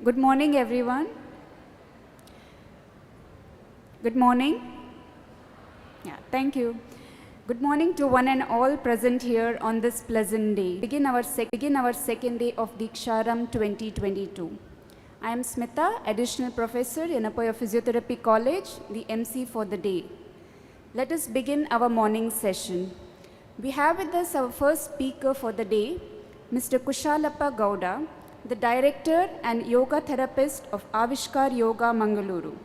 Good morning, everyone. Good morning. Yeah, thank you. Good morning to one and all present here on this pleasant day. Begin our second day of DEEKSHARAMBH 2022. I am Smita, Additional Professor in Apoya Physiotherapy College, the MC for the day. Let us begin our morning session. We have with us our first speaker for the day, Mr. Kushalappa Gowda, the Director and Yoga Therapist of Avishkar Yoga, Mangaluru.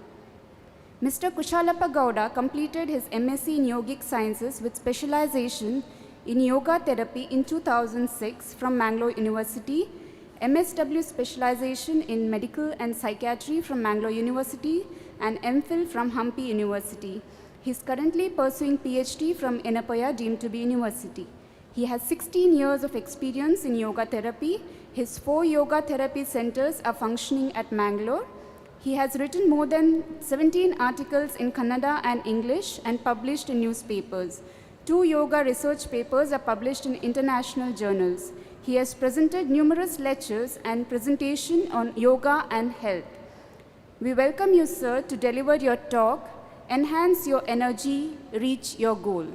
Mr. Kushalappa Gowda completed his MSc in Yogic Sciences with specialization in Yoga Therapy in 2006 from Mangalore University, MSW specialization in Medical and Psychiatry from Mangalore University, and MPhil from Hampi University. He is currently pursuing PhD from Enapaya, deemed to be university. He has 16 years of experience in yoga therapy. His 4 yoga therapy centers are functioning at Mangalore. He has written more than 17 articles in Kannada and English and published in newspapers. 2 yoga research papers are published in international journals. He has presented numerous lectures and presentation on yoga and health. We welcome you, sir, to deliver your talk, Enhance Your Energy, Reach Your Goal.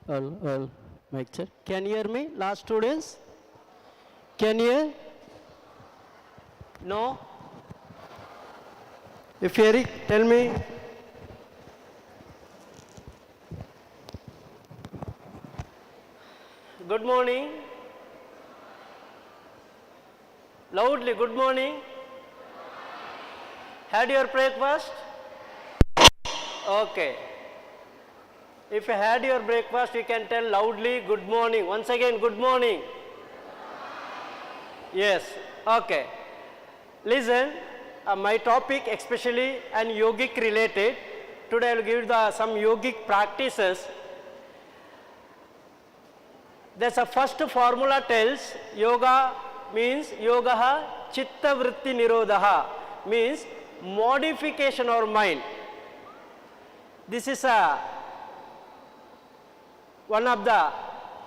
All. Mic check. Can you hear me? Last students? Can you hear? No? If you hear it, tell me. Good morning. Loudly, good morning. Had your breakfast? Okay. If you had your breakfast, you can tell loudly, good morning. Once again, good morning. Yes, okay. Listen, my topic especially and yogic related. Today I will give some yogic practices. There's a first formula tells yoga means yogaha chitta vritti nirodhaha, means modification of mind. This is one of the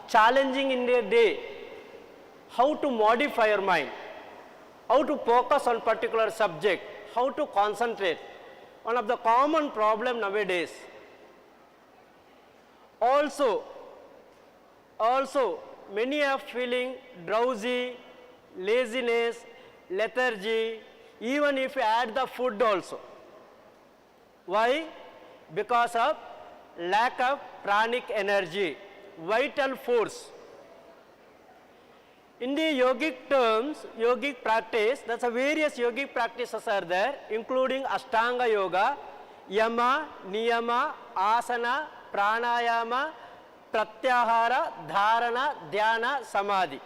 challenging in the day, how to modify your mind, how to focus on particular subject, how to concentrate. One of the common problem nowadays. Also many are feeling drowsy, laziness, lethargy, even if you add the food also. Why? Because of lack of pranic energy, vital force. In the yogic terms, yogic practice, that's a various yogic practices are there, including Ashtanga Yoga, Yama, Niyama, Asana, Pranayama, Pratyahara, Dharana, Dhyana, Samadhi.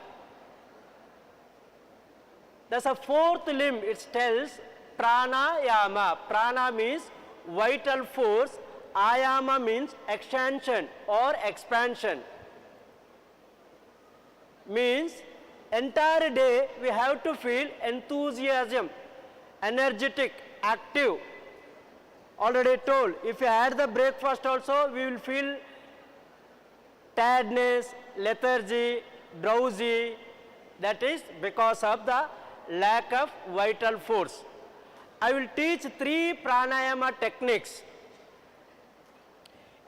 There's a 4th limb, it tells Pranayama. Prana means vital force. Ayama means extension or expansion. Means entire day we have to feel enthusiasm, energetic, active. Already told, if you add the breakfast also, we will feel tiredness, lethargy, drowsy. That is because of the lack of vital force. I will teach 3 pranayama techniques.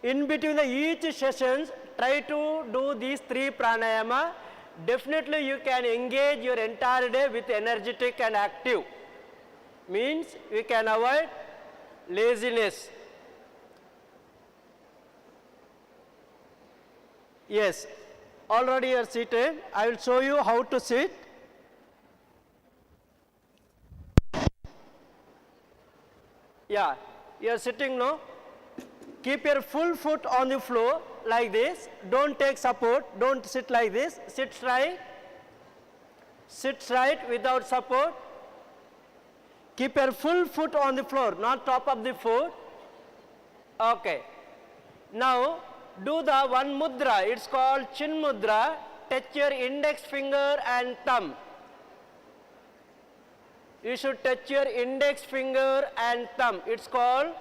In between each sessions, try to do these 3 pranayama. Definitely you can engage your entire day with energetic and active. Means we can avoid laziness. Yes, already you are seated. I will show you how to sit. Yeah, you are sitting now. Keep your full foot on the floor like this. Don't take support. Don't sit like this. Sit straight. Sit straight without support. Keep your full foot on the floor, not top of the foot. Okay. Now, do the one mudra. It's called chin mudra. Touch your index finger and thumb. You should touch your index finger and thumb. It's called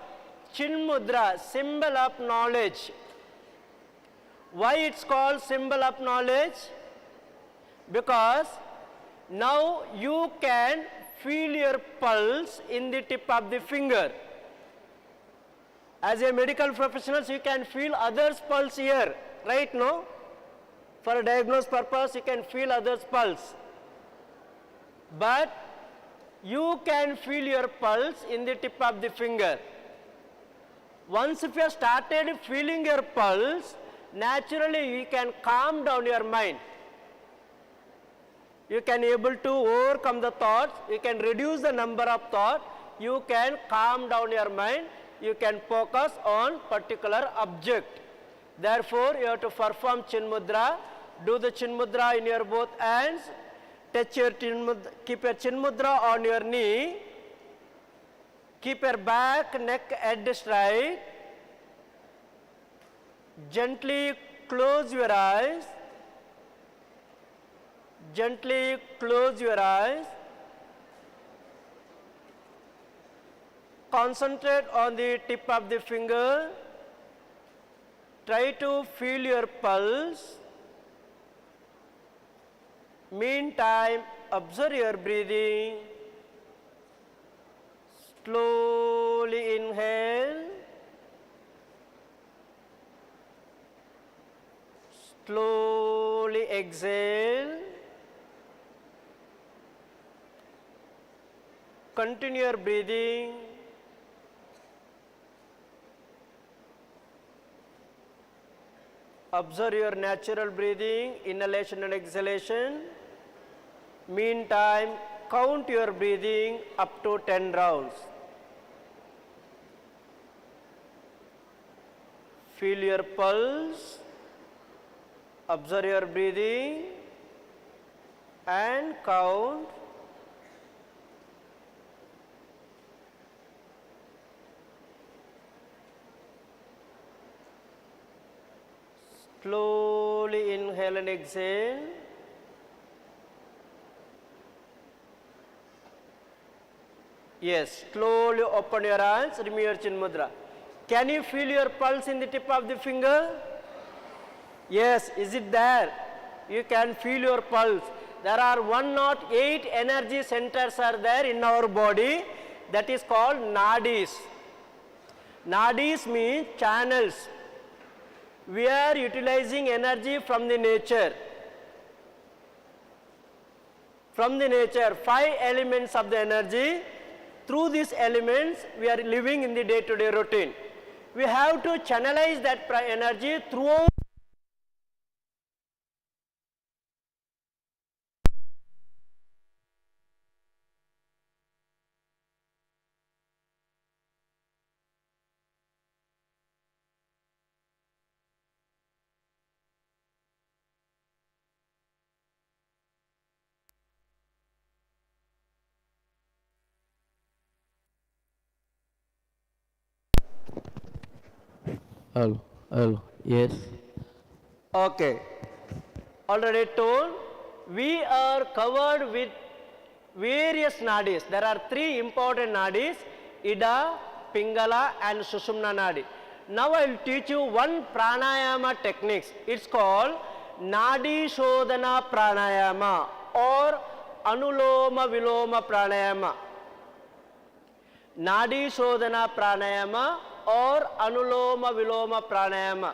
chin mudra, symbol of knowledge. Why it's called symbol of knowledge? Because now you can feel your pulse in the tip of the finger. As a medical professional, you can feel others' pulse here, right? No? For a diagnosis purpose, you can feel others' pulse. But you can feel your pulse in the tip of the finger. Once if you have started feeling your pulse, naturally you can calm down your mind. You can able to overcome the thoughts, you can reduce the number of thoughts, you can calm down your mind, you can focus on particular object. Therefore, you have to perform chin mudra. Do the chin mudra in your both hands. Touch your chin mudra, keep your chin mudra on your knee. Keep your back, neck, head straight. Gently close your eyes. Gently close your eyes. Concentrate on the tip of the finger. Try to feel your pulse. Meantime, observe your breathing. Slowly inhale. Slowly exhale. Continue your breathing. Observe your natural breathing, inhalation and exhalation. Meantime, count your breathing up to 10 rounds. Feel your pulse. Observe your breathing and count. Slowly inhale and exhale. Yes, slowly open your hands, remove your chin mudra. Can you feel your pulse in the tip of the finger? Yes, is it there? You can feel your pulse. There are 108 energy centers are there in our body. That is called nadis. Nadis means channels. We are utilizing energy from the nature. From the nature, 5 elements of the energy. Through these elements, we are living in the day-to-day routine. We have to channelize that energy throughout. Hello, yes. Okay. Already told, we are covered with various nadis. There are 3 important nadis, Ida, Pingala and Sushumna nadi. Now I will teach you one pranayama techniques. It's called Nadi Shodhana pranayama or Anuloma Viloma pranayama. Nadi Shodhana pranayama or Anuloma Viloma Pranayama.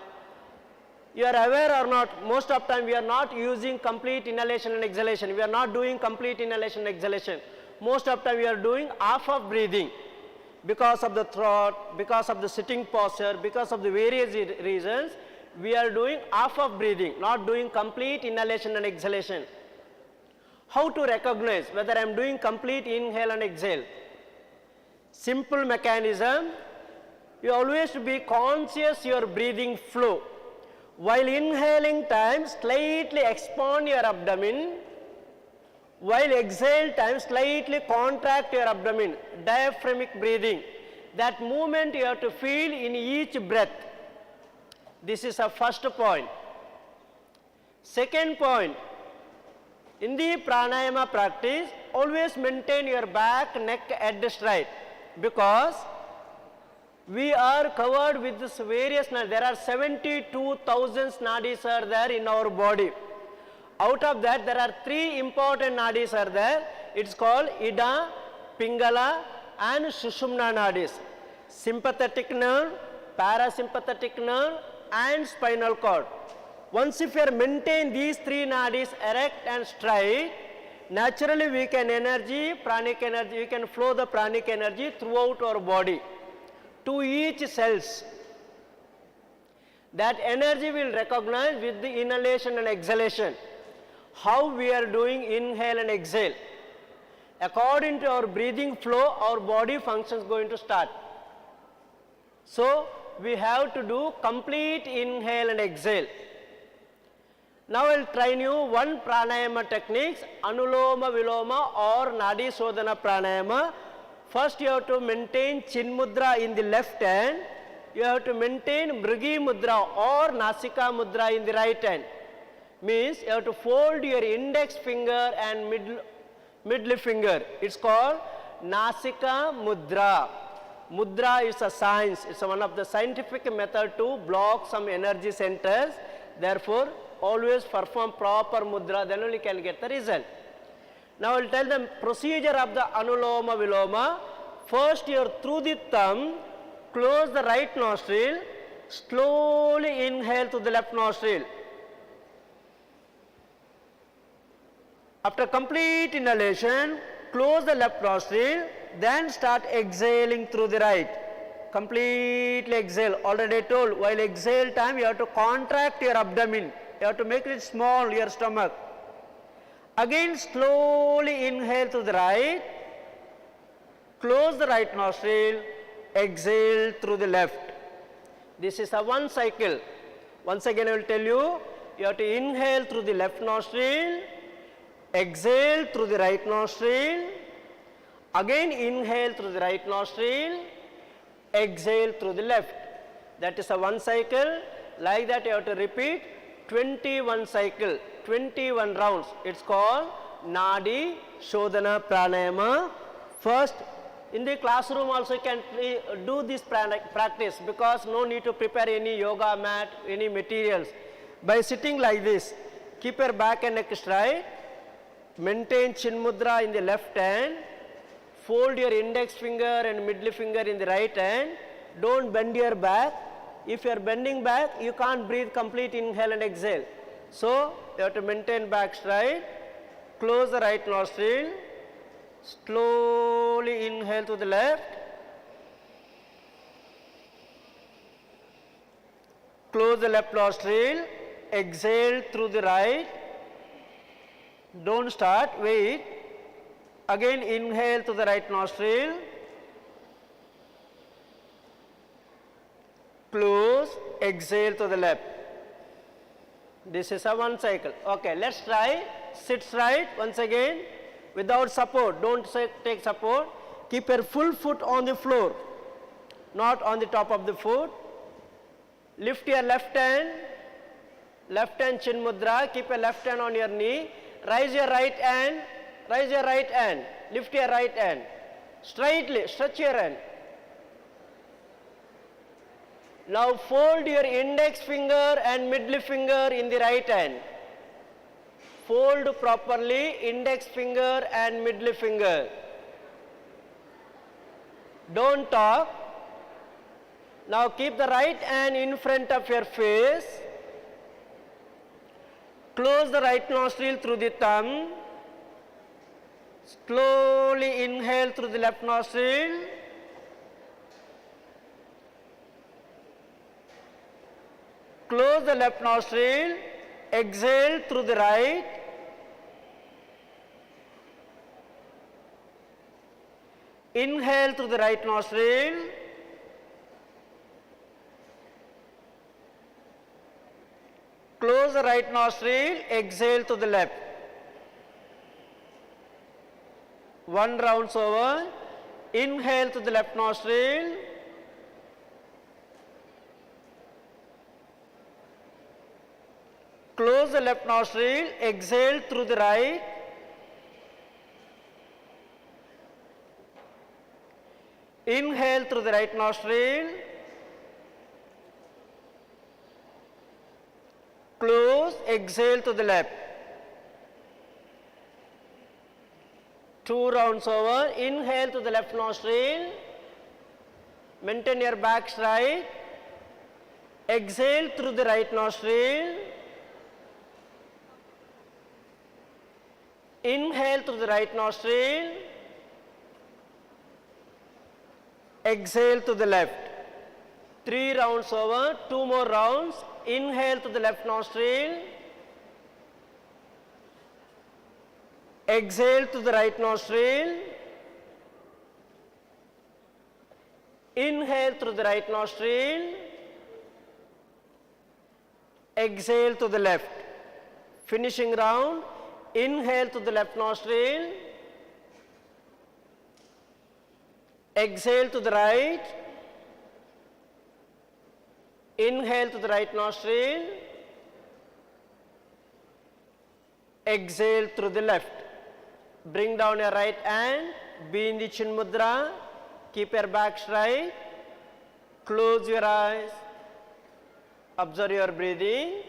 You are aware or not, most of the time we are not using complete inhalation and exhalation. We are not doing complete inhalation and exhalation. Most of the time we are doing half of breathing because of the throat, because of the sitting posture, because of the various reasons. We are doing half of breathing, not doing complete inhalation and exhalation. How to recognize whether I am doing complete inhale and exhale? Simple mechanism. You always be conscious your breathing flow. While inhaling time, slightly expand your abdomen. While exhale time, slightly contract your abdomen. Diaphragmic breathing. That movement you have to feel in each breath. This is a first point. Second point, in the pranayama practice, always maintain your back, neck, head straight, because we are covered with this various nadis. There are 72,000 nadis are there in our body. Out of that, there are 3 important nadis are there. It's called Ida, Pingala and Sushumna nadis. Sympathetic nerve, parasympathetic nerve and spinal cord. Once if you maintain these 3 nadis erect and straight, naturally we can pranic energy, we can flow the pranic energy throughout our body to each cells. That energy will recognize with the inhalation and exhalation how we are doing inhale and exhale. According to our breathing flow, our body functions going to start. So we have to do complete inhale and exhale. Now I will train you one pranayama techniques, Anuloma Viloma or Nadi Shodhana pranayama. First you have to maintain chin mudra in the left hand. You have to maintain Mrigi mudra or Nasika mudra in the right hand. Means you have to fold your index finger and middle finger. It's called Nasika mudra. Mudra is a science. It's one of the scientific method to block some energy centers. Therefore, always perform proper mudra, then only can get the result. Now I will tell the procedure of the Anuloma Viloma. First, you through the thumb, close the right nostril, slowly inhale to the left nostril. After complete inhalation, close the left nostril, then start exhaling through the right. Completely exhale. Already told, while exhale time, you have to contract your abdomen. You have to make it small, your stomach. Again, slowly inhale to the right, close the right nostril, exhale through the left. This is a one cycle. Once again I will tell you, you have to inhale through the left nostril, exhale through the right nostril, again inhale through the right nostril, exhale through the left. That is a one cycle. Like that you have to repeat 21 cycle, 21 rounds. It's called Nadi Shodhana Pranayama. First, in the classroom also you can do this practice, because no need to prepare any yoga mat, any materials. By sitting like this, keep your back and neck straight, maintain chin mudra in the left hand, fold your index finger and middle finger in the right hand, don't bend your back. If you are bending back, you can't breathe complete inhale and exhale. So, you have to maintain back straight, close the right nostril, slowly inhale to the left, close the left nostril, exhale through the right, don't start, wait, again inhale to the right nostril, close, exhale to the left. This is a one cycle. Okay, let's try. Sit straight once again without support. Don't take support. Keep your full foot on the floor, not on the top of the foot. Lift your left hand chin mudra. Keep your left hand on your knee. Raise your right hand. Lift your right hand. Straightly, stretch your hand. Now fold your index finger and middle finger in the right hand. Fold properly index finger and middle finger. Don't talk. Now keep the right hand in front of your face. Close the right nostril through the thumb. Slowly inhale through the left nostril. Close the left nostril. Exhale through the right. Inhale through the right nostril. Close the right nostril. Exhale to the left. One round over. Inhale to the left nostril. Close the left nostril. Exhale through the right. Inhale through the right nostril. Close, exhale to the left. 2 rounds over. Inhale to the left nostril. Maintain your back straight. Exhale through the right nostril. Inhale through the right nostril. Exhale to the left. 3 rounds over. 2 more rounds. Inhale to the left nostril. Exhale to the right nostril. Inhale through the right nostril. Exhale to the left. Finishing round. Inhale to the left nostril. Exhale to the right. Inhale to the right nostril. Exhale through the left. Bring down your right hand. Be in the chin mudra. Keep your back straight. Close your eyes. Observe your breathing.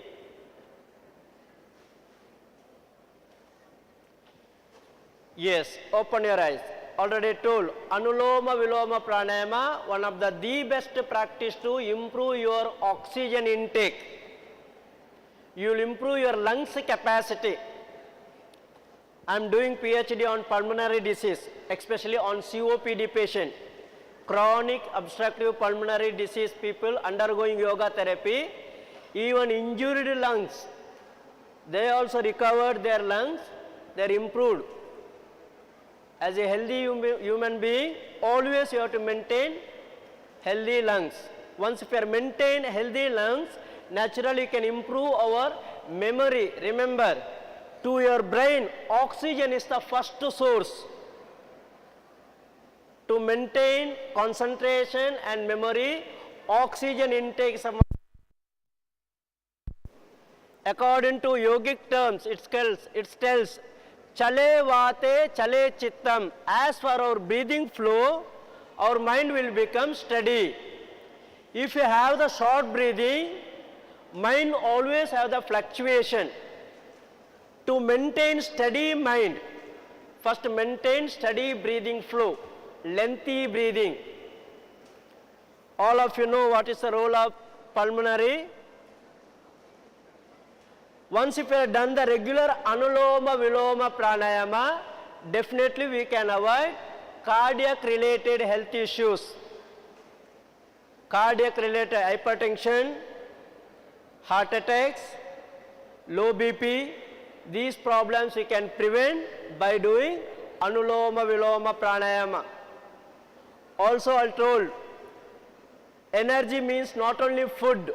Yes, open your eyes. Already told, Anuloma Viloma Pranayama, one of the best practice to improve your oxygen intake. You will improve your lungs capacity. I am doing PhD on pulmonary disease, especially on COPD patient. Chronic obstructive pulmonary disease people undergoing yoga therapy, even injured lungs, they also recovered their lungs, they are improved. As a healthy human being, always you have to maintain healthy lungs. Once if you maintain healthy lungs, naturally you can improve our memory. Remember, to your brain, oxygen is the first source. To maintain concentration and memory, oxygen intake is a must. According to yogic terms, it tells Chale vate, chale chittam. As for our breathing flow, our mind will become steady. If you have the short breathing, mind always have the fluctuation. To maintain steady mind, first maintain steady breathing flow, lengthy breathing. All of you know what is the role of pulmonary. Once if we have done the regular Anuloma Viloma Pranayama, definitely we can avoid cardiac related health issues. Cardiac related hypertension, heart attacks, low BP, these problems we can prevent by doing Anuloma Viloma Pranayama. Also I told, energy means not only food.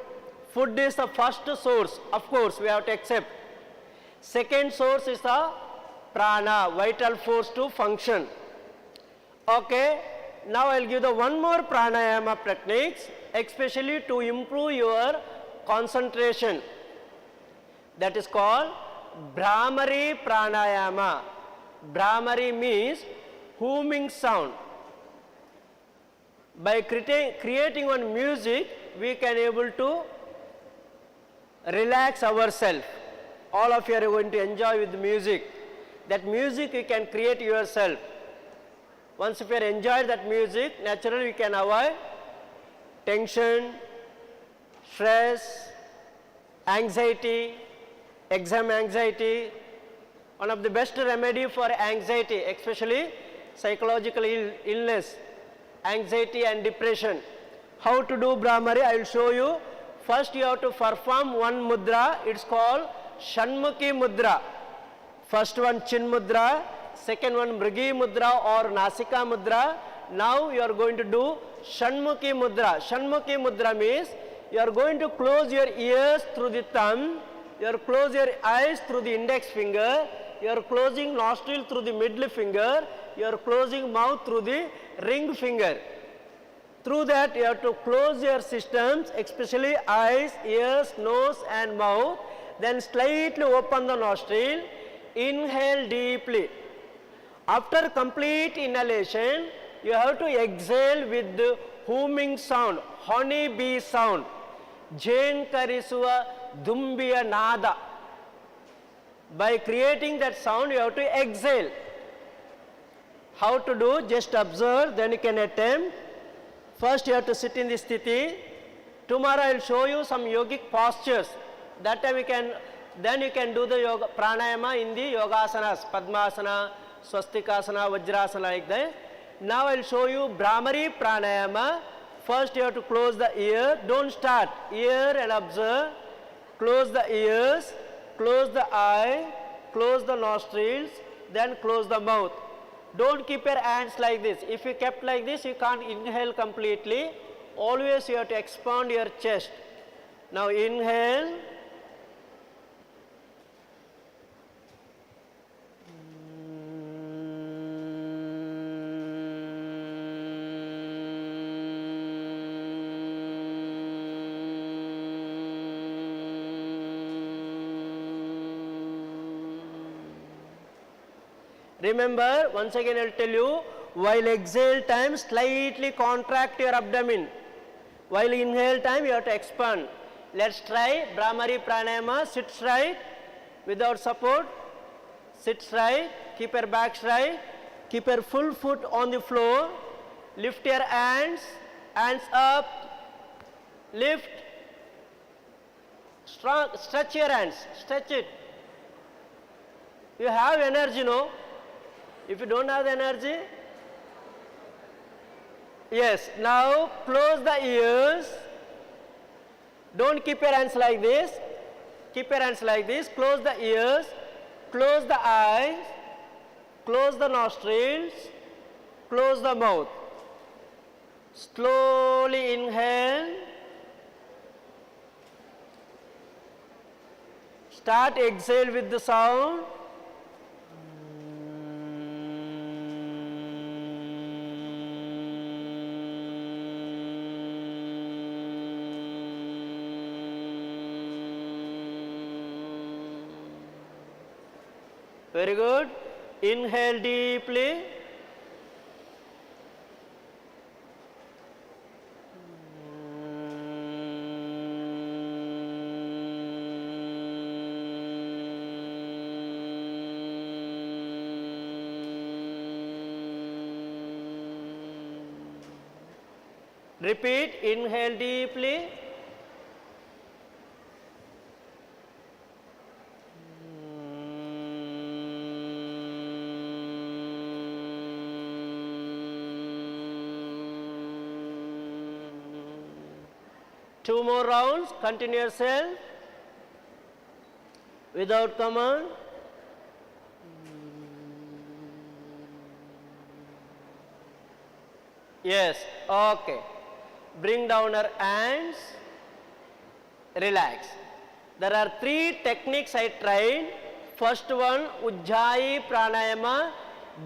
Food is the first source, of course we have to accept. Second source is the prana, vital force to function. Okay, now I will give the one more pranayama techniques, especially to improve your concentration. That is called Brahmari pranayama. Brahmari means humming sound. By creating one music, we can able to relax ourselves. All of you are going to enjoy with the music. That music you can create yourself. Once if you enjoy that music, naturally you can avoid tension, stress, anxiety, exam anxiety. One of the best remedy for anxiety, especially psychological illness, anxiety and depression. How to do Brahmari? I will show you. First you have to perform one mudra. It's called Shanmukhi mudra. First one Chin mudra, second one Mrigi mudra or Nasika mudra. Now you are going to do Shanmukhi mudra. Shanmukhi mudra means you are going to close your ears through the thumb, you are close your eyes through the index finger, you are closing nostril through the middle finger, you are closing mouth through the ring finger. Through that you have to close your systems, especially eyes, ears, nose and mouth. Then slightly open the nostril, inhale deeply. After complete inhalation, you have to exhale with the humming sound, honey bee sound, Jain Karisuva Dumbiya Nada. By creating that sound, you have to exhale. How to do? Just observe, then you can attempt. First you have to sit in this sthiti. Tomorrow I will show you some yogic postures. That time then you can do the yoga pranayama in the yogasanas, Padmasana, Swastikasana, Vajrasana like that. Now I will show you Brahmari pranayama. First you have to close the ear. Don't start. Ear and observe. Close the ears, close the eye, close the nostrils, then close the mouth. Don't keep your hands like this. If you kept like this, you can't inhale completely. Always you have to expand your chest. Now inhale. Remember, once again I will tell you, while exhale time, slightly contract your abdomen. While inhale time, you have to expand. Let's try Brahmari pranayama. Sit straight without support. Sit straight. Keep your back straight. Keep your full foot on the floor. Lift your hands. Hands up. Lift. Strong. Stretch your hands. Stretch it. You have energy, no? If you don't have the energy, yes. Now close the ears. Don't keep your hands like this. Keep your hands like this. Close the ears. Close the eyes. Close the nostrils. Close the mouth. Slowly inhale. Start exhale with the sound. Very good. Inhale deeply. Repeat. Inhale deeply. Two more rounds, continue yourself without command. Yes, okay. Bring down your hands, relax. There are three techniques I tried. First one, Ujjayi Pranayama.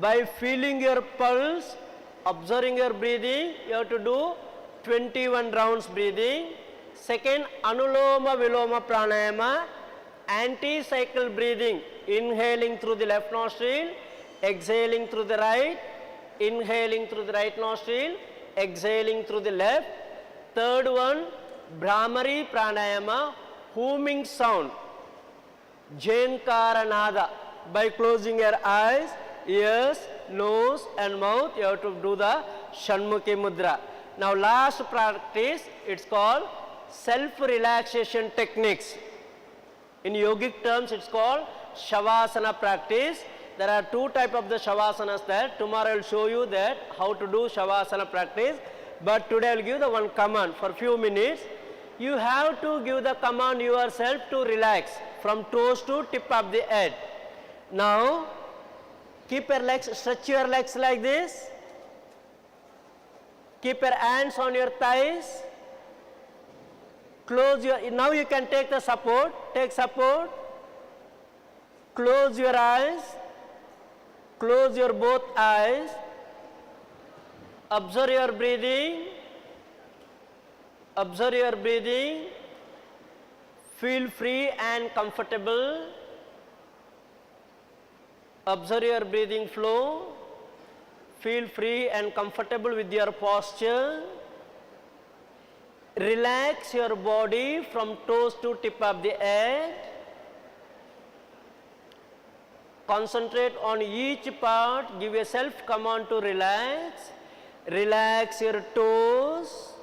By feeling your pulse, observing your breathing, you have to do 21 rounds breathing. Second, Anuloma Viloma Pranayama, anti-cycle breathing, inhaling through the left nostril, exhaling through the right, inhaling through the right nostril, exhaling through the left. Third one, Brahmari Pranayama, humming sound, Jankara Nada. By closing your eyes, ears, nose and mouth, you have to do the Shanmukhi Mudra. Now last practice, it's called self-relaxation techniques. In yogic terms, it's called Shavasana practice. There are two types of the Shavasanas there. Tomorrow I will show you that how to do Shavasana practice. But today I will give the one command for few minutes. You have to give the command yourself to relax from toes to tip of the head. Now, keep your legs, stretch your legs like this. Keep your hands on your thighs. Close your, now you can take the support, take support. Close your eyes. Close your both eyes. Observe your breathing. Observe your breathing. Feel free and comfortable. Observe your breathing flow. Feel free and comfortable with your posture. Relax your body from toes to tip of the head. Concentrate on each part. Give yourself command to relax. Relax your toes.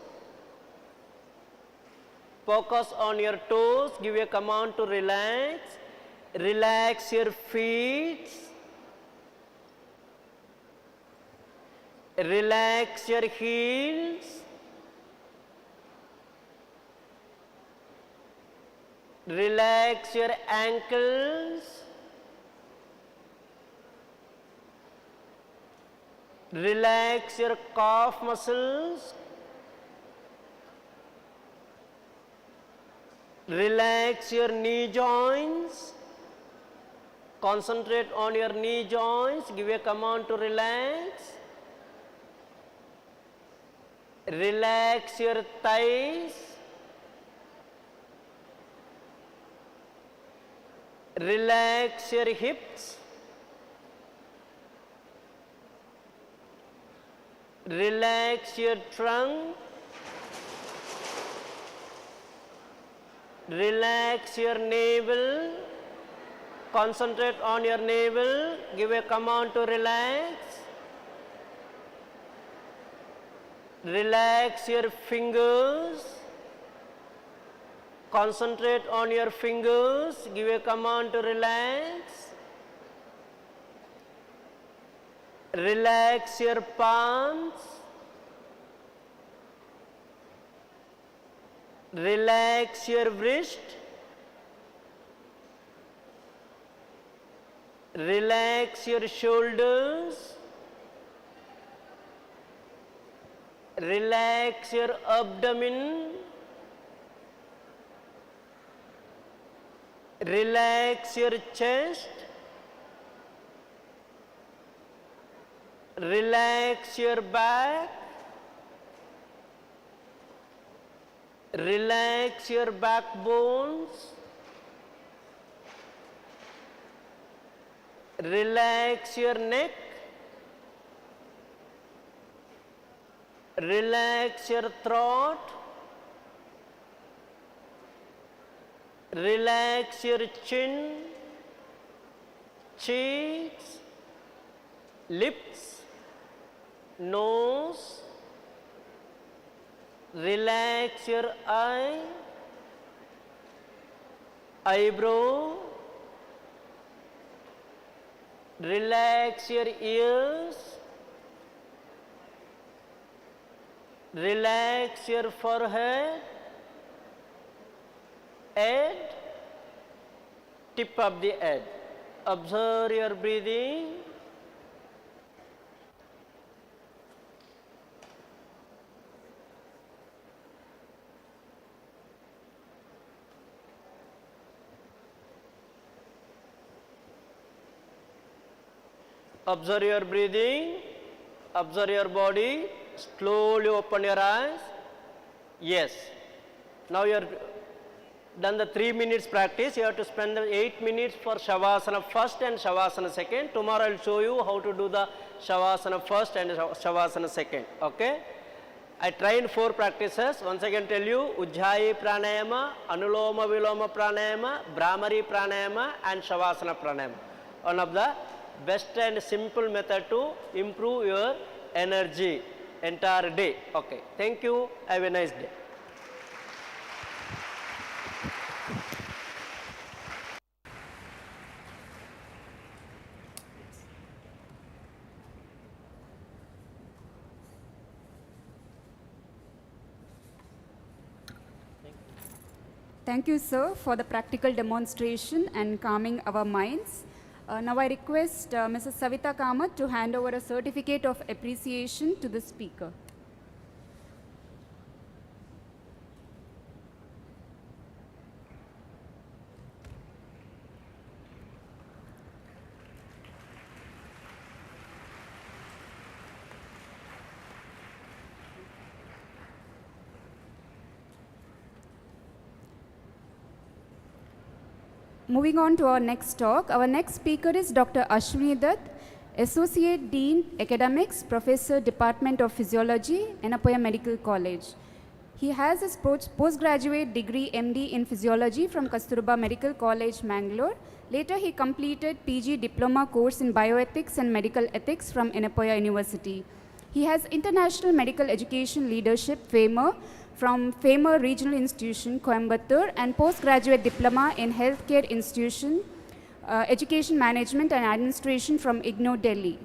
Focus on your toes. Give a command to relax. Relax your feet. Relax your heels. Relax your ankles. Relax your calf muscles. Relax your knee joints. Concentrate on your knee joints. Give a command to relax. Relax your thighs. Relax your hips. Relax your trunk. Relax your navel. Concentrate on your navel. Give a command to relax. Relax your fingers. Concentrate on your fingers. Give a command to relax. Relax your palms. Relax your wrist. Relax your shoulders. Relax your abdomen. Relax your chest. Relax your back. Relax your backbones. Relax your neck. Relax your throat. Relax your chin, cheeks, lips, nose. Relax your eye, eyebrow. Relax your ears. Relax your forehead, head, tip of the head. Observe your breathing. Observe your breathing. Observe your body. Slowly open your eyes. Yes. Now you are done the 3 minutes practice. You have to spend the 8 minutes for Shavasana first and Shavasana second. Tomorrow I will show you how to do the Shavasana first and Shavasana second. Okay. I trained 4 practices. Once again tell you, Ujjayi Pranayama, Anuloma Viloma Pranayama, Brahmari Pranayama and Shavasana Pranayama. One of the best and simple method to improve your energy. entire day. Okay. Thank you. Have a nice day. Thank you, sir, for the practical demonstration and calming our minds. Now I request Mrs. Savita Kamath to hand over a certificate of appreciation to the speaker. Moving on to our next talk, our next speaker is Dr. Ashwini Dutt, Associate Dean, Academics, Professor, Department of Physiology, Enapoya Medical College. He has his postgraduate degree MD in Physiology from Kasturba Medical College, Mangalore. Later, he completed PG Diploma course in Bioethics and Medical Ethics from Enapoya University. He has International Medical Education Leadership, FAMER, from FAMER Regional Institution, Coimbatore, and Postgraduate Diploma in Healthcare Institution, Education Management and Administration from IGNOU, Delhi.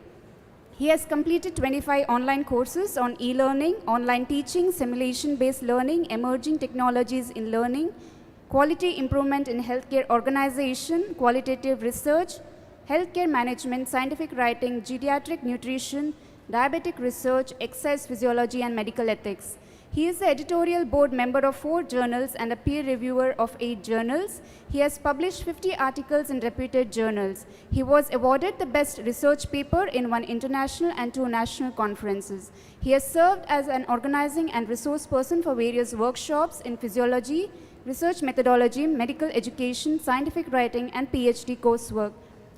He has completed 25 online courses on e-learning, online teaching, simulation-based learning, emerging technologies in learning, quality improvement in healthcare organization, qualitative research, healthcare management, scientific writing, geriatric nutrition, diabetic research, exercise physiology, and medical ethics. He is the editorial board member of 4 journals and a peer reviewer of 8 journals. He has published 50 articles in reputed journals. He was awarded the best research paper in 1 international and 2 national conferences. He has served as an organizing and resource person for various workshops in physiology, research methodology, medical education, scientific writing, and PhD coursework.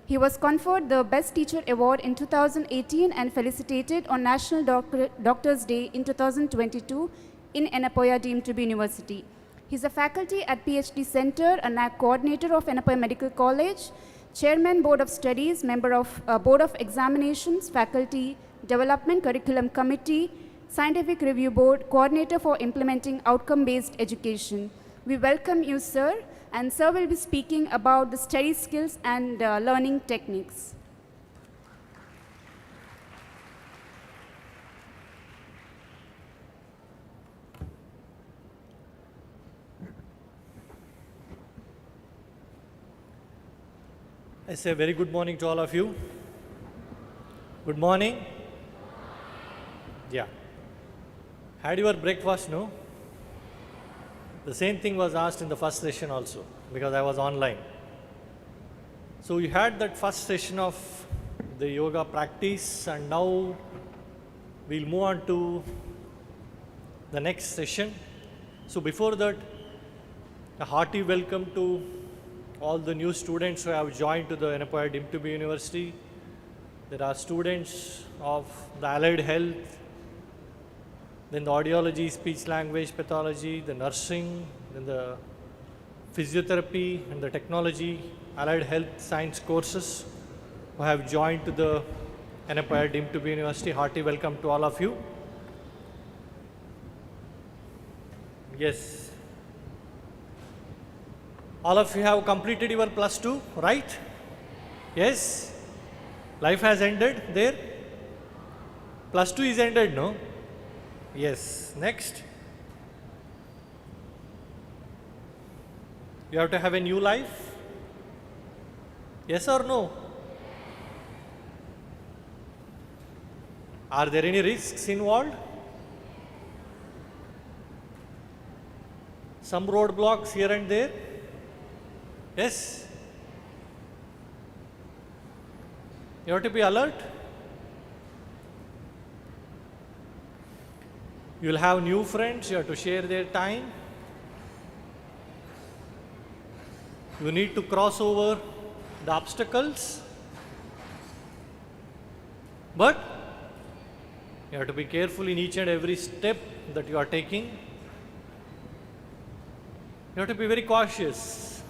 He was conferred the Best Teacher Award in 2018 and felicitated on National Doctors' Day in 2022 in Enapoya deemed to be University. He is a faculty at PhD Center, a NAC coordinator of Enapoya Medical College, Chairman Board of Studies, member of Board of Examinations, Faculty Development Curriculum Committee, Scientific Review Board, Coordinator for Implementing Outcome-Based Education. We welcome you, sir. And sir will be speaking about the study skills and learning techniques. I say very good morning to all of you. Good morning. Yeah. Had your breakfast, no? The same thing was asked in the first session also, because I was online. So you had that first session of the yoga practice, and now we'll move on to the next session. So before that, a hearty welcome to all the new students who have joined to the Enapoya deemed to be University. There are students of the allied health, then the audiology, speech language pathology, the nursing, then the physiotherapy and the technology, allied health science courses who have joined to the Enapoya deemed to be University. Hearty welcome to all of you. Yes. All of you have completed your +2, right? Yes? Life has ended there? +2 is ended, no? Yes. Next. You have to have a new life? Yes or no? Are there any risks involved? Some roadblocks here and there? Yes? You have to be alert. You will have new friends, you have to share their time. You need to cross over the obstacles. But you have to be careful in each and every step that you are taking. You have to be very cautious.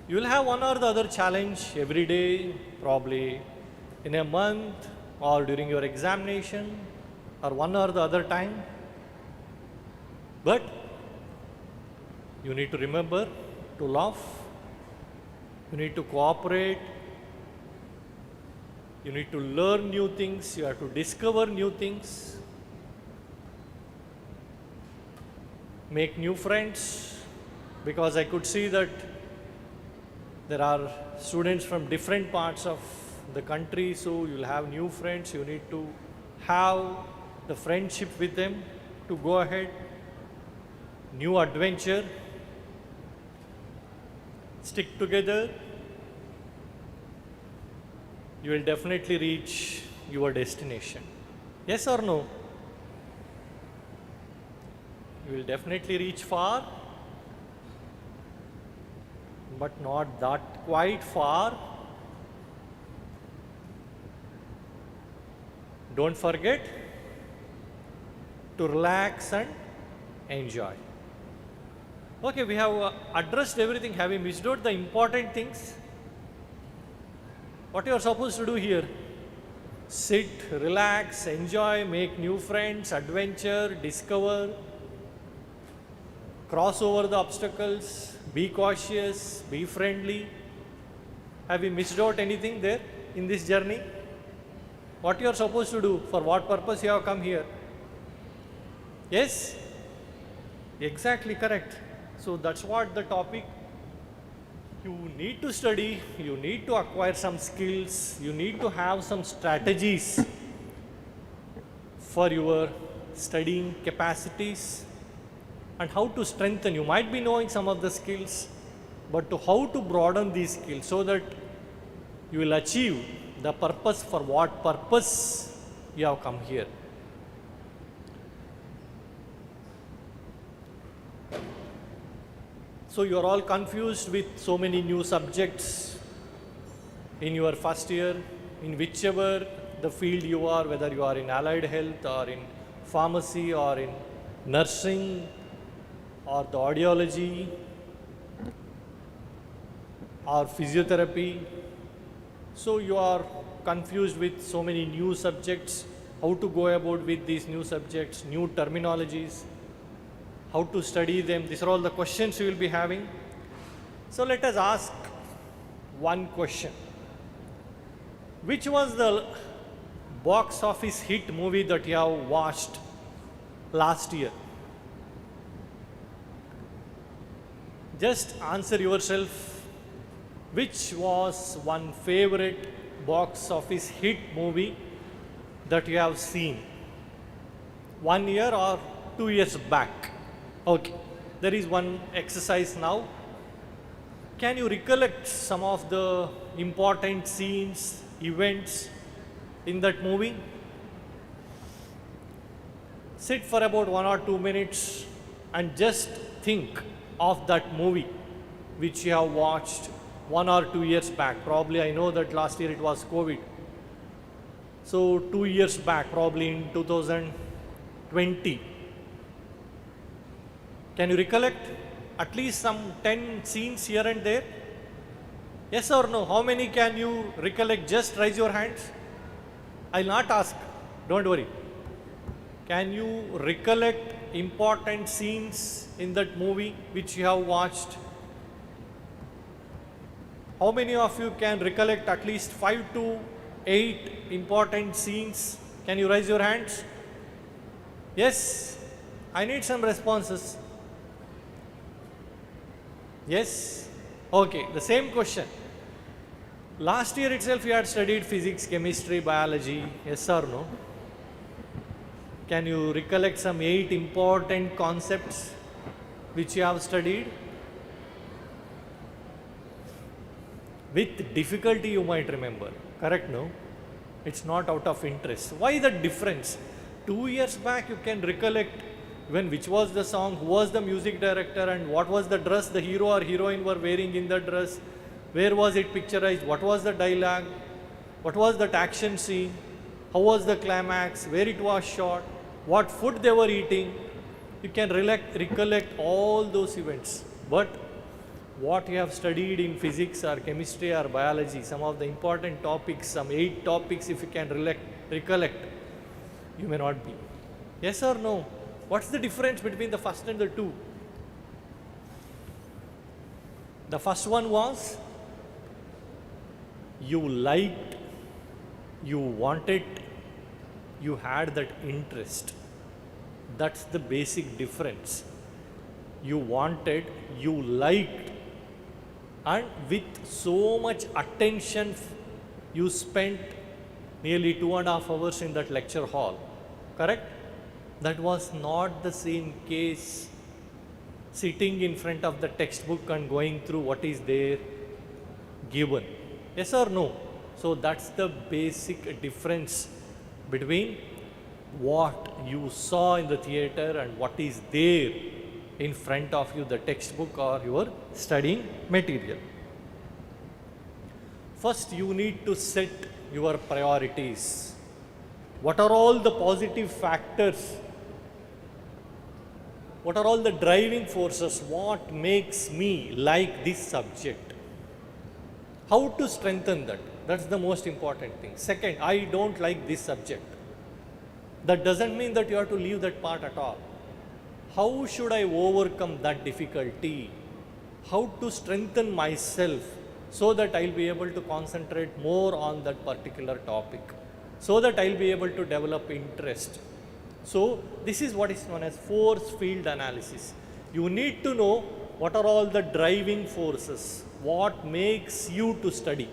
You will have one or the other challenge every day, probably in a month or during your examination or one or the other time. But you need to remember to laugh, you need to cooperate, you need to learn new things, you have to discover new things, make new friends, because I could see that there are students from different parts of the country, so you'll have new friends. You need to have the friendship with them to go ahead, new adventure, stick together. You will definitely reach your destination. Yes or no? You will definitely reach far, but not that quite far. Don't forget to relax and enjoy. Okay, we have addressed everything. Have we missed out the important things? What you are supposed to do here? Sit, relax, enjoy, make new friends, adventure, discover, cross over the obstacles, be cautious, be friendly. Have we missed out anything there in this journey? What you are supposed to do? For what purpose you have come here? Yes? Exactly correct. So that's what the topic. You need to study, you need to acquire some skills, you need to have some strategies for your studying capacities and how to strengthen. You might be knowing some of the skills, but to how to broaden these skills so that you will achieve the purpose for what purpose you have come here. So you are all confused with so many new subjects in your first year, in whichever the field you are, whether you are in allied health or in pharmacy or in nursing or the audiology or physiotherapy. So you are confused with so many new subjects, how to go about with these new subjects, new terminologies, how to study them. These are all the questions you will be having. So let us ask one question. Which was the box office hit movie that you have watched last year? Just answer yourself. Which was one favorite box office hit movie that you have seen? 1 year or 2 years back? Okay, there is one exercise now. Can you recollect some of the important scenes, events in that movie? Sit for about 1 or 2 minutes and just think of that movie which you have watched 1 or 2 years back. Probably I know that last year it was COVID. So 2 years back, probably in 2020. Can you recollect at least some 10 scenes here and there? Yes or no? How many can you recollect? Just raise your hands. I'll not ask. Don't worry. Can you recollect important scenes in that movie which you have watched? How many of you can recollect at least 5 to 8 important scenes? Can you raise your hands? Yes? I need some responses. Yes? Okay, the same question. Last year itself you had studied physics, chemistry, biology. Yes or no? Can you recollect some 8 important concepts which you have studied? With difficulty you might remember. Correct, no? It's not out of interest. Why the difference? 2 years back you can recollect when which was the song, who was the music director, and what was the dress the hero or heroine were wearing in the dress, where was it picturized, what was the dialogue, what was that action scene, how was the climax, where it was shot, what food they were eating. You can recollect all those events. But what you have studied in physics or chemistry or biology, some of the important topics, some 8 topics, if you can recollect. You may not be. Yes or no? What's the difference between the first and the two? The first one was you liked, you wanted, you had that interest. That's the basic difference. You wanted, you liked, and with so much attention you spent nearly 2.5 hours in that lecture hall. Correct? That was not the same case sitting in front of the textbook and going through what is there given. Yes or no? So that's the basic difference between what you saw in the theater and what is there in front of you, the textbook or your studying material. First, you need to set your priorities. What are all the positive factors? What are all the driving forces? What makes me like this subject? How to strengthen that? That's the most important thing. Second, I don't like this subject. That doesn't mean that you have to leave that part at all. How should I overcome that difficulty? How to strengthen myself so that I'll be able to concentrate more on that particular topic, so that I'll be able to develop interest. So this is what is known as force field analysis. You need to know what are all the driving forces, what makes you to study,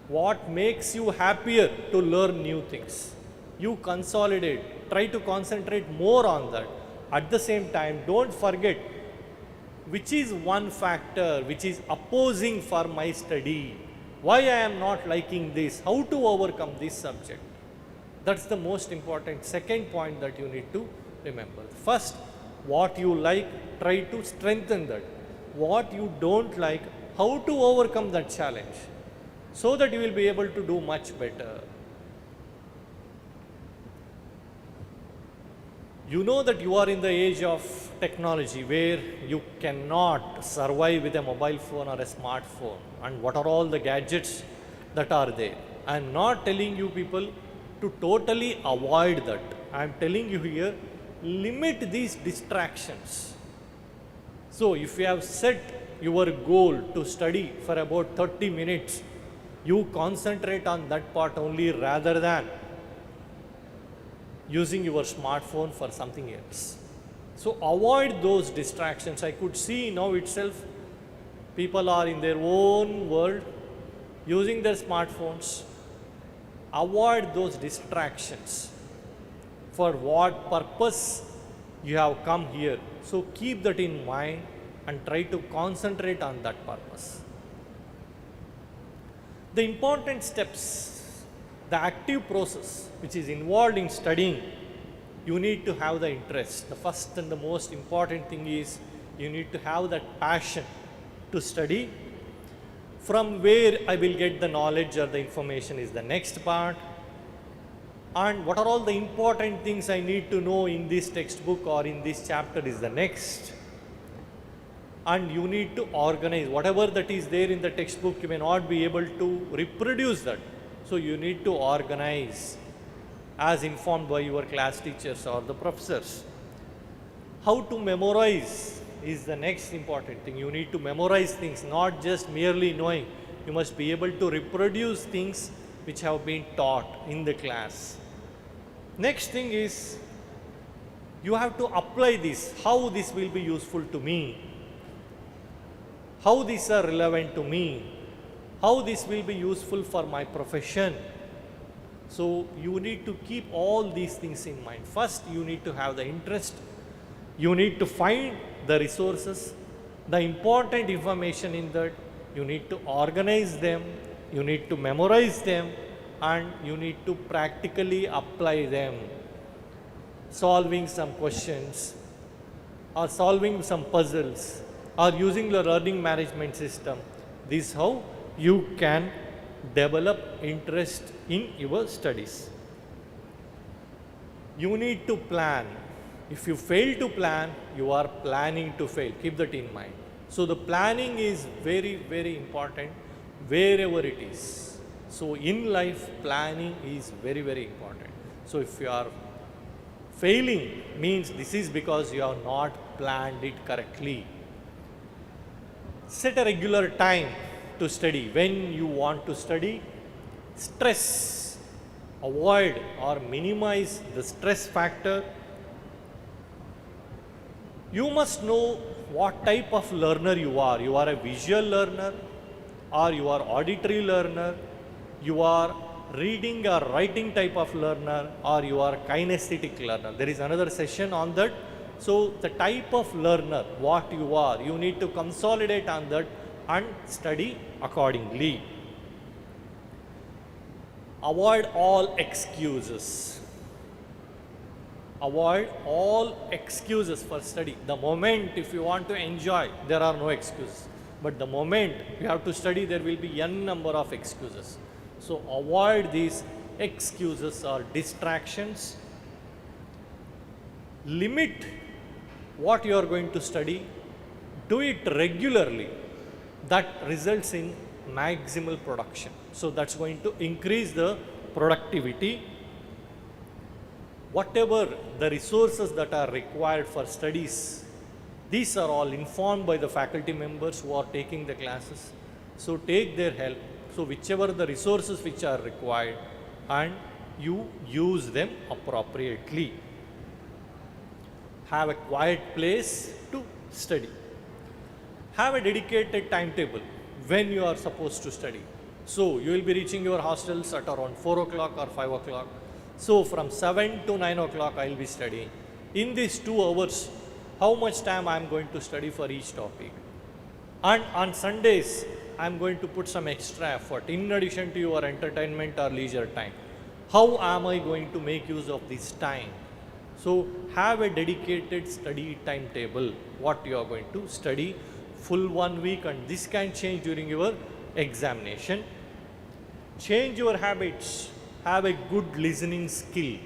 what makes you happier to learn new things. You consolidate, try to concentrate more on that. At the same time, don't forget which is one factor which is opposing for my study. Why I am not liking this? How to overcome this subject? That's the most important second point that you need to remember. First, what you like, try to strengthen that. What you don't like, how to overcome that challenge so that you will be able to do much better. You know that you are in the age of technology where you cannot survive with a mobile phone or a smartphone, and what are all the gadgets that are there. I am not telling you people to totally avoid that. I am telling you here, limit these distractions. So if you have set your goal to study for about 30 minutes, you concentrate on that part only rather than using your smartphone for something else. So avoid those distractions. I could see now itself people are in their own world using their smartphones. Avoid those distractions. For what purpose you have come here. So keep that in mind and try to concentrate on that purpose. The important steps, the active process which is involved in studying, you need to have the interest. The first and the most important thing is you need to have that passion to study. From where I will get the knowledge or the information is the next part. And what are all the important things I need to know in this textbook or in this chapter is the next. And you need to organize whatever that is there in the textbook. You may not be able to reproduce that. So you need to organize as informed by your class teachers or the professors. How to memorize is the next important thing. You need to memorize things, not just merely knowing. You must be able to reproduce things which have been taught in the class. Next thing is you have to apply this, how this will be useful to me, how these are relevant to me, how this will be useful for my profession. So you need to keep all these things in mind. First, you need to have the interest. You need to find the resources, the important information in that. You need to organize them. You need to memorize them. And you need to practically apply them. Solving some questions or solving some puzzles or using the learning management system. This is how you can develop interest in your studies. You need to plan. If you fail to plan, you are planning to fail. Keep that in mind. So the planning is very, very important wherever it is. So in life, planning is very, very important. So if you are failing, means this is because you have not planned it correctly. Set a regular time to study. When you want to study, stress, avoid or minimize the stress factor. You must know what type of learner you are. You are a visual learner, or you are auditory learner, you are reading or writing type of learner, or you are kinesthetic learner. There is another session on that. So the type of learner, what you are, you need to consolidate on that and study accordingly. Avoid all excuses. Avoid all excuses for study. The moment if you want to enjoy, there are no excuses. But the moment you have to study, there will be n number of excuses. So avoid these excuses or distractions. Limit what you are going to study. Do it regularly. That results in maximal production. So that's going to increase the productivity. Whatever the resources that are required for studies, these are all informed by the faculty members who are taking the classes. So take their help. So whichever the resources which are required, and you use them appropriately. Have a quiet place to study. Have a dedicated timetable when you are supposed to study. So you will be reaching your hostels at around 4 o'clock or 5 o'clock. So from 7 to 9 o'clock I will be studying. In these 2 hours, how much time I am going to study for each topic. And on Sundays, I am going to put some extra effort in addition to your entertainment or leisure time. How am I going to make use of this time? So have a dedicated study timetable, what you are going to study full 1 week, and this can change during your examination. Change your habits. Have a good listening skill.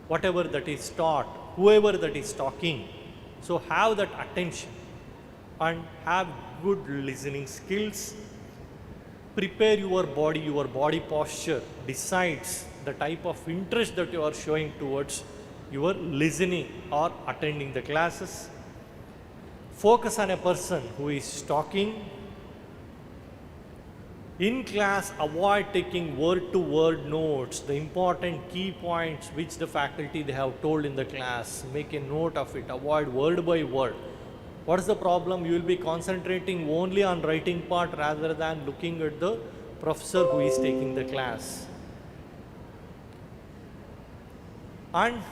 Whatever that is taught, whoever that is talking. So have that attention and have good listening skills. Prepare your body posture decides the type of interest that you are showing towards your listening or attending the classes. Focus on a person who is talking. In class, avoid taking word-to-word notes, the important key points which the faculty they have told in the class. Make a note of it, avoid word by word. What is the problem? You will be concentrating only on writing part rather than looking at the professor who is taking the class. And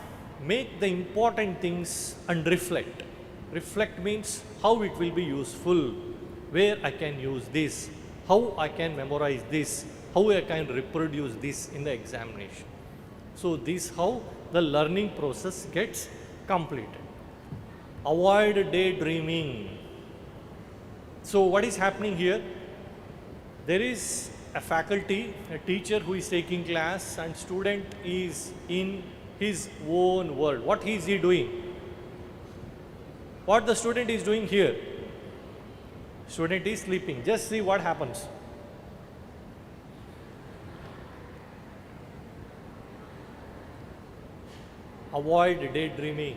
make the important things and reflect. Reflect means how it will be useful, where I can use this, how I can memorize this, how I can reproduce this in the examination. So this is how the learning process gets completed. Avoid daydreaming. So what is happening here? There is a faculty, a teacher who is taking class, and student is in his own world. What is he doing? What the student is doing here? Student is sleeping. Just see what happens. Avoid daydreaming.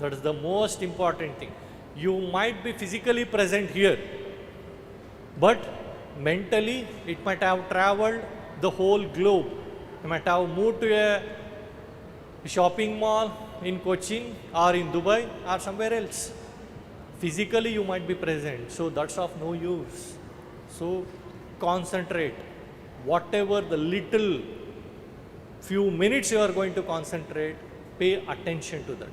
That is the most important thing. You might be physically present here, but mentally it might have traveled the whole globe. You might have moved to a shopping mall in Cochin or in Dubai or somewhere else. Physically you might be present, so that's of no use. So concentrate. Whatever the little few minutes you are going to concentrate, pay attention to that.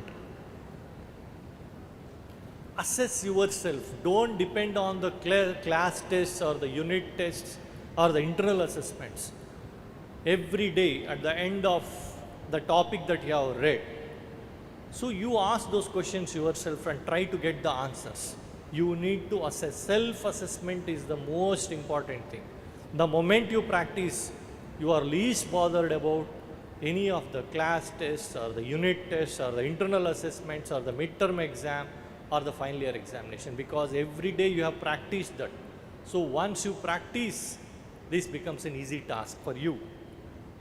Assess yourself. Don't depend on the class tests or the unit tests or the internal assessments. Every day at the end of the topic that you have read, so you ask those questions yourself and try to get the answers. You need to assess. Self-assessment is the most important thing. The moment you practice, you are least bothered about any of the class tests or the unit tests or the internal assessments or the midterm exam or the final year examination, because every day you have practiced that. So once you practice, this becomes an easy task for you.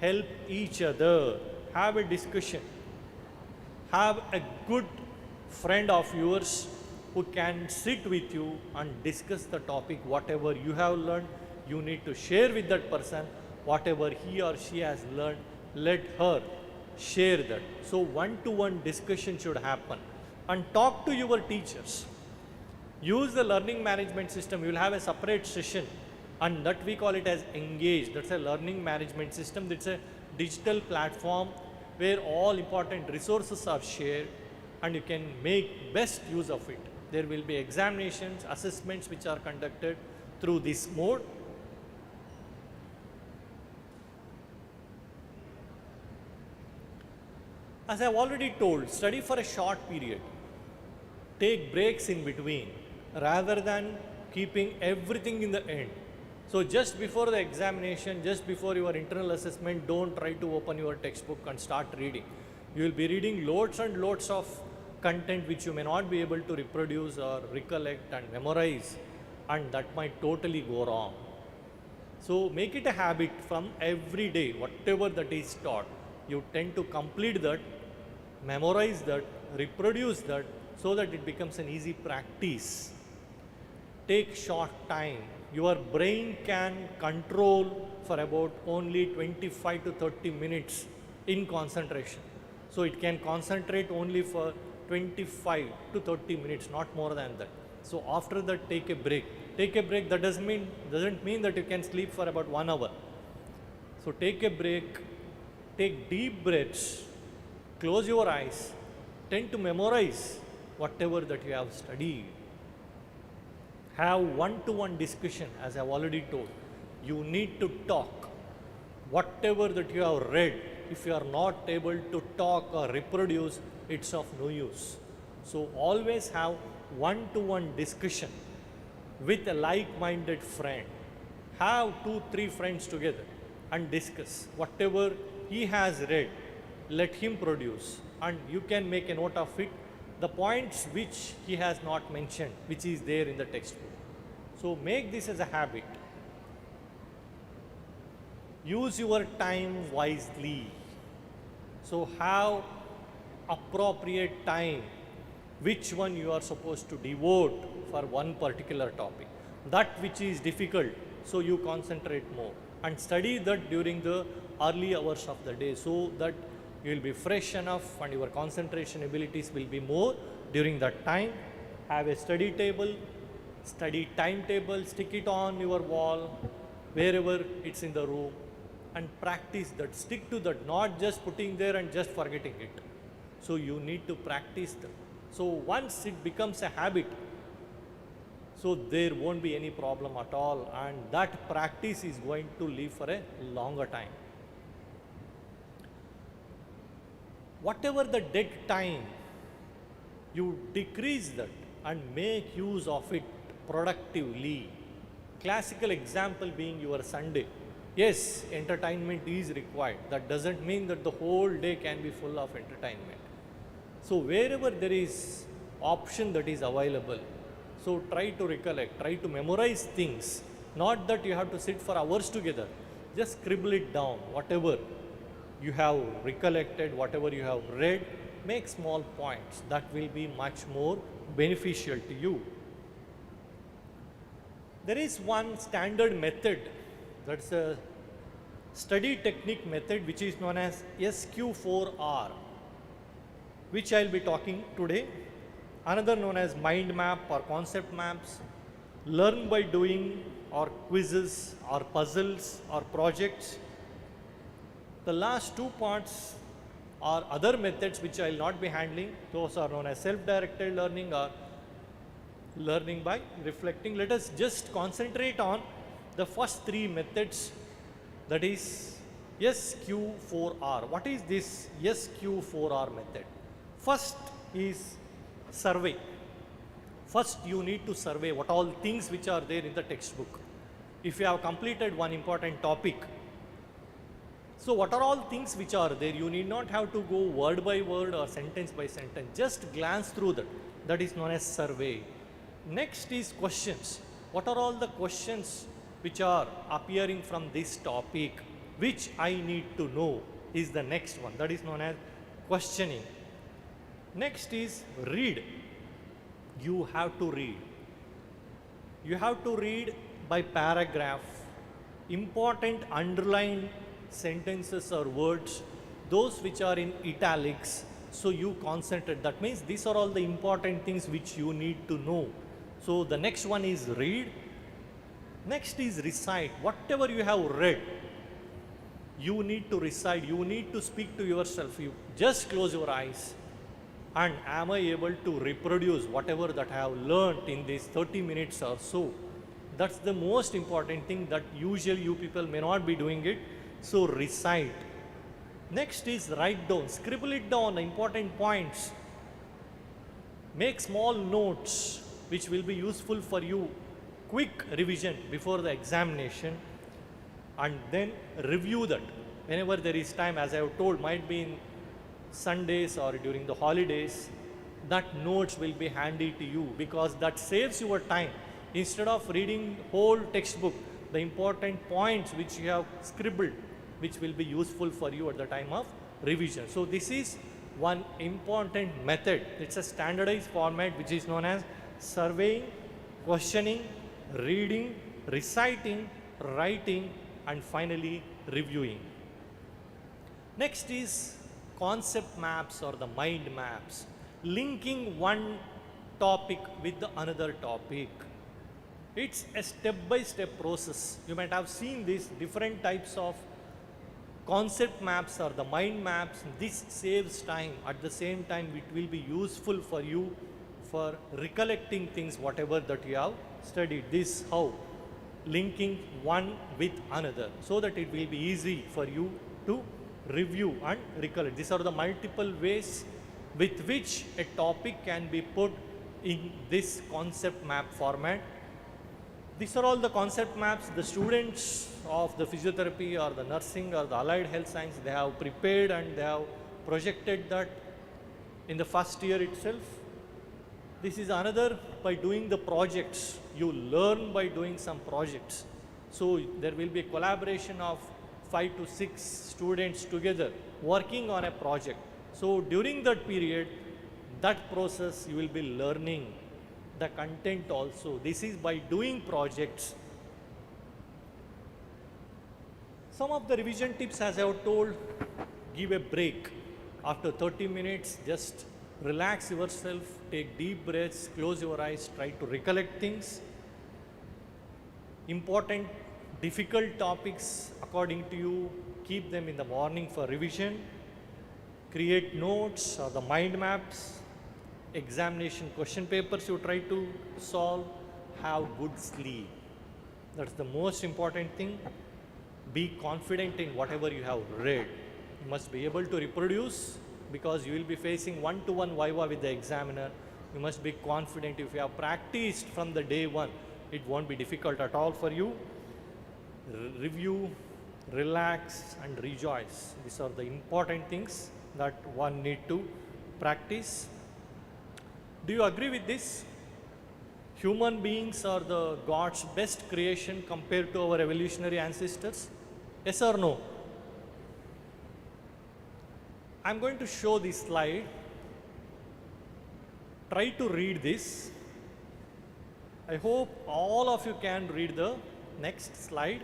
Help each other, have a discussion, have a good friend of yours who can sit with you and discuss the topic. Whatever you have learned, you need to share with that person. Whatever he or she has learned, let her share that. So one-to-one discussion should happen. And talk to your teachers. Use the learning management system. You will have a separate session, and that we call it as Engage. That's a learning management system. That's a digital platform where all important resources are shared and you can make best use of it. There will be examinations, assessments which are conducted through this mode. As I have already told, study for a short period. Take breaks in between rather than keeping everything in the end. So just before the examination, just before your internal assessment, don't try to open your textbook and start reading. You will be reading loads and loads of content which you may not be able to reproduce or recollect and memorize, and that might totally go wrong. So make it a habit from every day, whatever that is taught, you tend to complete that, memorize that, reproduce that, so that it becomes an easy practice. Take short time. Your brain can control for about only 25 to 30 minutes in concentration. So it can concentrate only for 25 to 30 minutes, not more than that. So after that, take a break. Take a break, that doesn't mean that you can sleep for about 1 hour. So take a break, take deep breaths, close your eyes, tend to memorize whatever that you have studied. Have one-to-one discussion, as I have already told. You need to talk. Whatever that you have read, if you are not able to talk or reproduce, it's of no use. So always have one-to-one discussion with a like-minded friend. Have 2-3 friends together and discuss whatever he has read. Let him produce, and you can make a note of it, the points which he has not mentioned, which is there in the textbook. So make this as a habit. Use your time wisely. So have appropriate time, which one you are supposed to devote for one particular topic. That which is difficult, so you concentrate more and study that during the early hours of the day, so that you will be fresh enough and your concentration abilities will be more during that time. Have a study table, study timetable, stick it on your wall, wherever it's in the room, and practice that. Stick to that, not just putting there and just forgetting it. So you need to practice that. So once it becomes a habit, so there won't be any problem at all, and that practice is going to live for a longer time. Whatever the dead time, you decrease that and make use of it productively. Classical example being your Sunday. Yes, entertainment is required. That doesn't mean that the whole day can be full of entertainment. So wherever there is option that is available, so try to recollect, try to memorize things. Not that you have to sit for hours together. Just scribble it down, whatever you have recollected, whatever you have read, make small points. That will be much more beneficial to you. There is one standard method, that's a study technique method, which is known as SQ4R, which I will be talking today. Another known as mind map or concept maps, learn by doing, or quizzes or puzzles or projects. The last two parts are other methods which I will not be handling. Those are known as self-directed learning or learning by reflecting. Let us just concentrate on the first three methods, that is SQ4R. What is this SQ4R method? First is survey. First you need to survey what all things which are there in the textbook. If you have completed one important topic, so what are all things which are there? You need not have to go word by word or sentence by sentence. Just glance through that. That is known as survey. Next is questions. What are all the questions which are appearing from this topic, which I need to know, is the next one. That is known as questioning. Next is read. You have to read. You have to read by paragraph, important underlined sentences or words, those which are in italics, so you concentrate. That means these are all the important things which you need to know. So the next one is read. Next is recite. Whatever you have read, you need to recite. You need to speak to yourself. You just close your eyes and am I able to reproduce whatever that I have learnt in these 30 minutes or so. That's the most important thing that usually you people may not be doing it. So recite. Next is write down. Scribble it down, the important points. Make small notes which will be useful for you. Quick revision before the examination, and then review that whenever there is time. As I have told, might be in Sundays or during the holidays, that notes will be handy to you, because that saves your time. Instead of reading whole textbook, the important points which you have scribbled, which will be useful for you at the time of revision. So this is one important method. It's a standardized format which is known as surveying, questioning, reading, reciting, writing, and finally reviewing. Next is concept maps or the mind maps, linking one topic with the another topic. It's a step-by-step process. You might have seen these different types of concept maps or the mind maps. This saves time. At the same time, it will be useful for you for recollecting things, whatever that you have studied. This how linking one with another, so that it will be easy for you to review and recollect. These are the multiple ways with which a topic can be put in this concept map format. These are all the concept maps the students of the physiotherapy or the nursing or the allied health science, they have prepared and they have projected that in the first year itself. This is another, by doing the projects, you learn by doing some projects. So there will be a collaboration of 5 to 6 students together working on a project. So during that period, that process you will be learning the content also. This is by doing projects. Some of the revision tips, as I have told, give a break. After 30 minutes, just relax yourself, take deep breaths, close your eyes, try to recollect things. Important, difficult topics, according to you, keep them in the morning for revision. Create notes or the mind maps. Examination question papers you try to solve. Have good sleep. That's the most important thing. Be confident in whatever you have read. You must be able to reproduce, because you will be facing one-to-one viva with the examiner. You must be confident. If you have practiced from the day one, it won't be difficult at all for you. Review, relax, and rejoice. These are the important things that one need to practice. Do you agree with this? Human beings are the God's best creation compared to our evolutionary ancestors? Yes or no? I'm going to show this slide. Try to read this. I hope all of you can read the next slide.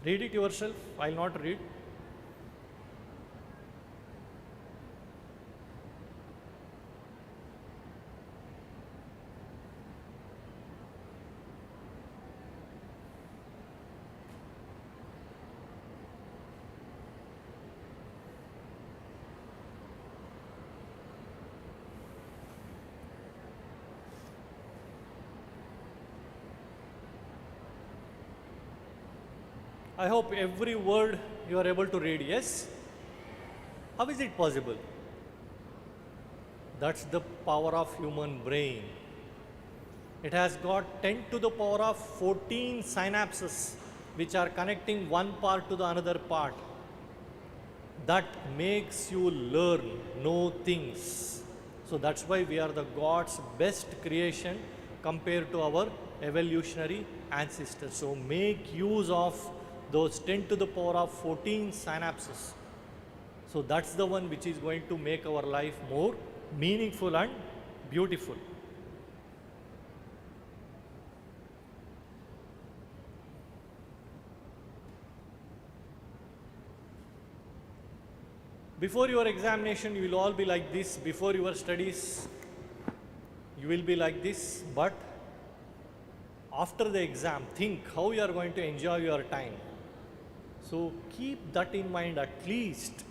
Read it yourself. I'll not read. I hope every word you are able to read, yes? How is it possible? That's the power of human brain. It has got 10 to the power of 14 synapses which are connecting one part to the another part, that makes you learn, know things. So that's why we are the God's best creation compared to our evolutionary ancestors. So make use of those 10 to the power of 14 synapses. So that's the one which is going to make our life more meaningful and beautiful. Before your examination, you will all be like this. Before your studies, you will be like this. But after the exam, think how you are going to enjoy your time. So keep that in mind at least,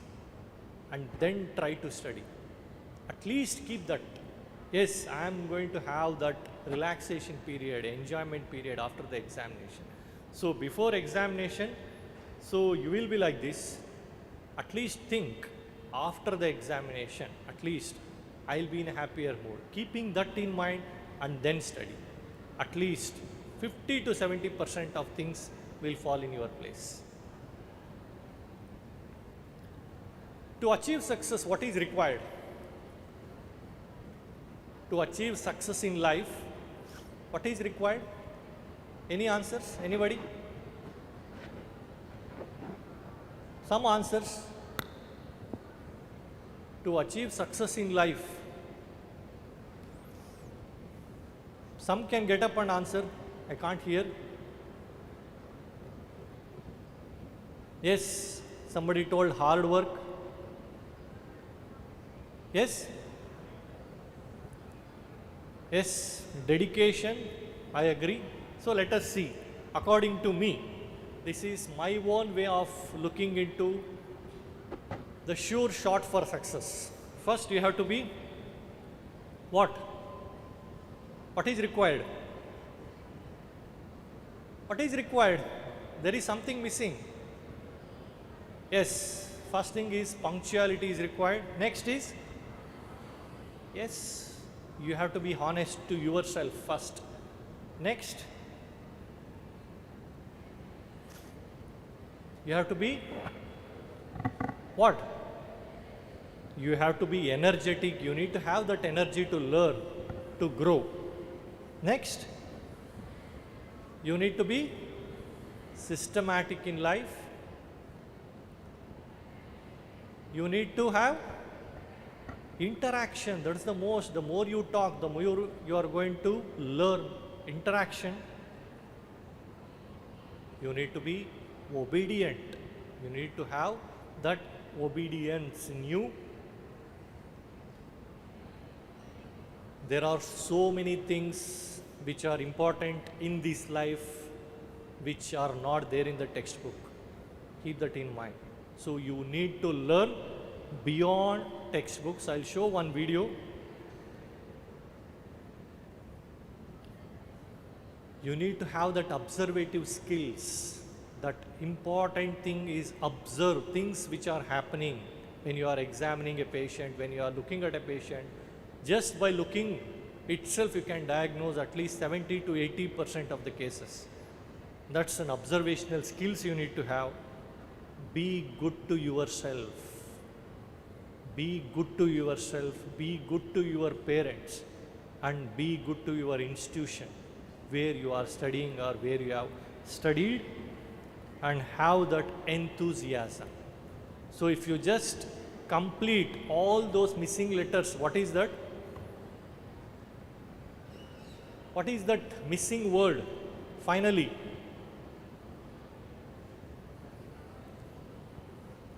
and then try to study. At least keep that. Yes, I am going to have that relaxation period, enjoyment period after the examination. So before examination, so you will be like this. At least think after the examination, at least I'll be in a happier mood. Keeping that in mind and then study. At least 50 to 70% of things will fall in your place. To achieve success, what is required? To achieve success in life, what is required? Any answers? Anybody? Some answers. To achieve success in life, some can get up and answer. I can't hear. Yes, somebody told hard work. Yes? Yes, dedication. I agree. So let us see. According to me, this is my own way of looking into the sure shot for success. First, you have to be what? What is required? What is required? There is something missing. Yes, first thing is punctuality is required. Next is, yes, you have to be honest to yourself first. Next, you have to be what? You have to be energetic. You need to have that energy to learn, to grow. Next, you need to be systematic in life. You need to have interaction. That is the most. The more you talk, the more you are going to learn. Interaction. You need to be obedient. You need to have that obedience in you. There are so many things which are important in this life which are not there in the textbook. Keep that in mind. So you need to learn beyond textbooks. I'll show one video. You need to have that observative skills. That important thing is observe things which are happening when you are examining a patient, when you are looking at a patient. Just by looking itself, you can diagnose at least 70 to 80% of the cases. That's an observational skills you need to have. Be good to yourself. Be good to yourself. Be good to your parents. And be good to your institution where you are studying or where you have studied, and have that enthusiasm. So if you just complete all those missing letters, what is that? What is that missing word? Finally.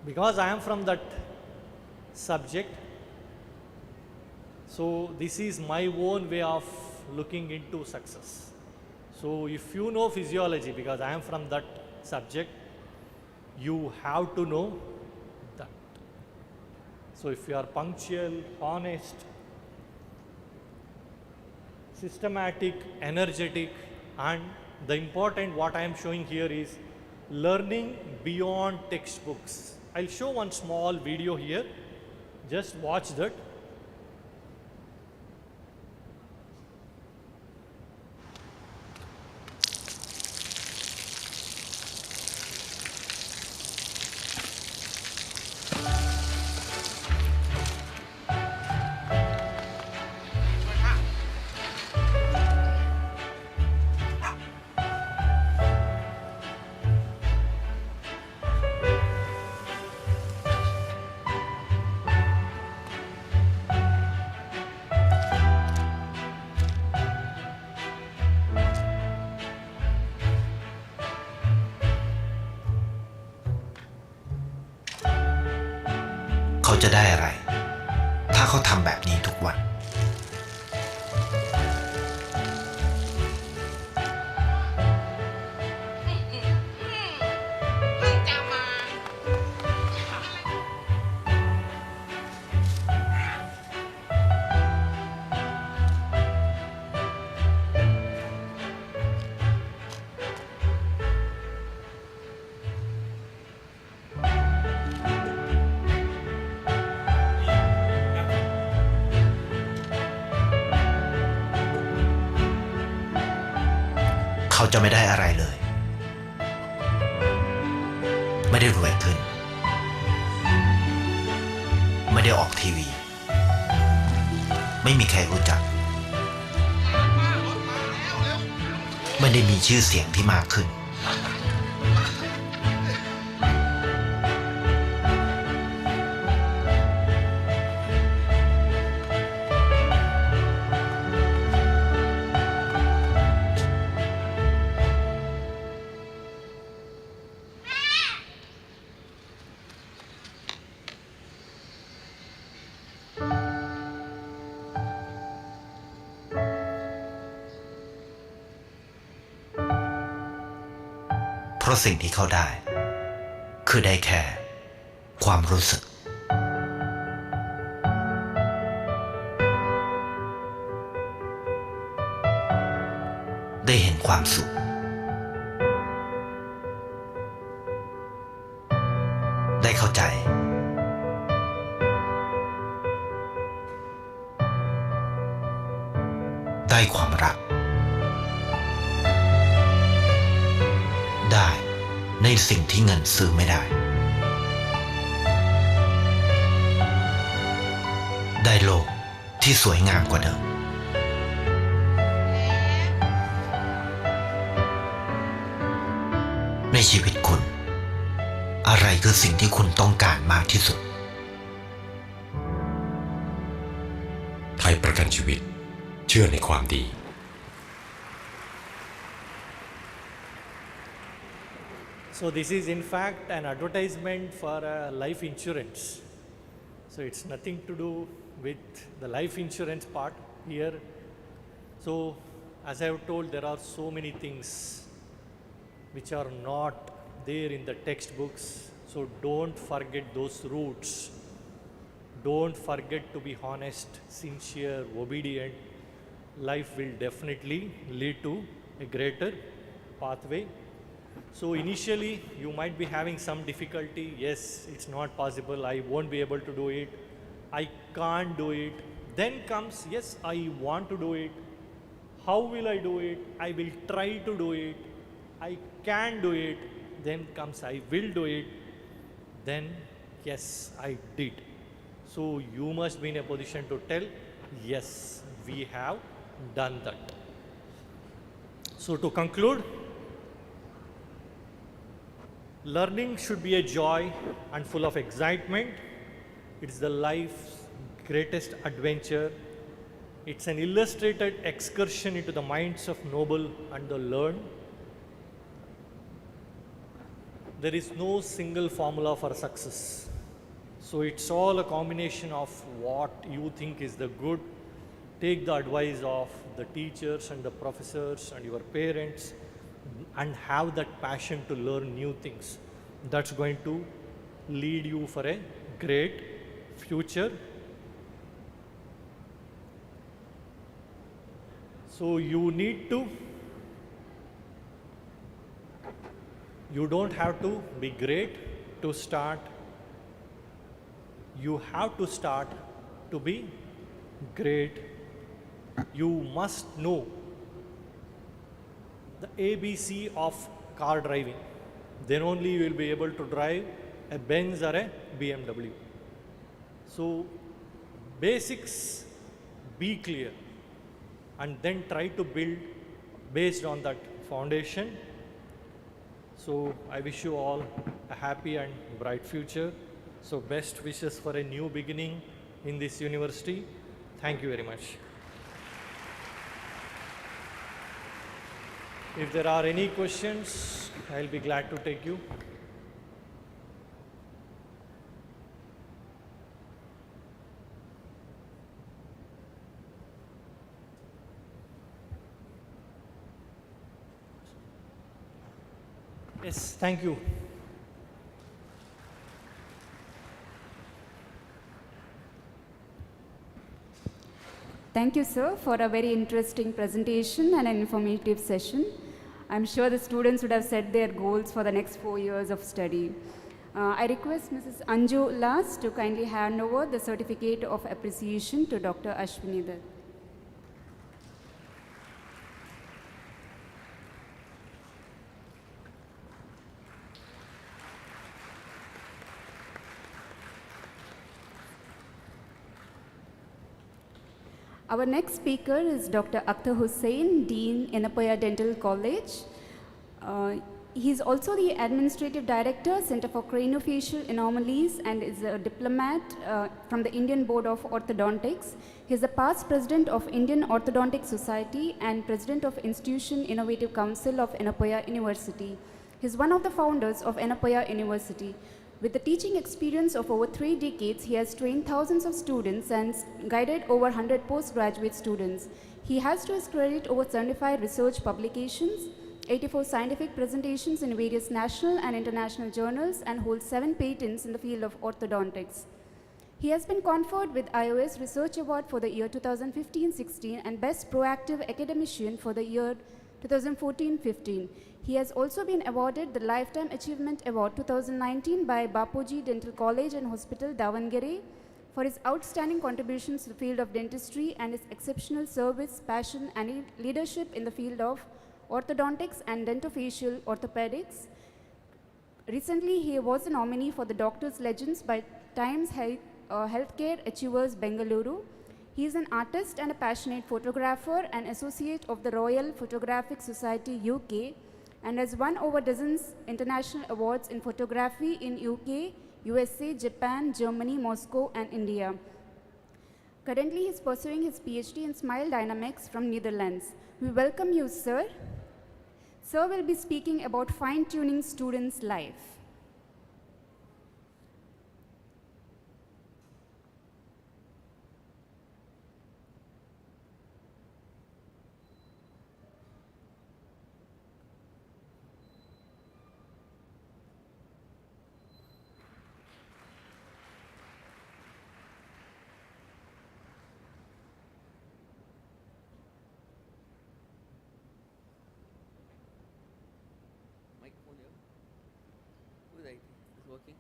Because I am from that subject, so this is my own way of looking into success. So if you know physiology, because I am from that subject, you have to know that. So if you are punctual, honest, systematic, energetic, and the important what I am showing here is learning beyond textbooks. I'll show one small video here. Just watch that. จะได้อะไรถ้าเขาทำแบบนี้ทุกวันเขาจะไม่ได้อะไรเลยไม่ได้รวยขึ้นไม่ได้ออกทีวีไม่มีใครรู้จักไม่ได้มีชื่อเสียงที่มากขึ้นเพราะสิ่งที่เขาได้คือได้แค่ความรู้สึกได้เห็นความสุขได้เข้าใจได้ความรักได้ในสิ่งที่เงินซื้อไม่ได้ได้โลกที่สวยงามกว่าเดิมในชีวิตคุณอะไรคือสิ่งที่คุณต้องการมากที่สุดไทยประกันชีวิตเชื่อในความดี So this is in fact an advertisement for life insurance. So it's nothing to do with the life insurance part here. So as I have told, there are so many things which are not there in the textbooks. So don't forget those roots. Don't forget to be honest, sincere, obedient. Life will definitely lead to a greater pathway. So initially you might be having some difficulty. Yes, it's not possible. I won't be able to do it. I can't do it. Then comes, yes, I want to do it. How will I do it? I will try to do it. I can do it. Then comes, I will do it. Then, yes, I did. So you must be in a position to tell, yes, we have done that. So to conclude, learning should be a joy and full of excitement. It's the life's greatest adventure. It's an illustrated excursion into the minds of noble and the learned. There is no single formula for success. So it's all a combination of what you think is the good. Take the advice of the teachers and the professors and your parents and have that passion to learn new things. That's going to lead you for a great future. So you don't have to be great to start. You have to start to be great. You must know the ABC of car driving. Then only you will be able to drive a Benz or a BMW. So basics, be clear, and then try to build based on that foundation. So I wish you all a happy and bright future. So best wishes for a new beginning in this university. Thank you very much. If there are any questions, I'll be glad to take you. Yes, thank you. Thank you, sir, for a very interesting presentation and an informative session. I'm sure the students would have set their goals for the next 4 years of study. I request Mrs. Anju Las to kindly hand over the certificate of appreciation to Dr. Ashwini Dutt. Our next speaker is Dr. Akhtar Hussain, Dean, Enapaya Dental College. He is also the Administrative Director, Center for Craniofacial Anomalies, and is a diplomat from the Indian Board of Orthodontics. He is the past President of Indian Orthodontic Society and President of Institution Innovative Council of Enapaya University. He is one of the founders of Enapaya University. With the teaching experience of over 3 decades, he has trained thousands of students and guided over 100 postgraduate students. He has to his credit over 75 research publications, 84 scientific presentations in various national and international journals, and holds 7 patents in the field of orthodontics. He has been conferred with iOS Research Award for the year 2015-16 and Best Proactive Academician for the year 2014-15. He has also been awarded the Lifetime Achievement Award 2019 by Bapuji Dental College and Hospital, Davangere, for his outstanding contributions to the field of dentistry and his exceptional service, passion, and leadership in the field of orthodontics and dentofacial orthopedics. Recently, he was a nominee for the Doctor's Legends by Times Healthcare Achievers, Bengaluru. He is an artist and a passionate photographer and associate of the Royal Photographic Society, UK, and has won over dozens international awards in photography in UK, USA, Japan, Germany, Moscow, and India. Currently, he is pursuing his PhD in Smile Dynamics from Netherlands. We welcome you, sir. Sir will be speaking about fine-tuning students' life. Microphone here. Who is IT? Is it working?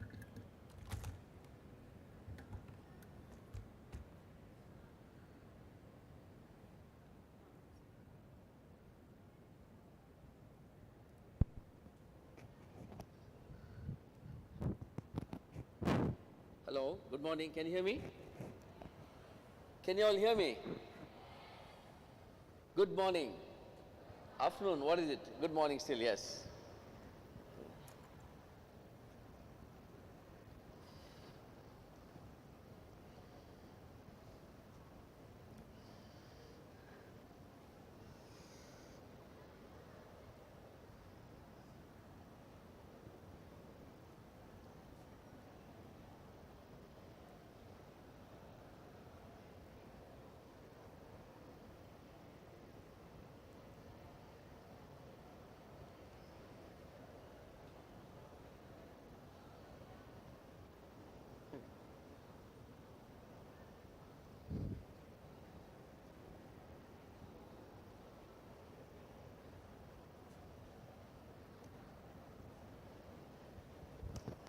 Hello, good morning. Can you hear me? Can you all hear me? Good morning. Afternoon, what is it? Good morning still, yes.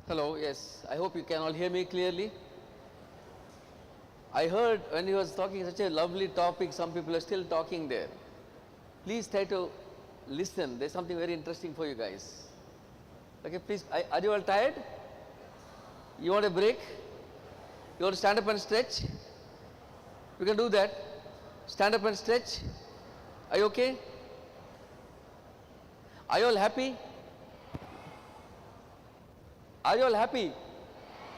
Hello, yes, I hope you can all hear me clearly. I heard when he was talking such a lovely topic, some people are still talking there. Please try to listen, there's something very interesting for you guys. Okay, please, are you all tired? You want a break? You want to stand up and stretch? You can do that. Stand up and stretch. Are you okay? Are you all happy? Are you all happy?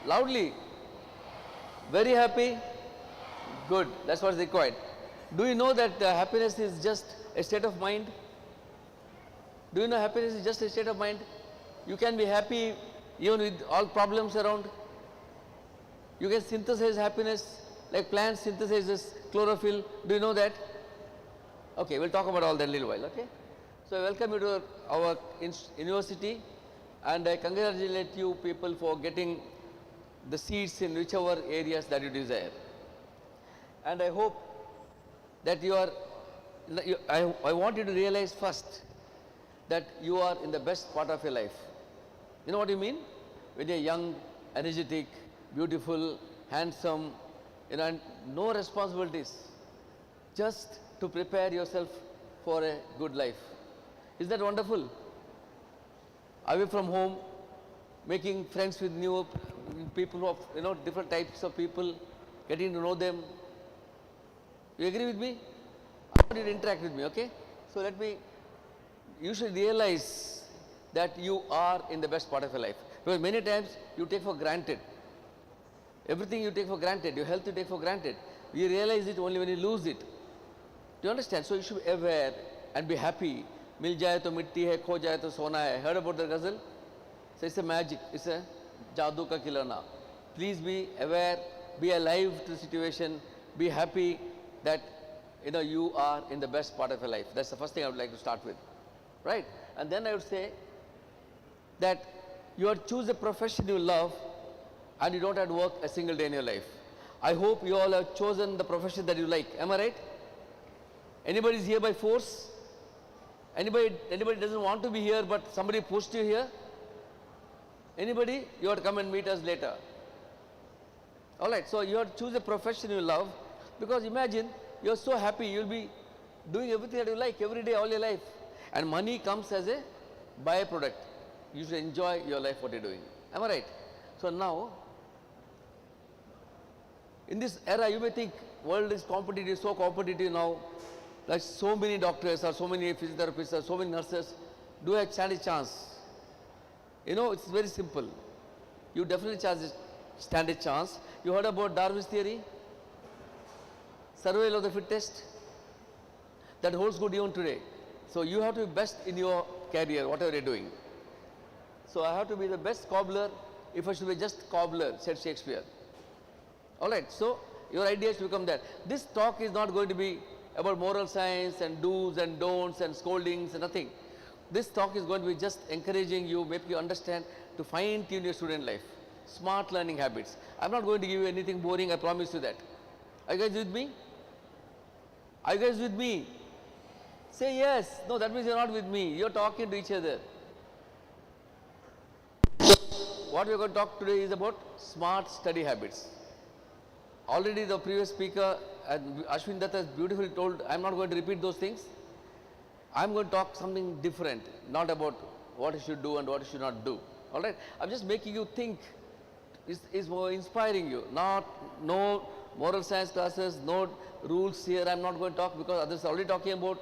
Loudly. Very happy? Good. That's what's required. Do you know that happiness is just a state of mind? Do you know happiness is just a state of mind? You can be happy even with all problems around. You can synthesize happiness like plants synthesizes chlorophyll. Do you know that? Okay, we'll talk about all that in a little while, okay? So I welcome you to our university. And I congratulate you people for getting the seats in whichever areas that you desire. And I hope that I want you to realize first that you are in the best part of your life. You know what you mean? When you're young, energetic, beautiful, handsome, and no responsibilities, just to prepare yourself for a good life. Is that wonderful? Away from home, making friends with new people of different types of people, getting to know them. You agree with me? I want you to interact with me, okay? So you should realize that you are in the best part of your life. Because many times you take for granted. Everything you take for granted, your health you take for granted. You realize it only when you lose it. Do you understand? So you should be aware and be happy. Mil jaye to mitti hai, kho jaye to sona hai. Heard about the ghazal? So it's a magic, it's a jadoo ka khilana. Please be aware, be alive to the situation, be happy that you are in the best part of your life. That's the first thing I would like to start with. Right? And then I would say that you have to choose a profession you love and you don't have to work a single day in your life. I hope you all have chosen the profession that you like. Am I right? Anybody is here by force? Anybody doesn't want to be here but somebody pushed you here? Anybody? You have to come and meet us later. Alright, so you have to choose a profession you love, because imagine you're so happy, you'll be doing everything that you like every day, all your life. And money comes as a byproduct. You should enjoy your life, what you're doing. Am I right? So now, in this era, you may think world is competitive, so competitive now. Like so many doctors or so many physiotherapists or so many nurses. Do I stand a chance? It's very simple. You definitely stand a chance. You heard about Darwin's theory? Survival of the fittest? That holds good even today. So you have to be best in your career, whatever you're doing. So I have to be the best cobbler if I should be just cobbler, said Shakespeare. Alright, so your idea is to become that. This talk is not going to be about moral science and do's and don'ts and scoldings and nothing. This talk is going to be just encouraging you, make you understand to fine tune your student life. Smart learning habits. I'm not going to give you anything boring, I promise you that. Are you guys with me? Are you guys with me? Say yes. No, that means you're not with me. You're talking to each other. What we're going to talk today is about smart study habits. Already the previous speaker, Ashwin Datta, has beautifully told, I'm not going to repeat those things. I'm going to talk something different, not about what you should do and what you should not do. Alright? I'm just making you think, is more inspiring you. No moral science classes, no rules here. I'm not going to talk because others are already talking about.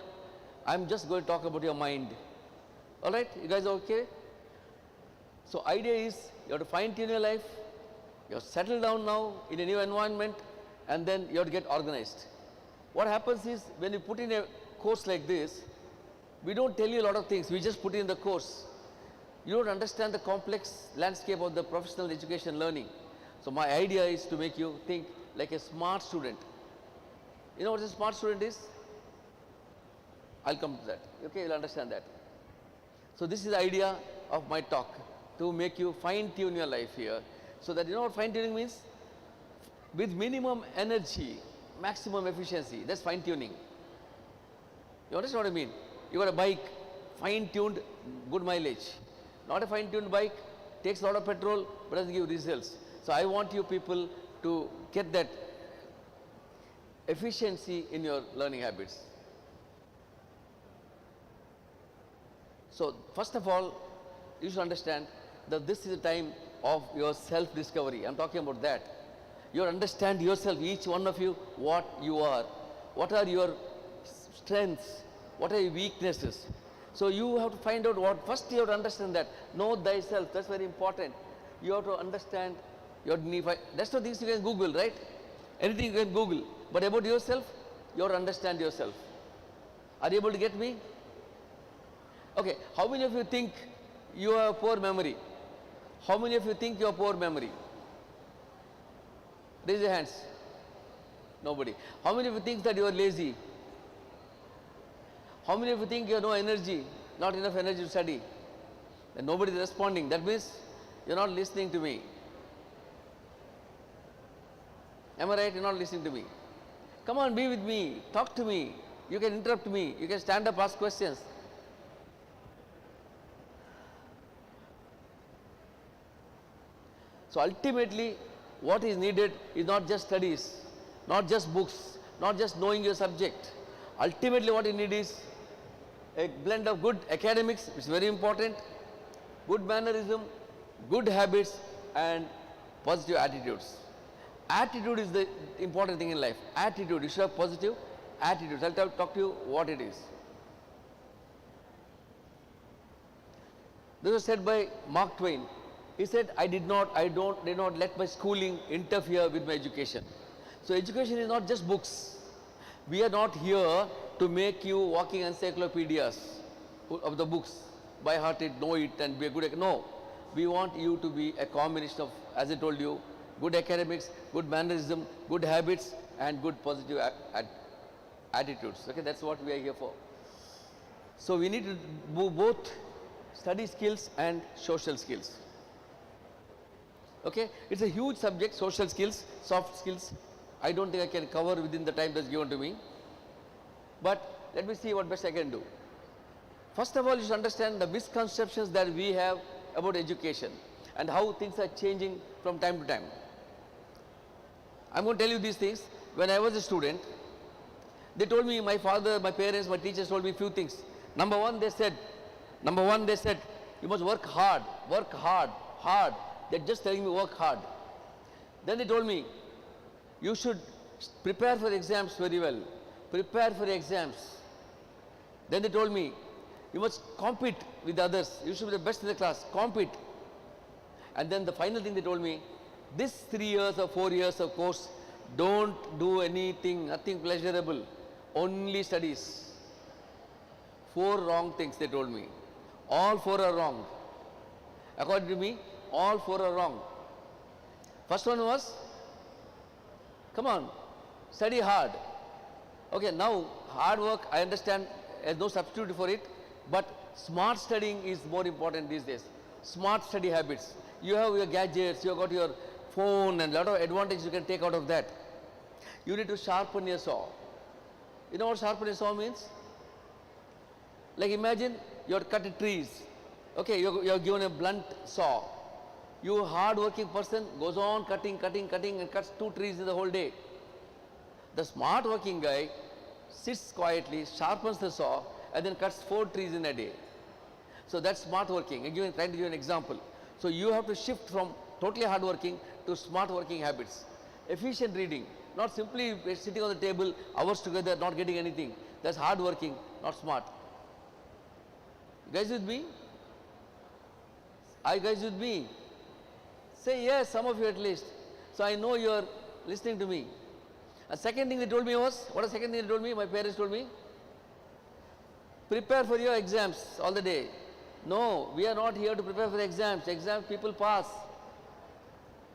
I'm just going to talk about your mind. Alright? You guys are okay? So idea is, you have to fine tune your life. You have to settle down now in a new environment, and then you have to get organized. What happens is, when you put in a course like this, we don't tell you a lot of things, we just put in the course. You don't understand the complex landscape of the professional education learning. So my idea is to make you think like a smart student. You know what a smart student is? I'll come to that. Okay, you'll understand that. So this is the idea of my talk, to make you fine tune your life here. So that you know what fine tuning means? With minimum energy, maximum efficiency. That's fine tuning. You understand what I mean? You got a bike, fine tuned, good mileage. Not a fine tuned bike, takes a lot of petrol, but doesn't give results. So I want you people to get that efficiency in your learning habits. So first of all, you should understand that this is a time of your self-discovery. I'm talking about that. You understand yourself, each one of you, what you are. What are your strengths? What are your weaknesses? So you have to find out what, first you have to understand that. Know thyself, that's very important. You have to understand your need. That's the things you can Google, right? Anything you can Google. But about yourself, you have to understand yourself. Are you able to get me? Okay, how many of you think you have poor memory? How many of you think you have poor memory? Raise your hands. Nobody. How many of you think that you are lazy? How many of you think you have no energy, not enough energy to study? Then nobody is responding. That means you're not listening to me. Am I right? You're not listening to me. Come on, be with me. Talk to me. You can interrupt me. You can stand up, ask questions. So ultimately, what is needed is not just studies, not just books, not just knowing your subject. Ultimately, what you need is a blend of good academics, which is very important, good mannerism, good habits, and positive attitudes. Attitude is the important thing in life. Attitude, you should have positive attitudes. I'll talk to you what it is. This was said by Mark Twain. He said, I did not let my schooling interfere with my education. So education is not just books. We are not here to make you walking encyclopedias of the books, by heart it, know it, and be a good. No, we want you to be a combination of, as I told you, good academics, good mannerism, good habits, and good positive attitudes. Okay, that's what we are here for. So we need to do both study skills and social skills. Okay, it's a huge subject, social skills, soft skills. I don't think I can cover within the time that's given to me. But let me see what best I can do. First of all, you should understand the misconceptions that we have about education and how things are changing from time to time. I'm going to tell you these things. When I was a student, they told me, my father, my parents, my teachers told me a few things. Number one, they said, you must work hard, hard. They're just telling me work hard. Then they told me, you should prepare for exams very well. Prepare for exams. Then they told me, you must compete with others. You should be the best in the class. Compete. And then the final thing they told me, this 3 years or 4 years of course, don't do anything, nothing pleasurable, only studies. 4 wrong things they told me. All 4 are wrong. According to me, all 4 are wrong. First one was, come on, study hard. Okay, now hard work, I understand, there's no substitute for it, but smart studying is more important these days. Smart study habits. You have your gadgets, you have got your phone, and a lot of advantage you can take out of that. You need to sharpen your saw. You know what sharpen your saw means? Like imagine you have cut trees. Okay, you are given a blunt saw. You hard working person goes on cutting and cuts 2 trees in the whole day. The smart working guy sits quietly, sharpens the saw, and then cuts 4 trees in a day. So that's smart working. I'm trying to give you an example. So you have to shift from totally hard working to smart working habits. Efficient reading, not simply sitting on the table hours together, not getting anything. That's hard working, not smart. You guys with me? Are you guys with me? Say yes, some of you at least. So I know you are listening to me. A second thing they told me was, what a second thing they told me, my parents told me? Prepare for your exams all the day. No, we are not here to prepare for exams. Exams people pass.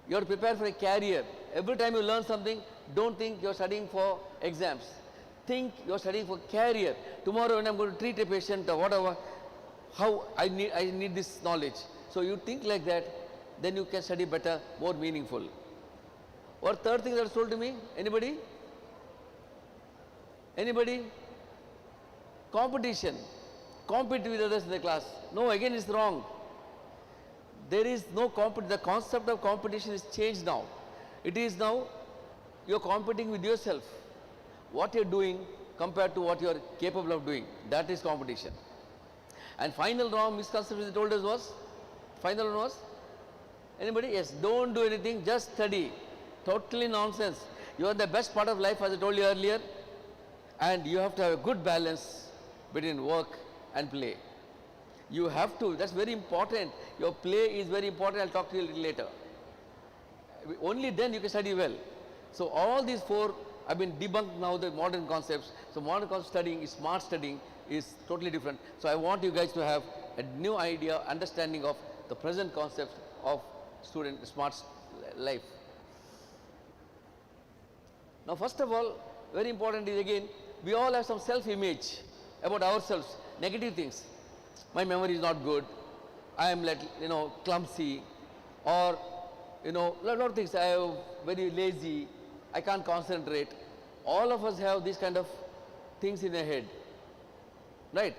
You have to prepare for a career. Every time you learn something, don't think you are studying for exams. Think you are studying for career. Tomorrow when I am going to treat a patient or whatever, how I need this knowledge. So you think like that, then you can study better, more meaningful. What third thing that was told to me? Anybody? Anybody? Competition. Compete with others in the class. No, again it's wrong. There is no competition. The concept of competition is changed now. It is now you are competing with yourself. What you are doing compared to what you are capable of doing. That is competition. And final wrong misconception they told us was, final one was, anybody? Yes, don't do anything, just study. Totally nonsense. You are the best part of life, as I told you earlier, and you have to have a good balance between work and play. You have to, that's very important. Your play is very important. I'll talk to you a little later. Only then you can study well. So all these 4 have been debunked now, the modern concepts. So modern concept studying is smart studying is totally different. So I want you guys to have a new idea, understanding of the present concepts of student smart life. Now first of all, very important is again, we all have some self-image about ourselves, negative things. My memory is not good, I am like, clumsy, or, lot of things. I am very lazy, I can't concentrate. All of us have these kind of things in our head, right?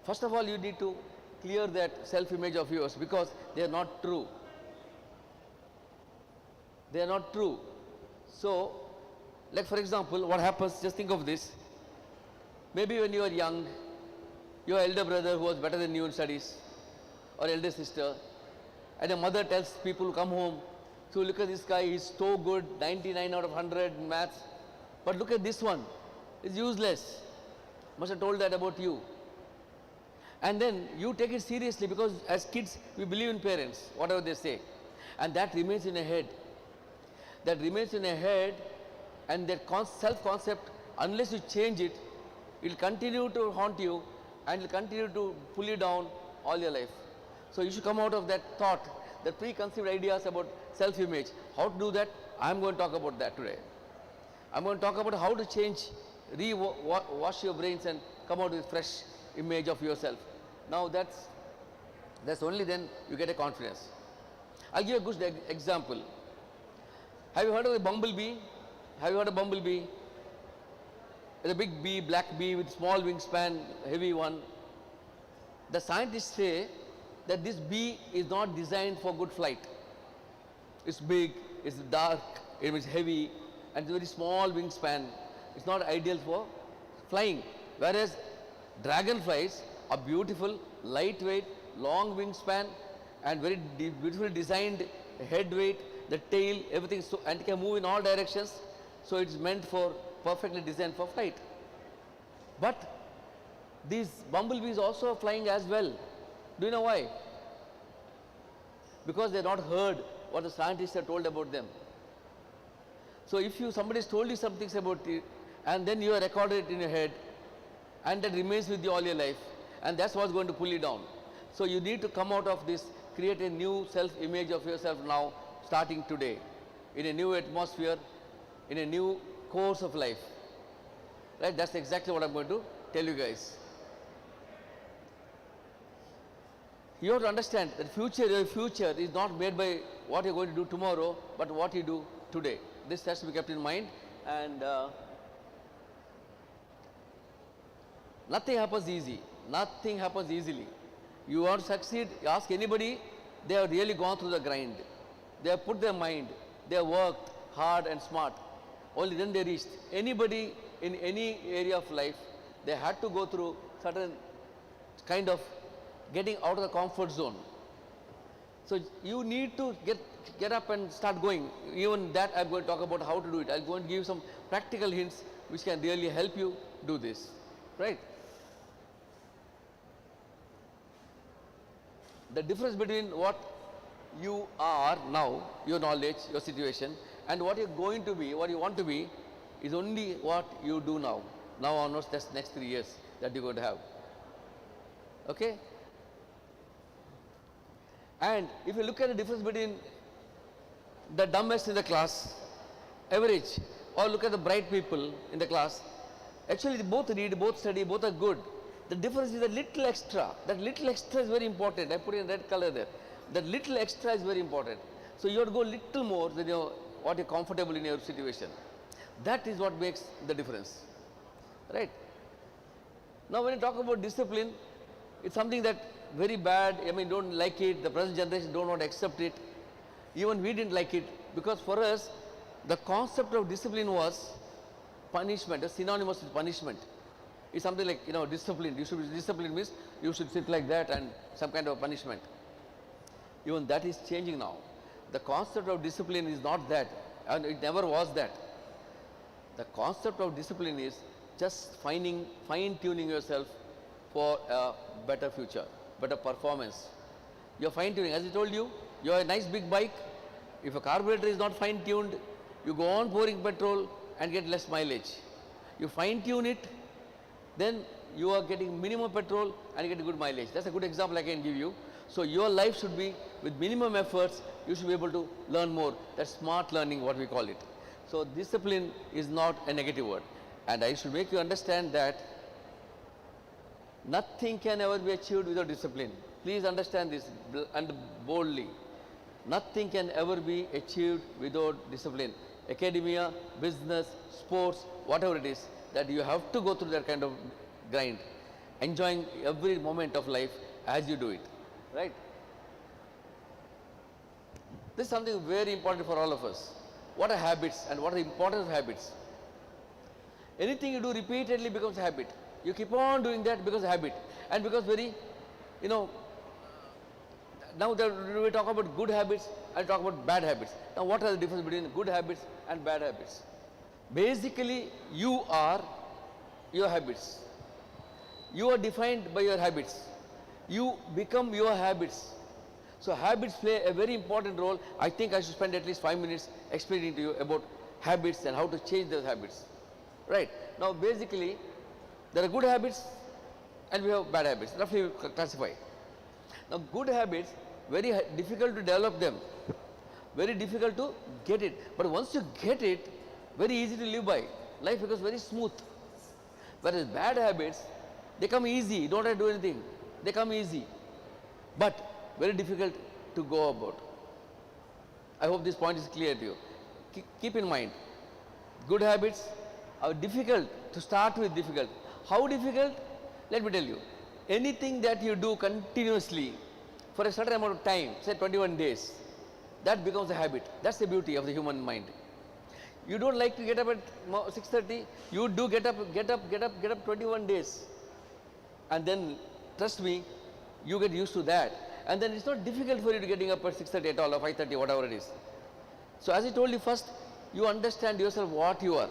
First of all, you need to clear that self-image of yours, because they are not true. They are not true. So, like for example, what happens, just think of this. Maybe when you are young, your elder brother who was better than you in studies, or elder sister, and a mother tells people who come home, so look at this guy, he's so good, 99 out of 100 in maths, but look at this one, he's useless. Must have told that about you. And then you take it seriously, because as kids, we believe in parents, whatever they say. And that remains in your head. That remains in your head, and that self-concept, unless you change it, it will continue to haunt you, and it will continue to pull you down all your life. So you should come out of that thought, the preconceived ideas about self-image. How to do that? I am going to talk about that today. I am going to talk about how to change, wash your brains and come out with fresh image of yourself. Now that's only then you get a confidence. I'll give a good example. Have you heard of the bumblebee? Have you heard of bumblebee? It's a big bee, black bee with small wingspan, heavy one. The scientists say that this bee is not designed for good flight. It's big, it's dark, it is heavy, and it's very small wingspan. It's not ideal for flying. Whereas dragonflies are beautiful, lightweight, long wingspan, and very beautifully designed head weight, the tail, everything, so, and it can move in all directions. So it's meant for, perfectly designed for flight. But these bumblebees also are flying as well. Do you know why? Because they have not heard what the scientists have told about them. So if somebody has told you some things about it, and then you have recorded it in your head, and that remains with you all your life, and that's what's going to pull you down. So you need to come out of this, create a new self-image of yourself now, starting today, in a new atmosphere, in a new course of life. Right? That's exactly what I'm going to tell you guys. You have to understand that your future is not made by what you're going to do tomorrow, but what you do today. This has to be kept in mind, and nothing happens easy. Nothing happens easily. You want to succeed, ask anybody, they have really gone through the grind. They have put their mind, they have worked hard and smart. Only then they reached. Anybody in any area of life, they had to go through certain kind of getting out of the comfort zone. So you need to get up and start going. Even that I'm going to talk about how to do it. I'm going to give some practical hints which can really help you do this. Right? The difference between what you are now, your knowledge, your situation, and what you're going to be, what you want to be, is only what you do now. Now onwards, that's next 3 years that you're going to have. Okay? And if you look at the difference between the dumbest in the class, average, or look at the bright people in the class, actually they both read, both study, both are good. The difference is a little extra. That little extra is very important. I put in red color there. That little extra is very important. So you have to go little more than what you're comfortable in your situation. That is what makes the difference. Right? Now when you talk about discipline, it's something that very bad, don't like it, the present generation don't want to accept it. Even we didn't like it, because for us, the concept of discipline was punishment, synonymous with punishment. It's something like, discipline. You should be disciplined means you should sit like that and some kind of punishment. Even that is changing now. The concept of discipline is not that, and it never was that. The concept of discipline is just fine-tuning yourself for a better future, better performance. You're fine-tuning. As I told you, you have a nice big bike. If a carburetor is not fine-tuned, you go on pouring petrol and get less mileage. You fine-tune it, then you are getting minimum petrol and you get good mileage. That's a good example I can give you. So your life should be with minimum efforts, you should be able to learn more. That's smart learning, what we call it. So discipline is not a negative word. And I should make you understand that nothing can ever be achieved without discipline. Please understand this and boldly. Nothing can ever be achieved without discipline. Academia, business, sports, whatever it is, that you have to go through that kind of grind, enjoying every moment of life as you do it, right? This is something very important for all of us. What are habits and what are the importance of habits? Anything you do repeatedly becomes a habit. You keep on doing that becomes a habit, and because very, you know, now that we talk about good habits and talk about bad habits. Now what are the difference between good habits and bad habits? Basically, you are your habits. You are defined by your habits. You become your habits. So habits play a very important role. I think I should spend at least 5 minutes explaining to you about habits and how to change those habits. Right. Now basically, there are good habits and we have bad habits. Roughly we classify. Now good habits, very difficult to develop them, very difficult to get it. But once you get it, very easy to live by. Life becomes very smooth. Whereas bad habits, they come easy, you don't have to do anything. They come easy, but very difficult to go about. I hope this point is clear to you. Keep in mind, good habits are difficult to start with. Difficult. How difficult? Let me tell you. Anything that you do continuously for a certain amount of time, say 21 days, that becomes a habit. That's the beauty of the human mind. You don't like to get up at 6:30, you do get up 21 days. And then, trust me, you get used to that. And then it's not difficult for you to getting up at 6:30 at all or 5:30, whatever it is. So as I told you first, you understand yourself what you are.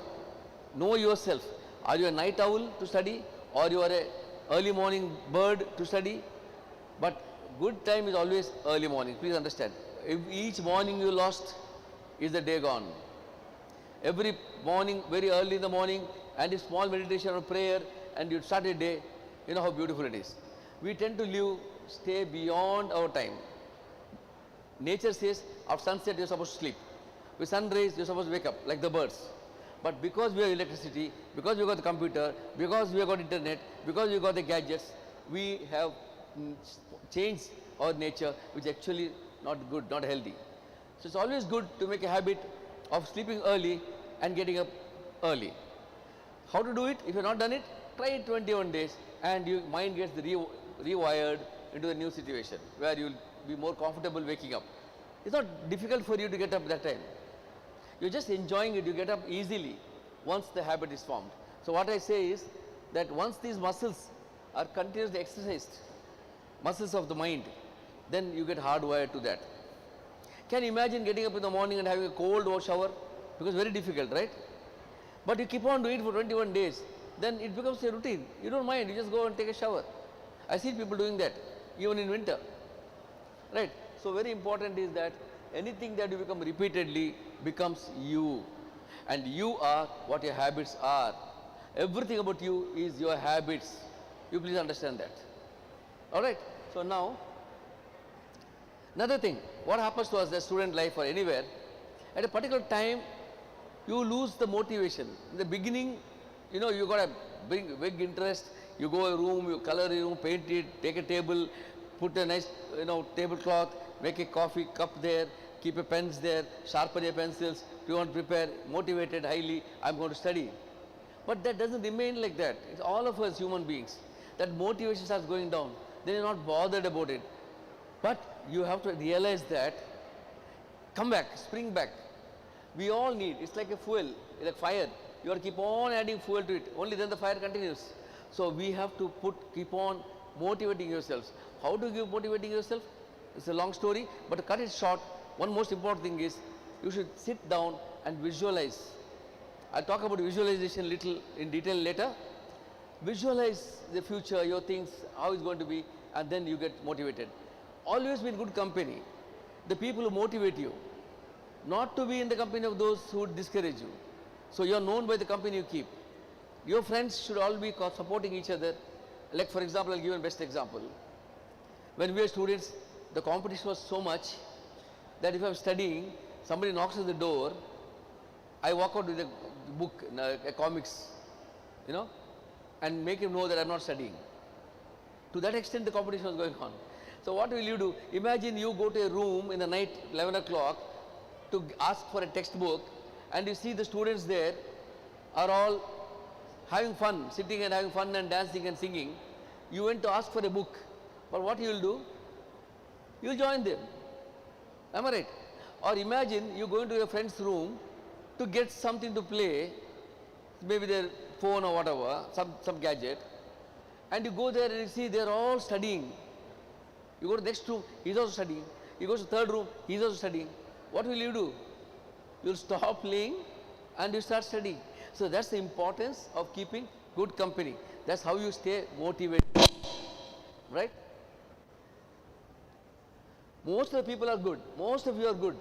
Know yourself. Are you a night owl to study or you are a early morning bird to study? But good time is always early morning. Please understand. If each morning you lost, is the day gone. Every morning, very early in the morning, and a small meditation or prayer, and you start a day, you know how beautiful it is. We tend to stay beyond our time. Nature says, after sunset you're supposed to sleep. With sunrise you're supposed to wake up, like the birds. But because we have electricity, because we got the computer, because we have got internet, because we got the gadgets, we have changed our nature, which is actually not good, not healthy. So it's always good to make a habit of sleeping early and getting up early. How to do it? If you have not done it, try it 21 days and your mind gets rewired into a new situation where you will be more comfortable waking up. It's not difficult for you to get up that time. You're just enjoying it, you get up easily once the habit is formed. So what I say is that once these muscles are continuously exercised, muscles of the mind, then you get hardwired to that. Can you imagine getting up in the morning and having a cold shower? Because very difficult, right? But you keep on doing it for 21 days, then it becomes a routine. You don't mind, you just go and take a shower. I see people doing that, even in winter, right? So very important is that anything that you become repeatedly becomes you, and you are what your habits are. Everything about you is your habits. You please understand that. All right. So now, another thing, what happens to us as student life or anywhere, at a particular time, you lose the motivation. In the beginning, you know, you got a big interest. You go a room, you color a room, paint it, take a table, put a nice, tablecloth, make a coffee cup there, keep your pens there, sharpen your pencils. You want to prepare, motivated highly, I'm going to study. But that doesn't remain like that. It's all of us human beings. That motivation starts going down. Then you're not bothered about it. But you have to realize that, come back, spring back. We all need, it's like a fuel, like fire. You have to keep on adding fuel to it. Only then the fire continues. So we have to keep on motivating yourselves. How to keep motivating yourself? It's a long story, but to cut it short, one most important thing is you should sit down and visualize. I'll talk about visualization little in detail later. Visualize the future, your things, how it's going to be, and then you get motivated. Always be in good company. The people who motivate you, not to be in the company of those who discourage you. So you are known by the company you keep. Your friends should all be supporting each other. Like for example, I'll give you a best example. When we were students, the competition was so much that if I'm studying, somebody knocks at the door, I walk out with a book, a comics, and make him know that I'm not studying. To that extent the competition was going on. So what will you do? Imagine you go to a room in the night, 11 o'clock, to ask for a textbook, and you see the students there are all having fun, sitting and having fun and dancing and singing. You went to ask for a book, but what you will do? You will join them. Am I right? Or imagine you go into your friend's room to get something to play, maybe their phone or whatever, some gadget, and you go there and you see they are all studying. You go to the next room, he's also studying. You go to the third room, he's also studying. What will you do? You'll stop playing and you start studying. So that's the importance of keeping good company. That's how you stay motivated, right? Most of the people are good, most of you are good,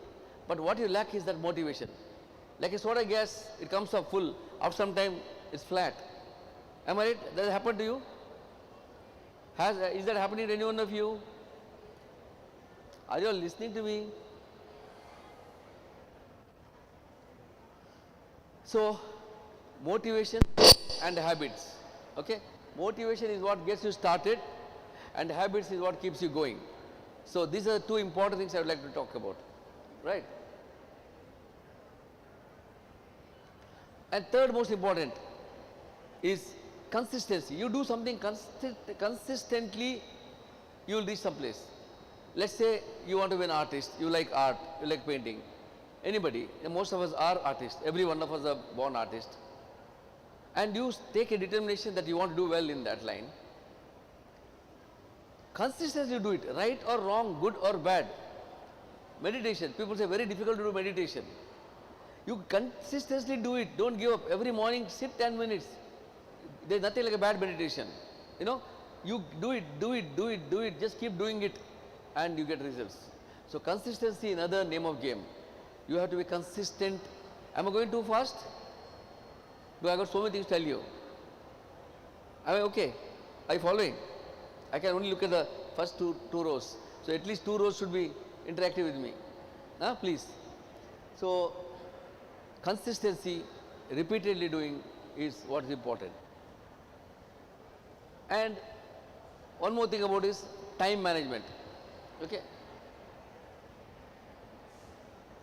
but what you lack is that motivation. Like a soda gas, it comes up full, after some time it's flat. Am I right? Does that happen to you? Is that happening to any one of you? Are you all listening to me? So, motivation and habits, okay? Motivation is what gets you started and habits is what keeps you going. So, these are the two important things I would like to talk about, right? And third most important is consistency. You do something consistently, you will reach some place. Let's say you want to be an artist, you like art, you like painting. Anybody, most of us are artists, every one of us are born artists. And you take a determination that you want to do well in that line. Consistently do it, right or wrong, good or bad. Meditation, people say very difficult to do meditation. You consistently do it, don't give up. Every morning sit 10 minutes. There is nothing like a bad meditation. You know, you do it, just keep doing it and you get results. So consistency is another name of game. You have to be consistent. Am I going too fast? Do I got so many things to tell you? Am I okay? Are you following? I can only look at the first two rows. So at least 2 rows should be interactive with me. Please. So consistency, repeatedly doing is what is important. And one more thing about is time management. Okay.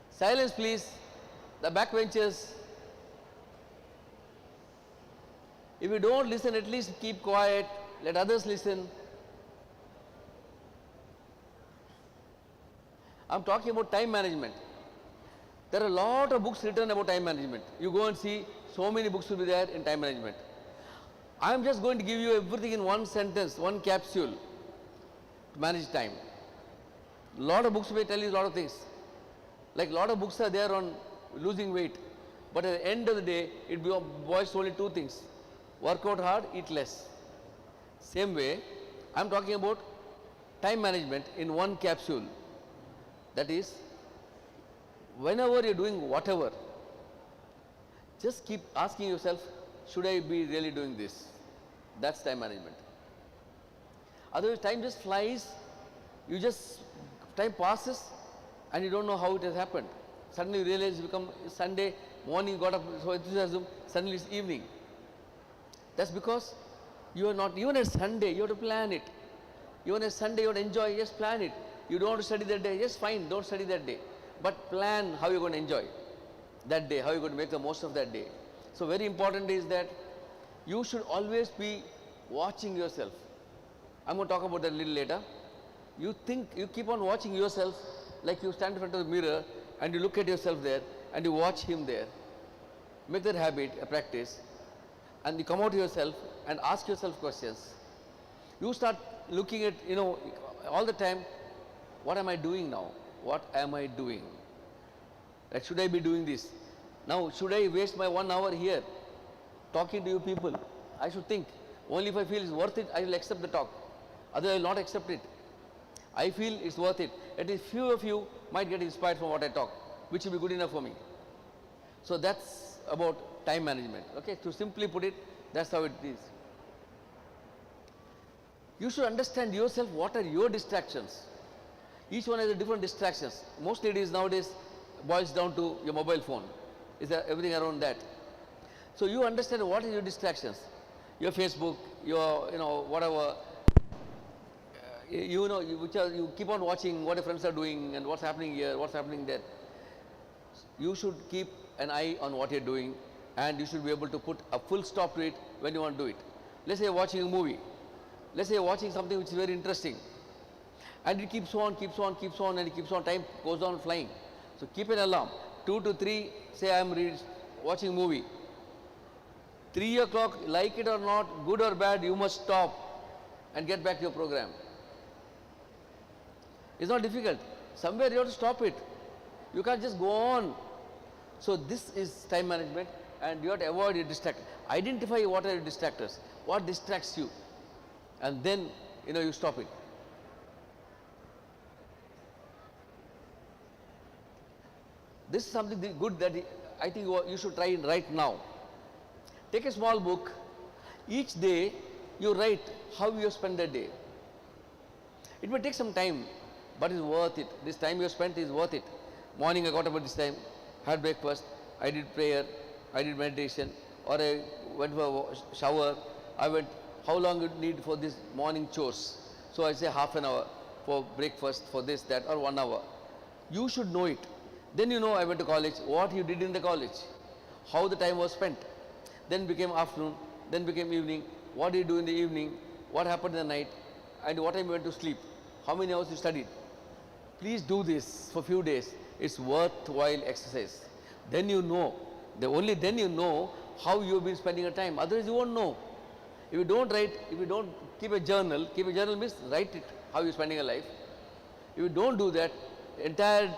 Silence please, the backbenchers. If you don't listen, at least keep quiet, let others listen. I am talking about time management. There are a lot of books written about time management. You go and see, so many books will be there in time management. I am just going to give you everything in one sentence, one capsule to manage time. A lot of books may tell you a lot of things. Like a lot of books are there on losing weight. But at the end of the day, it boils to only 2 things. Work out hard, eat less. Same way, I am talking about time management in one capsule. That is, whenever you are doing whatever, just keep asking yourself, should I be really doing this? That's time management. Otherwise, time just flies, time passes and you don't know how it has happened. Suddenly you realize you become Sunday morning, got up, so enthusiasm, suddenly it's evening. That's because you are not, even at Sunday, you have to plan it. Even at Sunday, you have to enjoy, just plan it. You don't want to study that day, just fine, don't study that day. But plan how you're going to enjoy that day, how you're going to make the most of that day. So very important is that you should always be watching yourself. I'm going to talk about that a little later. You keep on watching yourself, like you stand in front of the mirror and you look at yourself there and you watch him there. Make that habit a practice and you come out to yourself and ask yourself questions. You start looking at, all the time, what am I doing now? What am I doing? Like, should I be doing this? Now, should I waste my 1 hour here talking to you people? I should think. Only if I feel it's worth it, I will accept the talk. Otherwise, I will not accept it. I feel it's worth it. At least few of you might get inspired from what I talk, which will be good enough for me. So that's about time management. Okay, to simply put it, that's how it is. You should understand yourself, what are your distractions. Each one has a different distractions. Most ladies nowadays boils down to your mobile phone. Is there everything around that? So you understand what is your distractions. Your Facebook, your, whatever, you know, you keep on watching what your friends are doing and what's happening here, what's happening there. You should keep an eye on what you're doing, and you should be able to put a full stop to it when you want to do it. Let's say you're watching a movie. Let's say you're watching something which is very interesting, and it keeps on, and it keeps on, time goes on flying. So keep an alarm. 2 to 3, say I'm watching a movie. 3 o'clock, like it or not, good or bad, you must stop and get back to your program. It's not difficult. Somewhere you have to stop it. You can't just go on. So this is time management, and you have to avoid your distractors. Identify what are your distractors, what distracts you, and then you stop it. This is something good that I think you should try right now. Take a small book. Each day you write how you spend the day. It may take some time, but it's worth it. This time you spent is worth it. Morning I got up at this time, had breakfast, I did prayer, I did meditation, or I went for a shower. I went, how long you need for this morning chores? So I say half an hour for breakfast, for this, that, or 1 hour. You should know it. Then I went to college, what you did in the college, how the time was spent. Then became afternoon, then became evening, what did you do in the evening, what happened in the night, and what time you went to sleep, how many hours you studied. Please do this for few days. It's worthwhile exercise. Then only then you know how you've been spending your time. Otherwise you won't know. If you don't write, if you don't keep a journal means write it, how you're spending your life. If you don't do that, entire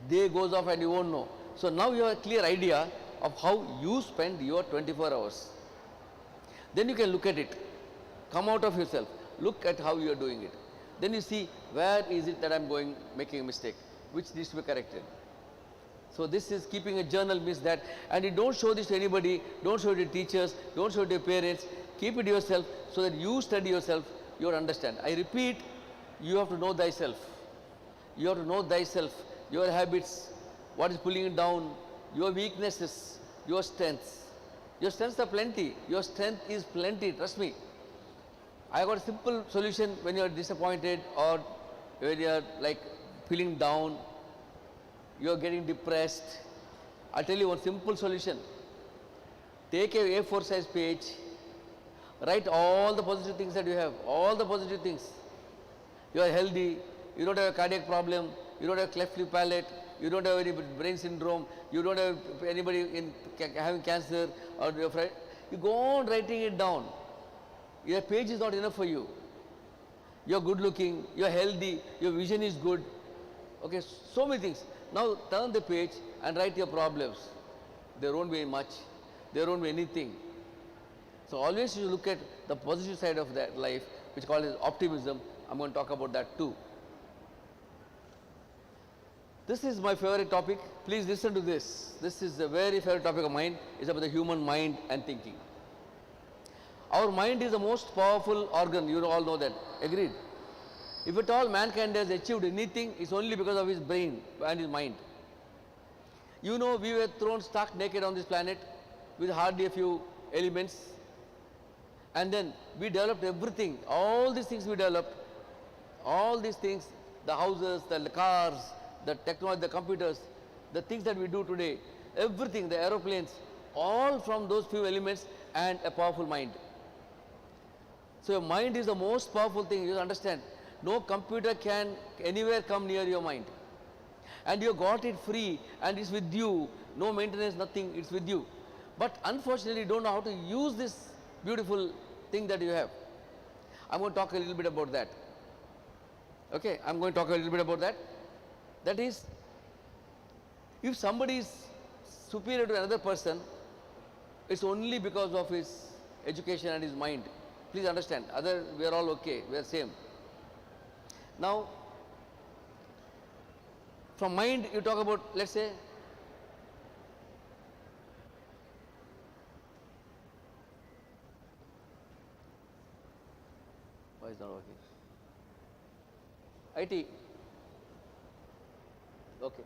day goes off and you won't know. So now you have a clear idea of how you spend your 24 hours. Then you can look at it, come out of yourself, look at how you are doing it. Then you see where is it that I'm making a mistake, which needs to be corrected. So this is keeping a journal means that, and you don't show this to anybody, don't show it to teachers, don't show it to your parents, keep it to yourself so that you study yourself, you will understand. I repeat, you have to know thyself. You have to know thyself, your habits, what is pulling you down, your weaknesses, your strengths. Your strengths are plenty, your strength is plenty, trust me. I got a simple solution when you are disappointed or when you are like feeling down, you are getting depressed. I'll tell you one simple solution. Take a A4 size page, write all the positive things that you have, all the positive things. You are healthy, you don't have a cardiac problem, you don't have cleft lip palate, you don't have any brain syndrome, you don't have anybody having cancer or your friend. You go on writing it down. Your page is not enough for you. You are good looking, you are healthy, your vision is good. Okay, so many things. Now turn the page and write your problems. There won't be much, there won't be anything. So always you look at the positive side of that life, which is called as optimism. I'm going to talk about that too. This is my favorite topic. Please listen to this. This is a very favorite topic of mine. It's about the human mind and thinking. Our mind is the most powerful organ. You all know that. Agreed? If at all mankind has achieved anything, it's only because of his brain and his mind. We were thrown stark naked on this planet with hardly a few elements. And then we developed everything. All these things we developed. All these things, the houses, the cars, the technology, the computers, the things that we do today, everything, the aeroplanes, all from those few elements and a powerful mind. So your mind is the most powerful thing, you understand. No computer can anywhere come near your mind. And you got it free and it's with you, no maintenance, nothing, it's with you. But unfortunately you don't know how to use this beautiful thing that you have. I'm going to talk a little bit about that. Okay, I'm going to talk a little bit about that. That is, if somebody is superior to another person, it's only because of his education and his mind. Please understand, we are all okay, we are same. Now, from mind you talk about, let's say, why is not working? IT. Okay.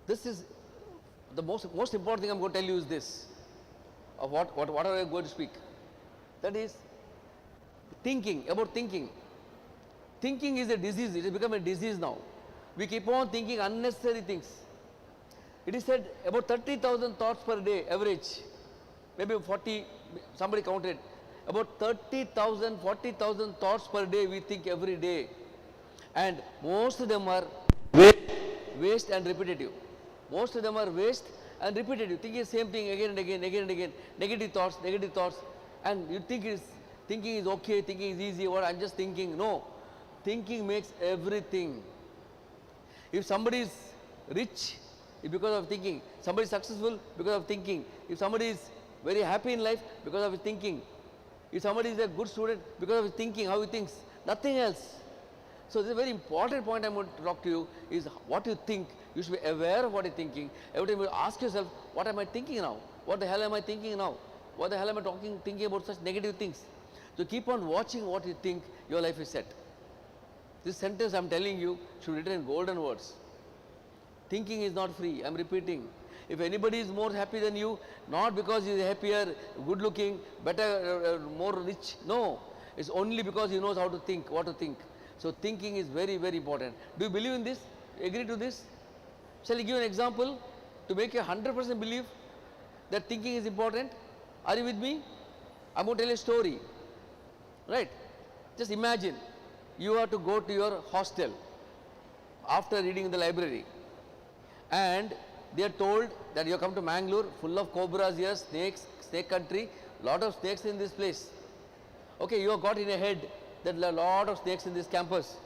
This is the most important thing I'm going to tell you is this, of what are I going to speak. That is thinking, about thinking. Thinking is a disease, it has become a disease now. We keep on thinking unnecessary things. It is said about 30,000 thoughts per day average, maybe 40, somebody counted, about 30,000, 40,000 thoughts per day we think every day, and most of them are waste and repetitive. Most of them are waste and repetitive, thinking the same thing again and again, again and again, negative thoughts, and you think thinking is okay, thinking is easy, what I'm just thinking. No, thinking makes everything. If somebody is rich, it's because of thinking. Somebody is successful because of thinking. If somebody is very happy in life, because of his thinking. If somebody is a good student, because of his thinking, how he thinks, nothing else. So this is a very important point I am going to talk to you, is what you think. You should be aware of what you are thinking. Every time you ask yourself, what am I thinking now? What the hell am I thinking now? What the hell am I thinking about such negative things? So keep on watching what you think, your life is set. This sentence I am telling you should be written in golden words. Thinking is not free, I am repeating. If anybody is more happy than you, not because he is happier, good looking, better, more rich, no. It's only because he knows how to think, what to think. So thinking is very, very important. Do you believe in this? Agree to this? Shall I give an example to make you 100% believe that thinking is important? Are you with me? I am going to tell you a story. Right? Just imagine you are to go to your hostel after reading in the library, and they are told that you have come to Mangalore, full of cobras here, snakes, snake country, lot of snakes in this place. Okay, you have got in a head that there are a lot of snakes in this campus,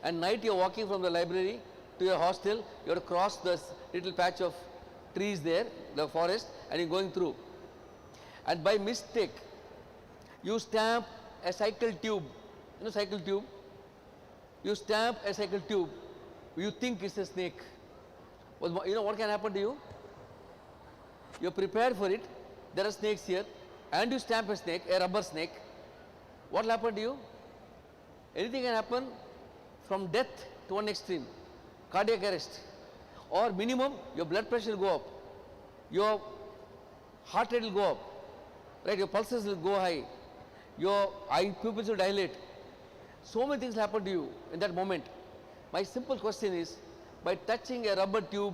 and night you are walking from the library to your hostel, you have to cross this little patch of trees there, the forest, and you are going through, and by mistake you stamp a cycle tube, you know cycle tube, you stamp a cycle tube, you think it's a snake. Well, you know what can happen to you? You are prepared for it, there are snakes here, and you stamp a snake, a rubber snake. What will happen to you? Anything can happen, from death to one extreme, cardiac arrest, or minimum your blood pressure will go up, your heart rate will go up, right? Your pulses will go high, your eye pupils will dilate. So many things happen to you in that moment. My simple question is, by touching a rubber tube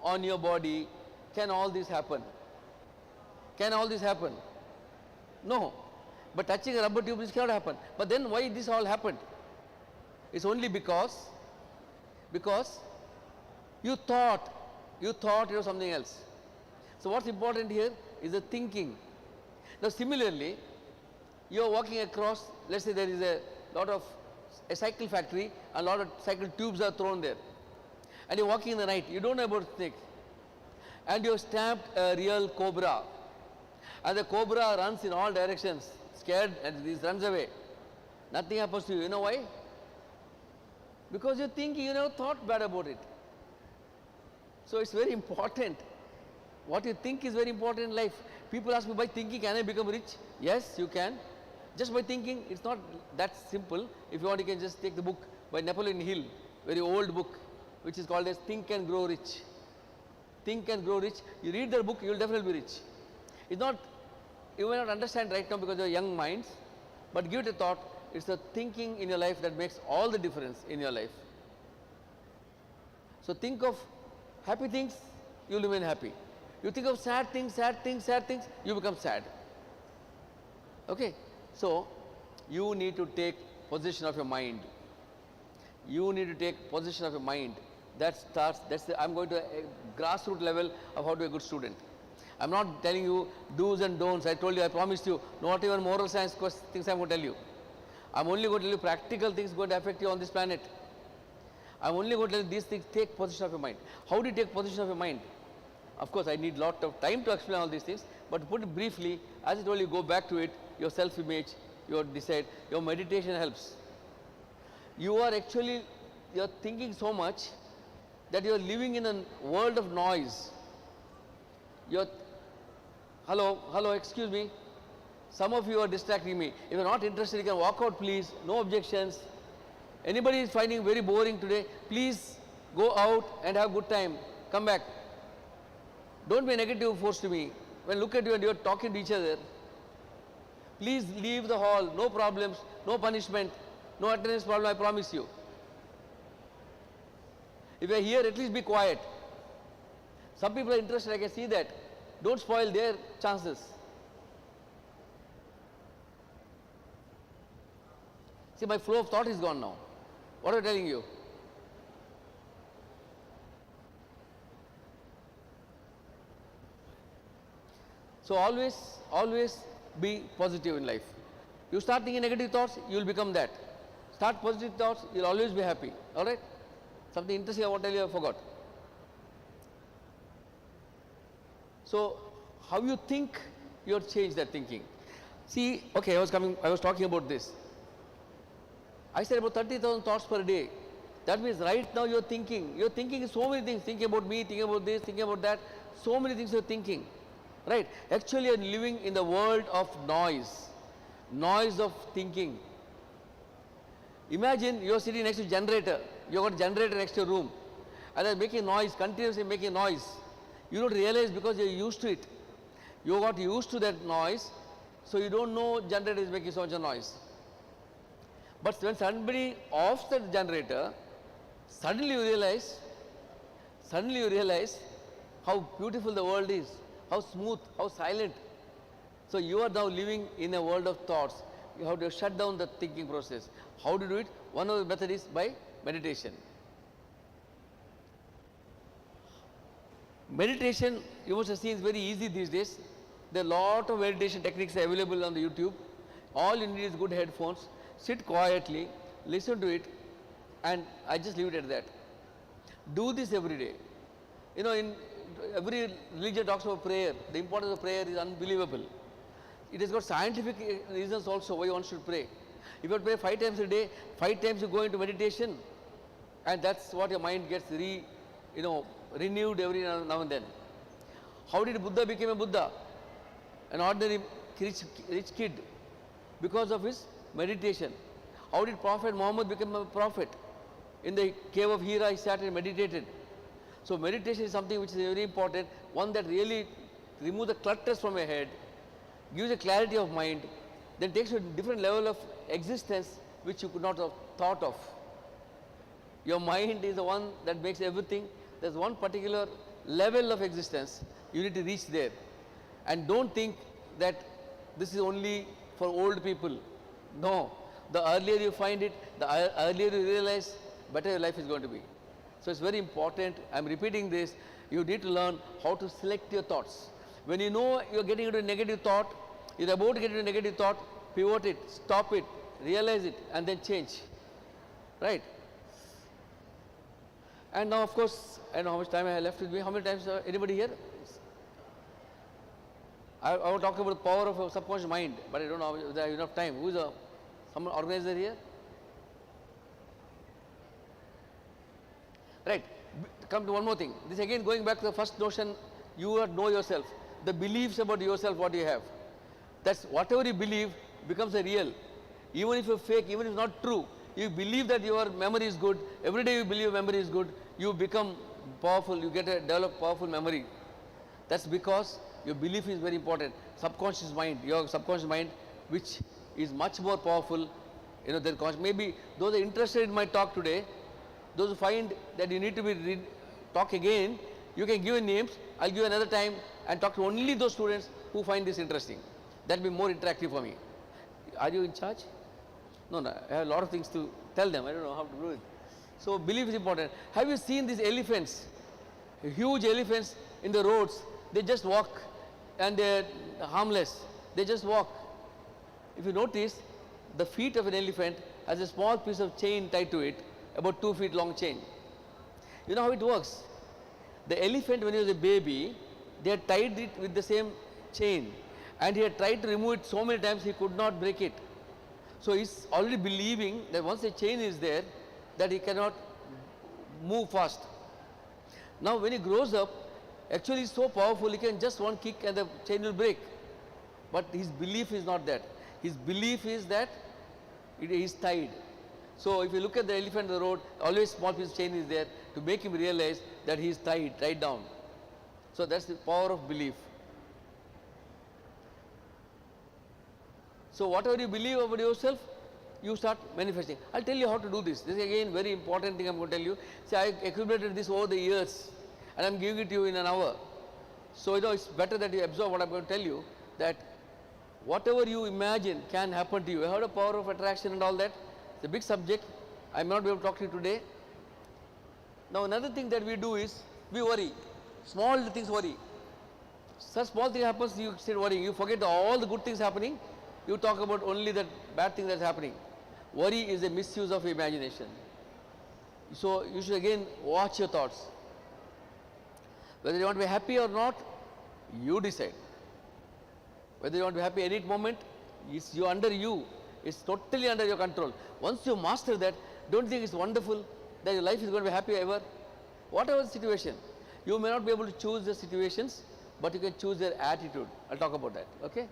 on your body, can all this happen? Can all this happen? No. But touching a rubber tube, this cannot happen. But then why this all happened? It's only because you thought it was something else. So what's important here is the thinking. Now similarly, you are walking across, let's say there is a cycle factory, and a lot of cycle tubes are thrown there, and you are walking in the night, you don't know about snake, and you have stamped a real cobra, and the cobra runs in all directions, scared, and this runs away. Nothing happens to you. You know why? Because you think, you never thought bad about it. So it's very important. What you think is very important in life. People ask me, by thinking can I become rich? Yes, you can. Just by thinking, it's not that simple. If you want, you can just take the book by Napoleon Hill, very old book, which is called as Think and Grow Rich. Think and Grow Rich. You read the book, you will definitely be rich. It's not, you may not understand right now because you are young minds, but give it a thought. It's the thinking in your life that makes all the difference in your life. So think of happy things, you will remain happy. You think of sad things, you become sad. Okay? So you need to take possession of your mind. You need to take possession of your mind. That starts, I'm going to a grassroots level of how to be a good student. I'm not telling you do's and don'ts. I told you, I promised you, not even moral science things I'm going to tell you. I'm only going to tell you practical things going to affect you on this planet. I'm only going to tell you these things, take possession of your mind. How do you take possession of your mind? Of course, I need lot of time to explain all these things, but to put it briefly, as I told you, go back to it, your self-image, your decide, your meditation helps. You are thinking so much that you are living in a world of noise. Hello, excuse me. Some of you are distracting me. If you are not interested, you can walk out, please. No objections. Anybody is finding very boring today, please go out and have a good time. Come back. Don't be a negative force to me. When I look at you and you are talking to each other, Please leave the hall, no problems, no punishment, no attendance problem, I promise you. If you are here, at least be quiet. Some people are interested, I can see that. Don't spoil their chances. See, my flow of thought is gone now. What am I telling you? So always be positive in life. You start thinking negative thoughts, you will become that. Start positive thoughts, you will always be happy. Alright? Something interesting I want to tell you, I forgot. So, how you think, you have changed that thinking. See, okay, I was talking about this. I said about 30,000 thoughts per day. That means right now you are thinking so many things, thinking about me, thinking about this, thinking about that, so many things you are thinking. Right? Actually, you are living in the world of noise of thinking. Imagine you are sitting next to a generator, you have got a generator next to your room, and they are making noise, continuously making noise. You don't realize because you are used to it. You got used to that noise, so you don't know generator is making so much noise. But when somebody offs the generator, suddenly you realize how beautiful the world is, how smooth, how silent. So you are now living in a world of thoughts. You have to shut down the thinking process. How to do it? One of the methods is by meditation. Meditation, you must have seen, is very easy these days. There are a lot of meditation techniques available on the YouTube. All you need is good headphones. Sit quietly, listen to it, and I just leave it at that. Do this every day. You know, in every religion talks about prayer. The importance of prayer is unbelievable. It has got scientific reasons also why one should pray. If you pray 5 times a day, 5 times you go into meditation, and that's what your mind gets renewed every now and then. How did Buddha become a Buddha? An ordinary rich kid, because of his meditation. How did Prophet Muhammad become a prophet? In the cave of Hira, he sat and meditated. So meditation is something which is very important, one that really removes the clutters from your head, gives a clarity of mind, then takes you to a different level of existence which you could not have thought of. Your mind is the one that makes everything. There's one particular level of existence, you need to reach there. And don't think that this is only for old people. No, the earlier you find it, the earlier you realize, better your life is going to be. So it's very important, I'm repeating this, you need to learn how to select your thoughts. When you know you're getting into a negative thought, you're about to get into a negative thought, pivot it, stop it, realize it, and then change. Right? And now, of course, I don't know how much time I have left with me. How many times, anybody here? I will talk about the power of a subconscious mind, but I don't know if I have enough time. Who is some organizer here? Right. Come to one more thing. This again going back to the first notion, you know yourself. The beliefs about yourself, what you have. That's whatever you believe becomes a real. Even if you're fake, even if it's not true, you believe that your memory is good. Every day you believe your memory is good. You become powerful. You develop powerful memory. That's because your belief is very important. Subconscious mind, your subconscious mind, which is much more powerful, than conscious. Maybe those are interested in my talk today, those who find that you need to talk again, you can give names. I'll give another time and talk to only those students who find this interesting. That will be more interactive for me. Are you in charge? No, I have a lot of things to tell them. I don't know how to do it. So belief is important. Have you seen these elephants? Huge elephants in the roads. They just walk and they're harmless. They just walk. If you notice, the feet of an elephant has a small piece of chain tied to it, about 2 feet long chain. You know how it works? The elephant, when he was a baby, they had tied it with the same chain, and he had tried to remove it so many times he could not break it. So he's already believing that once the chain is there, that he cannot move fast. Now when he grows up, actually he's so powerful, he can just one kick and the chain will break. But his belief is not that. His belief is that it is tied. So if you look at the elephant on the road, always small piece of chain is there to make him realize that he is tied down. So that's the power of belief. So whatever you believe about yourself, you start manifesting. I'll tell you how to do this. This is again very important thing I'm going to tell you. See, I accumulated this over the years and I'm giving it to you in an hour. So it's better that you absorb what I'm going to tell you, that whatever you imagine can happen to you. You heard of power of attraction and all that? It's a big subject. I may not be able to talk to you today. Now another thing that we do is, we worry. Small things worry. Such small thing happens, you start worrying. You forget all the good things happening. You talk about only that bad thing that's happening. Worry is a misuse of imagination. So you should again watch your thoughts. Whether you want to be happy or not, you decide. Whether you want to be happy any moment, it's under you. It's totally under your control. Once you master that, don't you think it's wonderful that your life is going to be happy ever? Whatever the situation, you may not be able to choose the situations, but you can choose their attitude. I'll talk about that, okay?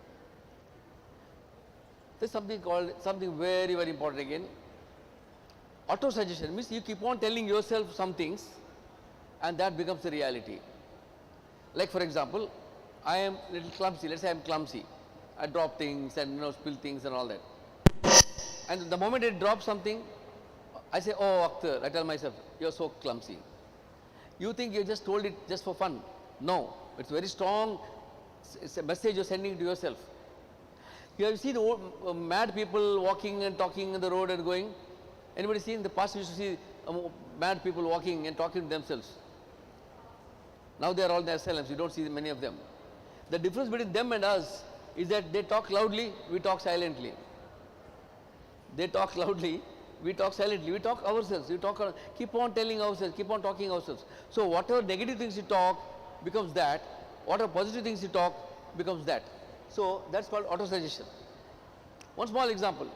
There's something very, very important again. Auto-suggestion means you keep on telling yourself some things and that becomes the reality. Like for example, I am a little clumsy. Let's say I am clumsy. I drop things and spill things and all that. And the moment I drop something, I say, oh Akhtar, I tell myself, you're so clumsy. You think you just told it just for fun. No, it's very strong. It's a message you're sending to yourself. You have seen old, mad people walking and talking on the road and going. Anybody seen in the past? You used to see mad people walking and talking to themselves. Now they are all in their asylums. You don't see many of them. The difference between them and us is that they talk loudly, we talk silently. They talk loudly, we talk silently. We talk ourselves. We talk, keep on telling ourselves, keep on talking ourselves. So whatever negative things you talk becomes that. Whatever positive things you talk becomes that. So that's called auto-suggestion. One small example.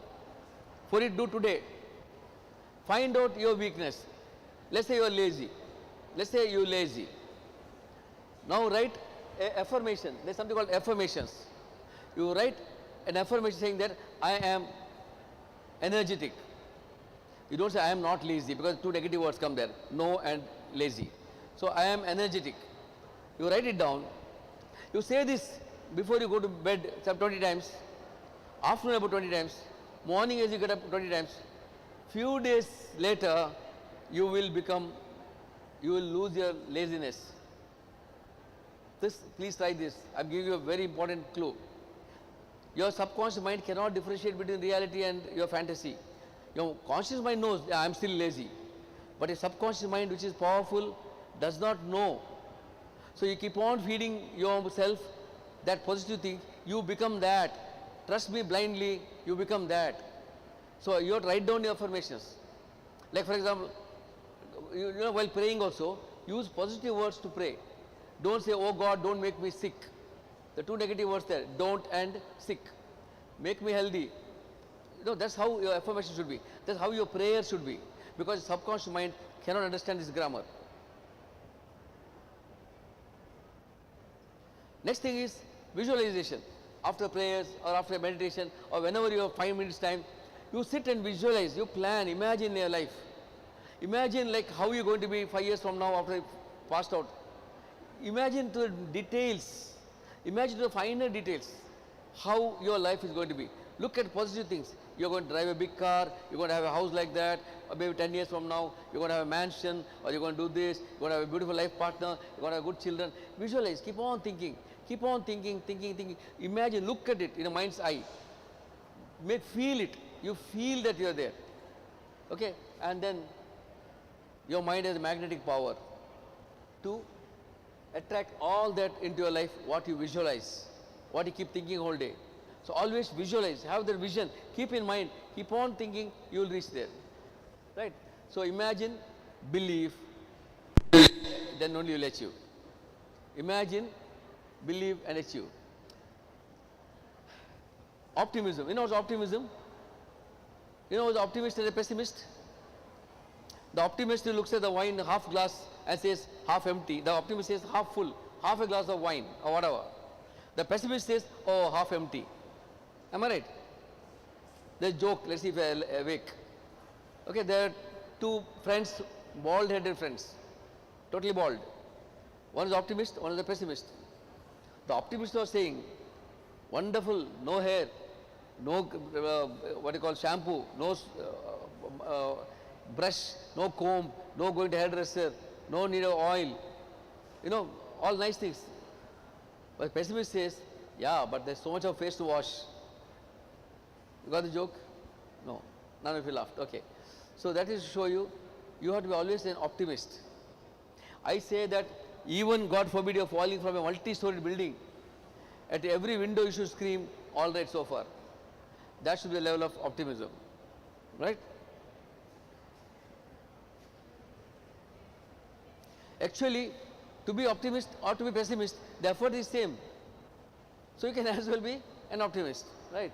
For it, do today. Find out your weakness. Let's say you are lazy. Let's say you are lazy. Now write an affirmation. There's something called affirmations. You write an affirmation saying that I am energetic. You don't say I am not lazy, because two negative words come there, no and lazy. So I am energetic. You write it down. You say this before you go to bed 20 times, afternoon about 20 times, morning as you get up 20 times. Few days later, you will lose your laziness. Please try this. I'm giving you a very important clue. Your subconscious mind cannot differentiate between reality and your fantasy. Your conscious mind knows, yeah, I'm still lazy. But a subconscious mind which is powerful does not know. So you keep on feeding yourself that positive thing, you become that. Trust me blindly, you become that. So you have to write down your affirmations. Like for example, while praying also, use positive words to pray. Don't say, oh God, don't make me sick. The two negative words there, don't and sick. Make me healthy. That's how your affirmation should be. That's how your prayer should be. Because the subconscious mind cannot understand this grammar. Next thing is visualization. After prayers or after meditation or whenever you have 5 minutes time, you sit and visualize, you plan, imagine your life. Imagine like how you're going to be 5 years from now after you passed out. Imagine to the details, imagine the finer details, how your life is going to be. Look at positive things. You're going to drive a big car, you're going to have a house like that, or maybe 10 years from now, you're going to have a mansion, or you're going to do this, you're going to have a beautiful life partner, you're going to have good children. Visualize, keep on thinking, thinking. Imagine, look at it in a mind's eye. Feel it, you feel that you're there. Okay, and then your mind has a magnetic power to attract all that into your life, what you visualize, what you keep thinking all day. So always visualize, have that vision, keep in mind, keep on thinking, you will reach there, right? So imagine, believe, then only you will achieve. Imagine, believe and achieve. Optimism, you know what's optimism? You know what's the optimist and the pessimist? The optimist looks at the wine half glass and says half empty. The optimist says half full, half a glass of wine or whatever. The pessimist says, oh, half empty. Am I right? There's a joke, let's see if I'm awake. Okay, there are two friends, bald-headed friends, totally bald. One is optimist, one is the pessimist. The optimist was saying, wonderful, no hair, no what you call shampoo, no brush, no comb, no going to hairdresser, no need of oil, you know, all nice things. But pessimist says, yeah, but there's so much of face to wash. You got the joke? No, none of you laughed. Okay. So that is to show you, you have to be always an optimist. I say that even God forbid you're falling from a multi-storied building, at every window you should scream, all right so far. That should be the level of optimism, right? Actually, to be optimist or to be pessimist, the effort is same. So you can as well be an optimist, right?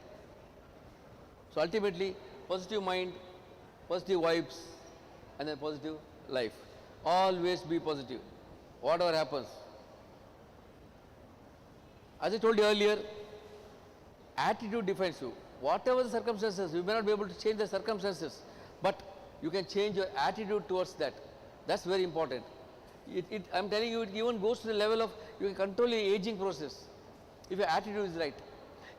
So ultimately, positive mind, positive vibes, and then positive life. Always be positive, whatever happens. As I told you earlier, attitude defines you. Whatever the circumstances, you may not be able to change the circumstances, but you can change your attitude towards that. That's very important. I'm telling you, it even goes to the level of you can control your aging process if your attitude is right.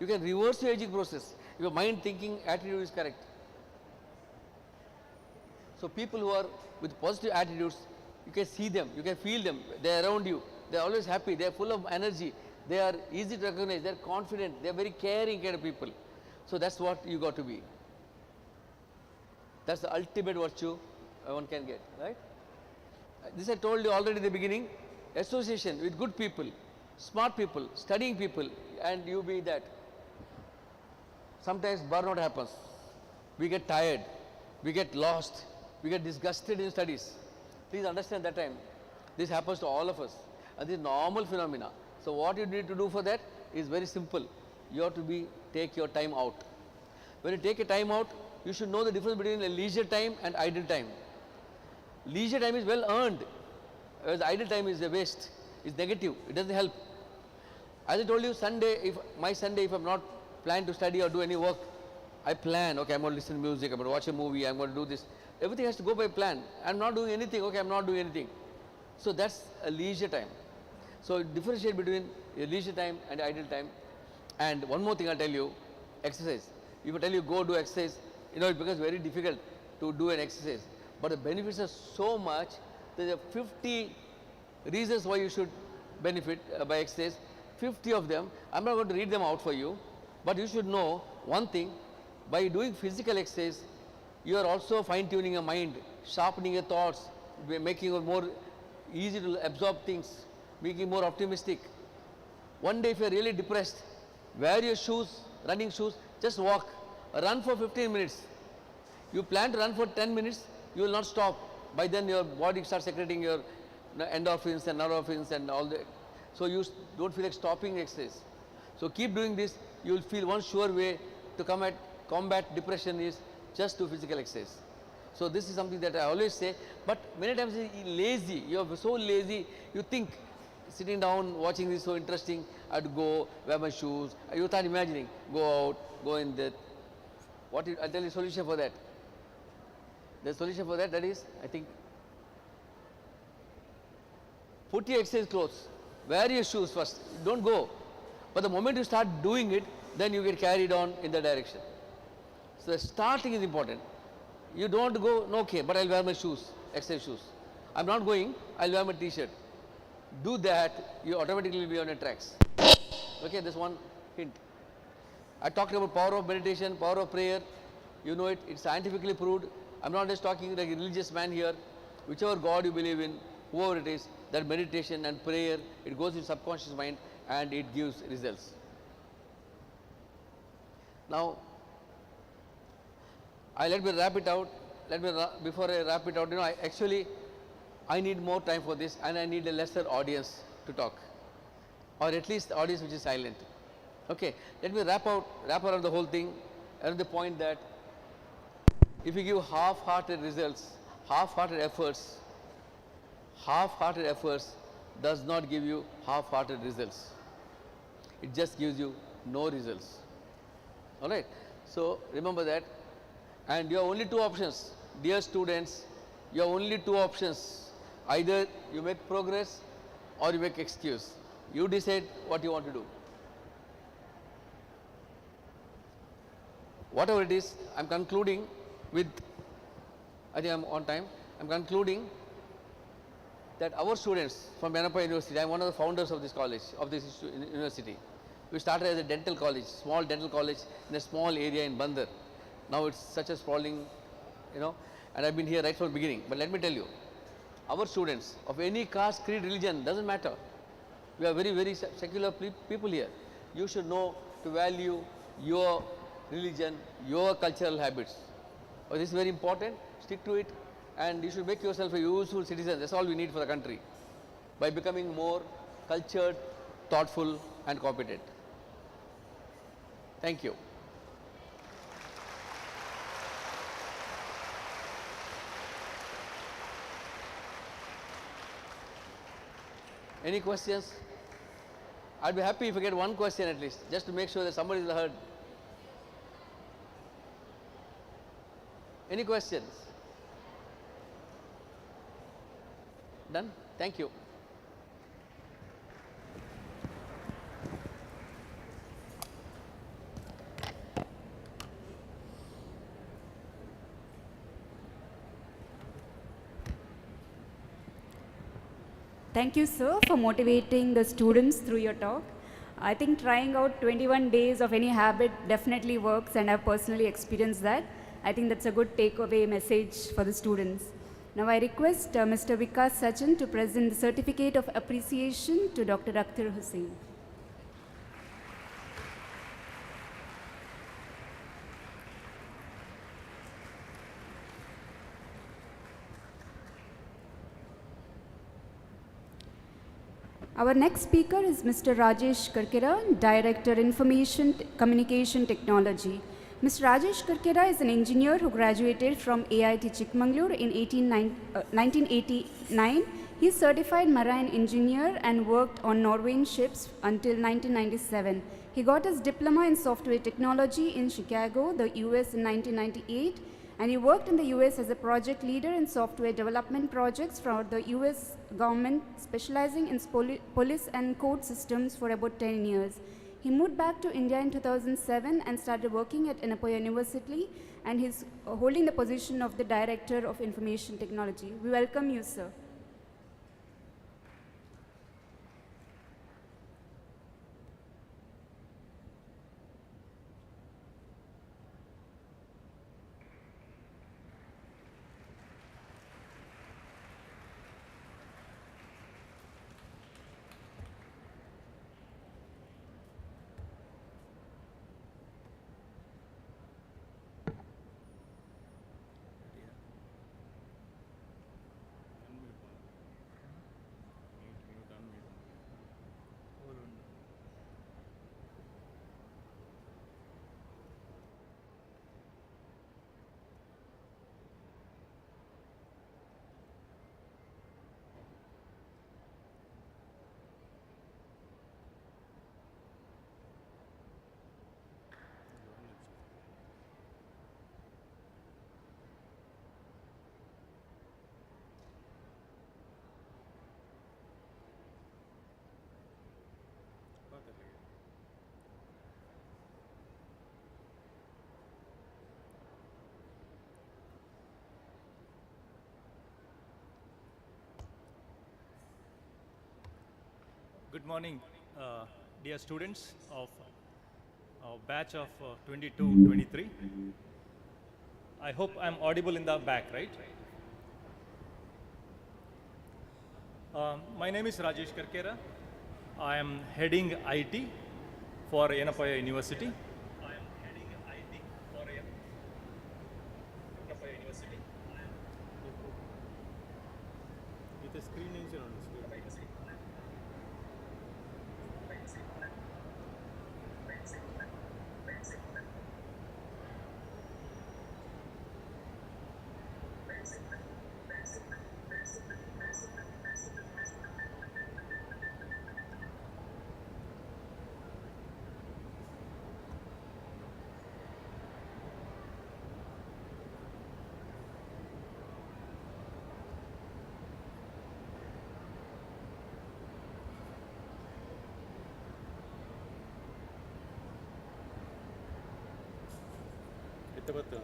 You can reverse your aging process if your mind thinking attitude is correct. So people who are with positive attitudes, you can see them, you can feel them, they are around you, they are always happy, they are full of energy, they are easy to recognize, they are confident, they are very caring kind of people. So that's what you got to be. That's the ultimate virtue one can get, right? This I told you already in the beginning, association with good people, smart people, studying people, and you be that. Sometimes burnout happens, we get tired, we get lost, we get disgusted in studies. Please understand that time, this happens to all of us, and this is normal phenomena. So what you need to do for that is very simple. You have to take your time out. When you take a time out, you should know the difference between a leisure time and idle time. Leisure time is well earned, whereas idle time is a waste, it's negative, it doesn't help. As I told you, my Sunday, if I'm not planning to study or do any work, I plan, okay, I'm going to listen to music, I'm going to watch a movie, I'm going to do this. Everything has to go by plan. I'm not doing anything, okay, I'm not doing anything. So that's a leisure time. So differentiate between your leisure time and idle time. And one more thing I'll tell you, exercise. If I tell you go do exercise, you know, it becomes very difficult to do an exercise. But the benefits are so much, there are 50 reasons why you should benefit by exercise, 50 of them. I'm not going to read them out for you, but you should know one thing, by doing physical exercise, you are also fine-tuning your mind, sharpening your thoughts, making it more easy to absorb things, making more optimistic. One day if you are really depressed, wear your shoes, running shoes, just walk, run for 15 minutes. You plan to run for 10 minutes, you will not stop. By then your body starts secreting your endorphins and norepinephrine and all that. So you don't feel like stopping exercise. So keep doing this, you will feel one sure way to combat depression is just do physical exercise. So this is something that I always say, but many times you're lazy, you're so lazy, you think sitting down watching this so interesting, I have to go wear my shoes, you start imagining, go out, go in there. I'll tell you the solution for that. The solution for that is, I think, put your exercise clothes, wear your shoes first, don't go. But the moment you start doing it, then you get carried on in that direction. So the starting is important. You don't want to go, no, okay, but I'll wear my shoes, exercise shoes. I'm not going, I'll wear my t-shirt. Do that, you automatically will be on your tracks. Okay, this one hint. I talked about power of meditation, power of prayer. You know it, it's scientifically proved. I'm not just talking like a religious man here. Whichever God you believe in, whoever it is, that meditation and prayer, it goes in subconscious mind and it gives results. Now, let me wrap it out. Before I wrap it out, you know, I need more time for this and I need a lesser audience to talk, or at least the audience which is silent. Okay, let me wrap around the whole thing and the point that if you give half-hearted results, half-hearted efforts does not give you half-hearted results. It just gives you no results. Alright, so remember that, and you have only two options. Dear students, you have only two options. Either you make progress or you make excuse. You decide what you want to do. whatever it is, I'm concluding with, I think I'm on time, I'm concluding that our students from Yanapaya University, I'm one of the founders of this college, of this university. We started as a dental college, small dental college in a small area in Bandar. Now it's such a sprawling, and I've been here right from the beginning. But let me tell you, our students of any caste, creed, religion, doesn't matter. We are very, very secular people here. You should know to value your religion, your cultural habits. This is very important, stick to it, and you should make yourself a useful citizen. That's all we need for the country, by becoming more cultured, thoughtful and competent. Thank you. Any questions? I'd be happy if I get one question at least, just to make sure that somebody is heard. Any questions? Done? Thank you. Thank you, sir, for motivating the students through your talk. I think trying out 21 days of any habit definitely works, and I've personally experienced that. I think that's a good takeaway message for the students. Now I request Mr. Vikas Sachin to present the Certificate of Appreciation to Dr. Akhtar Hussain. Our next speaker is Mr. Rajesh Karkera, Director, Information Communication Technology. Mr. Rajesh Karkera is an engineer who graduated from AIT Chikmagalur in 1989. He is certified marine engineer and worked on Norwegian ships until 1997. He got his diploma in software technology in Chicago, the US in 1998, and he worked in the US as a project leader in software development projects for the US government, specializing in police and court systems for about 10 years. He moved back to India in 2007 and started working at Yanapaya University, and he's holding the position of the Director of Information Technology. We welcome you, sir. Good morning, dear students of our batch of 22-23. I hope I'm audible in the back, right? My name is Rajesh Karkera. I am heading IT for Yanapaya University. With a screen engine on the screen. First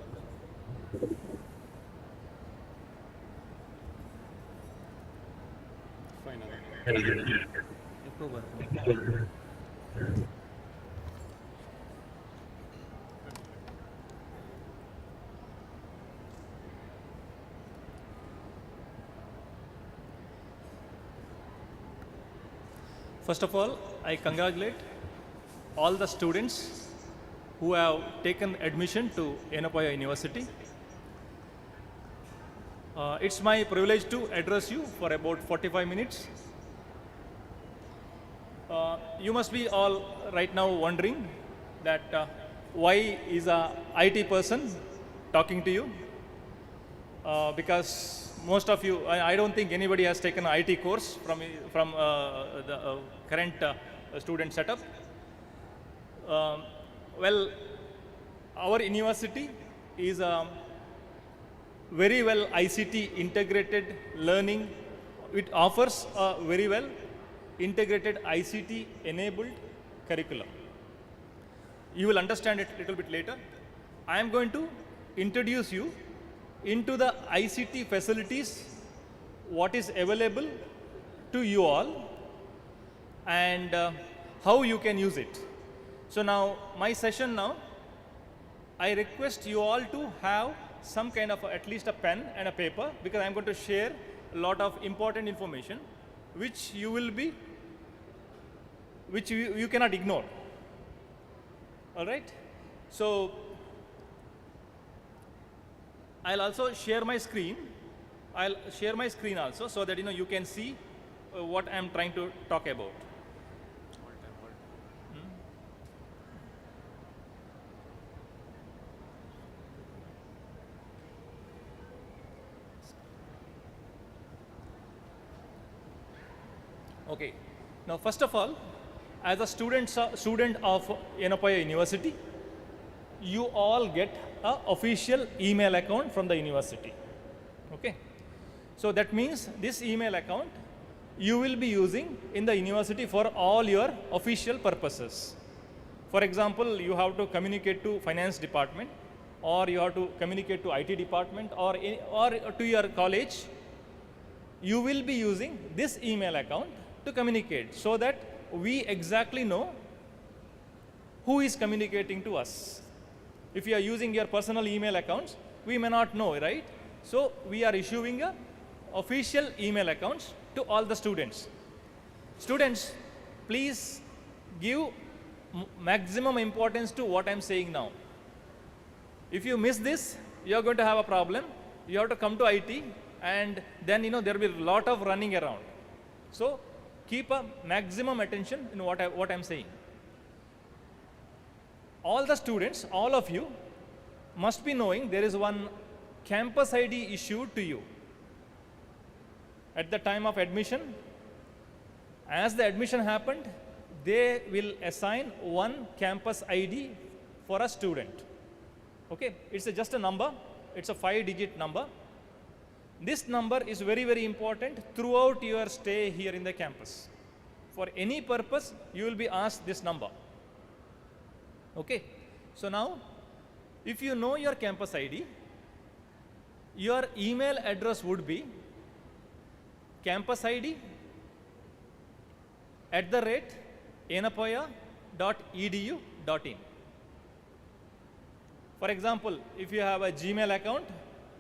of all, I congratulate all the students who have taken admission to Yenapoya University. It's my privilege to address you for about 45 minutes. You must be all right now wondering that why is a IT person talking to you? Because most of you, I don't think anybody has taken an IT course from the current student setup. Well, our university is very well ICT integrated learning. It offers a very well integrated ICT enabled curriculum. You will understand it a little bit later. I am going to introduce you into the ICT facilities, what is available to you all, and how you can use it. So now, my session now, I request you all to have some kind of at least a pen and a paper, because I am going to share a lot of important information which you will be, which you cannot ignore. All right? So, I'll also share my screen. I'll share my screen also, so that you can see what I'm trying to talk about. Okay. Now, first of all, as a student of Yenapoya University, you all get an official email account from the university. Okay. So that means this email account you will be using in the university for all your official purposes. For example, you have to communicate to finance department, or you have to communicate to IT department, or to your college. You will be using this email account to communicate, so that we exactly know who is communicating to us. If you are using your personal email accounts, we may not know, right? So we are issuing a official email accounts to all the students. Students, please give maximum importance to what I'm saying now. If you miss this, you are going to have a problem. You have to come to IT, and then there will be a lot of running around. So keep a maximum attention in what I'm saying. All the students, all of you, must be knowing there is one campus ID issued to you. At the time of admission, as the admission happened, they will assign one campus ID for a student. Okay, it's just a number, it's a 5-digit number. This number is very, very important throughout your stay here in the campus. For any purpose, you will be asked this number. Okay, so now, if you know your campus ID, your email address would be campusID@yenapoya.edu.in. For example, if you have a Gmail account,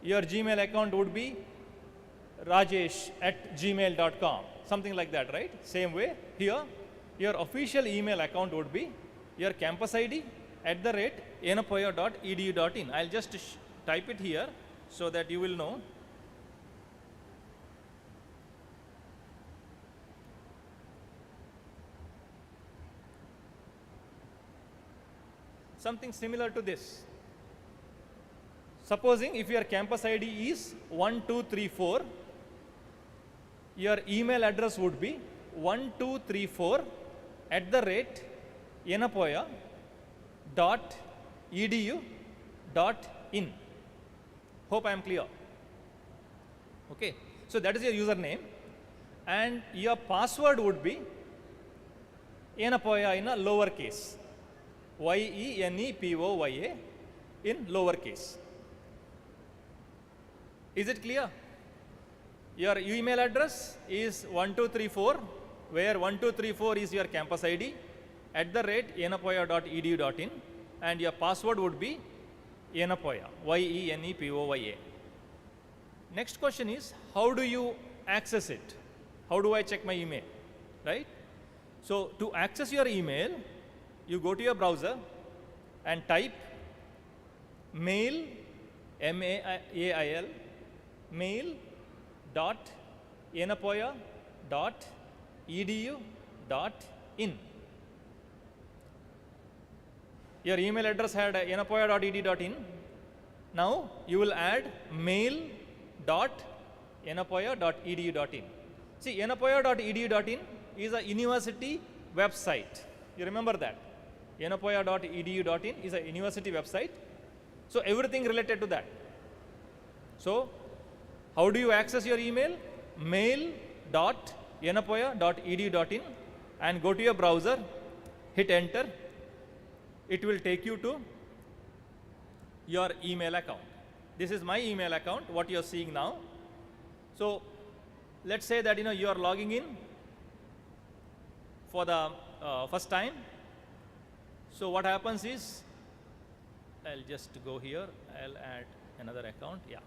your Gmail account would be rajesh@gmail.com, something like that, right? Same way, here, your official email account would be your campus ID @yenapoya.edu.in. I'll just type it here so that you will know. Something similar to this. Supposing if your campus ID is 1234, your email address would be 1234@yenapoya.edu.in. Hope I am clear. Okay, so that is your username, and your password would be Yenapoya in a lower case, YENEPOYA, in lowercase. Is it clear? Your email address is 1234, where 1234 is your campus ID, @yenapoya.edu.in, and your password would be Yenapoya, Yenepoya. Next question is, how do you access it? How do I check my email, right? So to access your email, you go to your browser and type mail, M-A-I-L, mail.yenapoya.edu.in. Your email address had yenapoya.edu.in. Now you will add mail.yenapoya.edu.in. See, yenapoya.edu.in is a university website. You remember that? yenapoya.edu.in is a university website. So everything related to that. So how do you access your email? mail.yenapoya.edu.in, and go to your browser, hit enter. It will take you to your email account. This is my email account, what you are seeing now. So let's say that you are logging in for the first time. So what happens is, I'll just go here, I'll add another account. Yeah.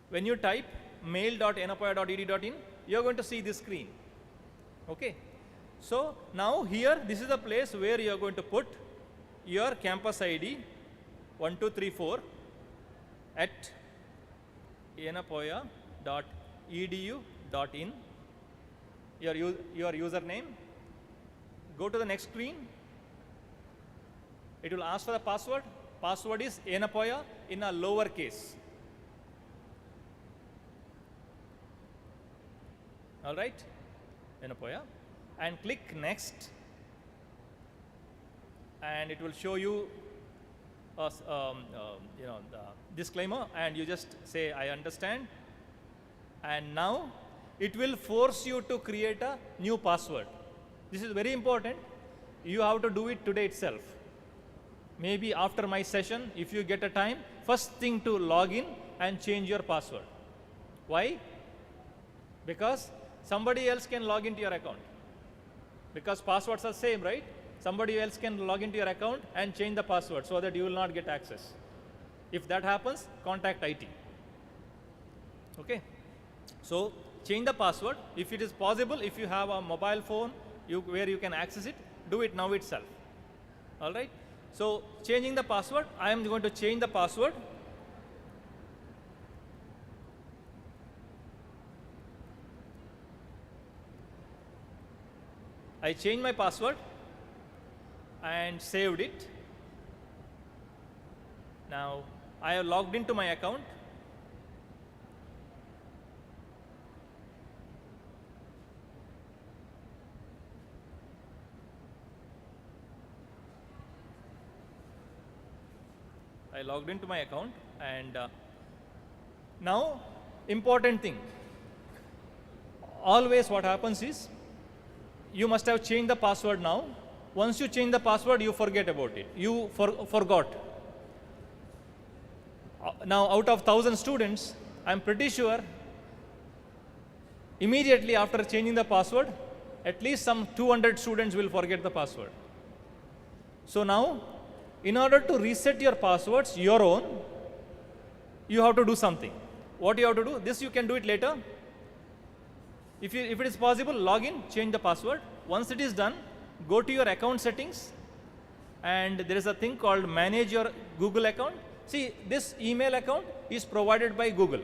When you type mail.yenapoya.edu.in, you're going to see this screen. Okay. So now here, this is the place where you're going to put your campus ID 1234 at yenapoya.edu.in, your username. Go to the next screen. It will ask for the password. Password is Yenapoya in a lower case. All right, Yenapoya, and click next, and it will show you the disclaimer, and you just say I understand, and now it will force you to create a new password. This is very important. You have to do it today itself. Maybe after my session, if you get a time, first thing to log in and change your password. Why? Because somebody else can log into your account. Because passwords are same, right? Somebody else can log into your account and change the password so that you will not get access. If that happens, contact IT. Okay? So change the password. If it is possible, if you have a mobile phone where you can access it, do it now itself. All right? So changing the password, I am going to change the password. I changed my password and saved it. Now I have logged into my account. I logged into my account, and now important thing. Always what happens is, you must have changed the password now. Once you change the password, you forget about it. You forgot. Now out of 1,000 students, I'm pretty sure immediately after changing the password, at least some 200 students will forget the password. So now, in order to reset your passwords, your own, you have to do something. What you have to do? This you can do it later. If it is possible, log in, change the password. Once it is done, go to your account settings, and there is a thing called manage your Google account. See, this email account is provided by Google.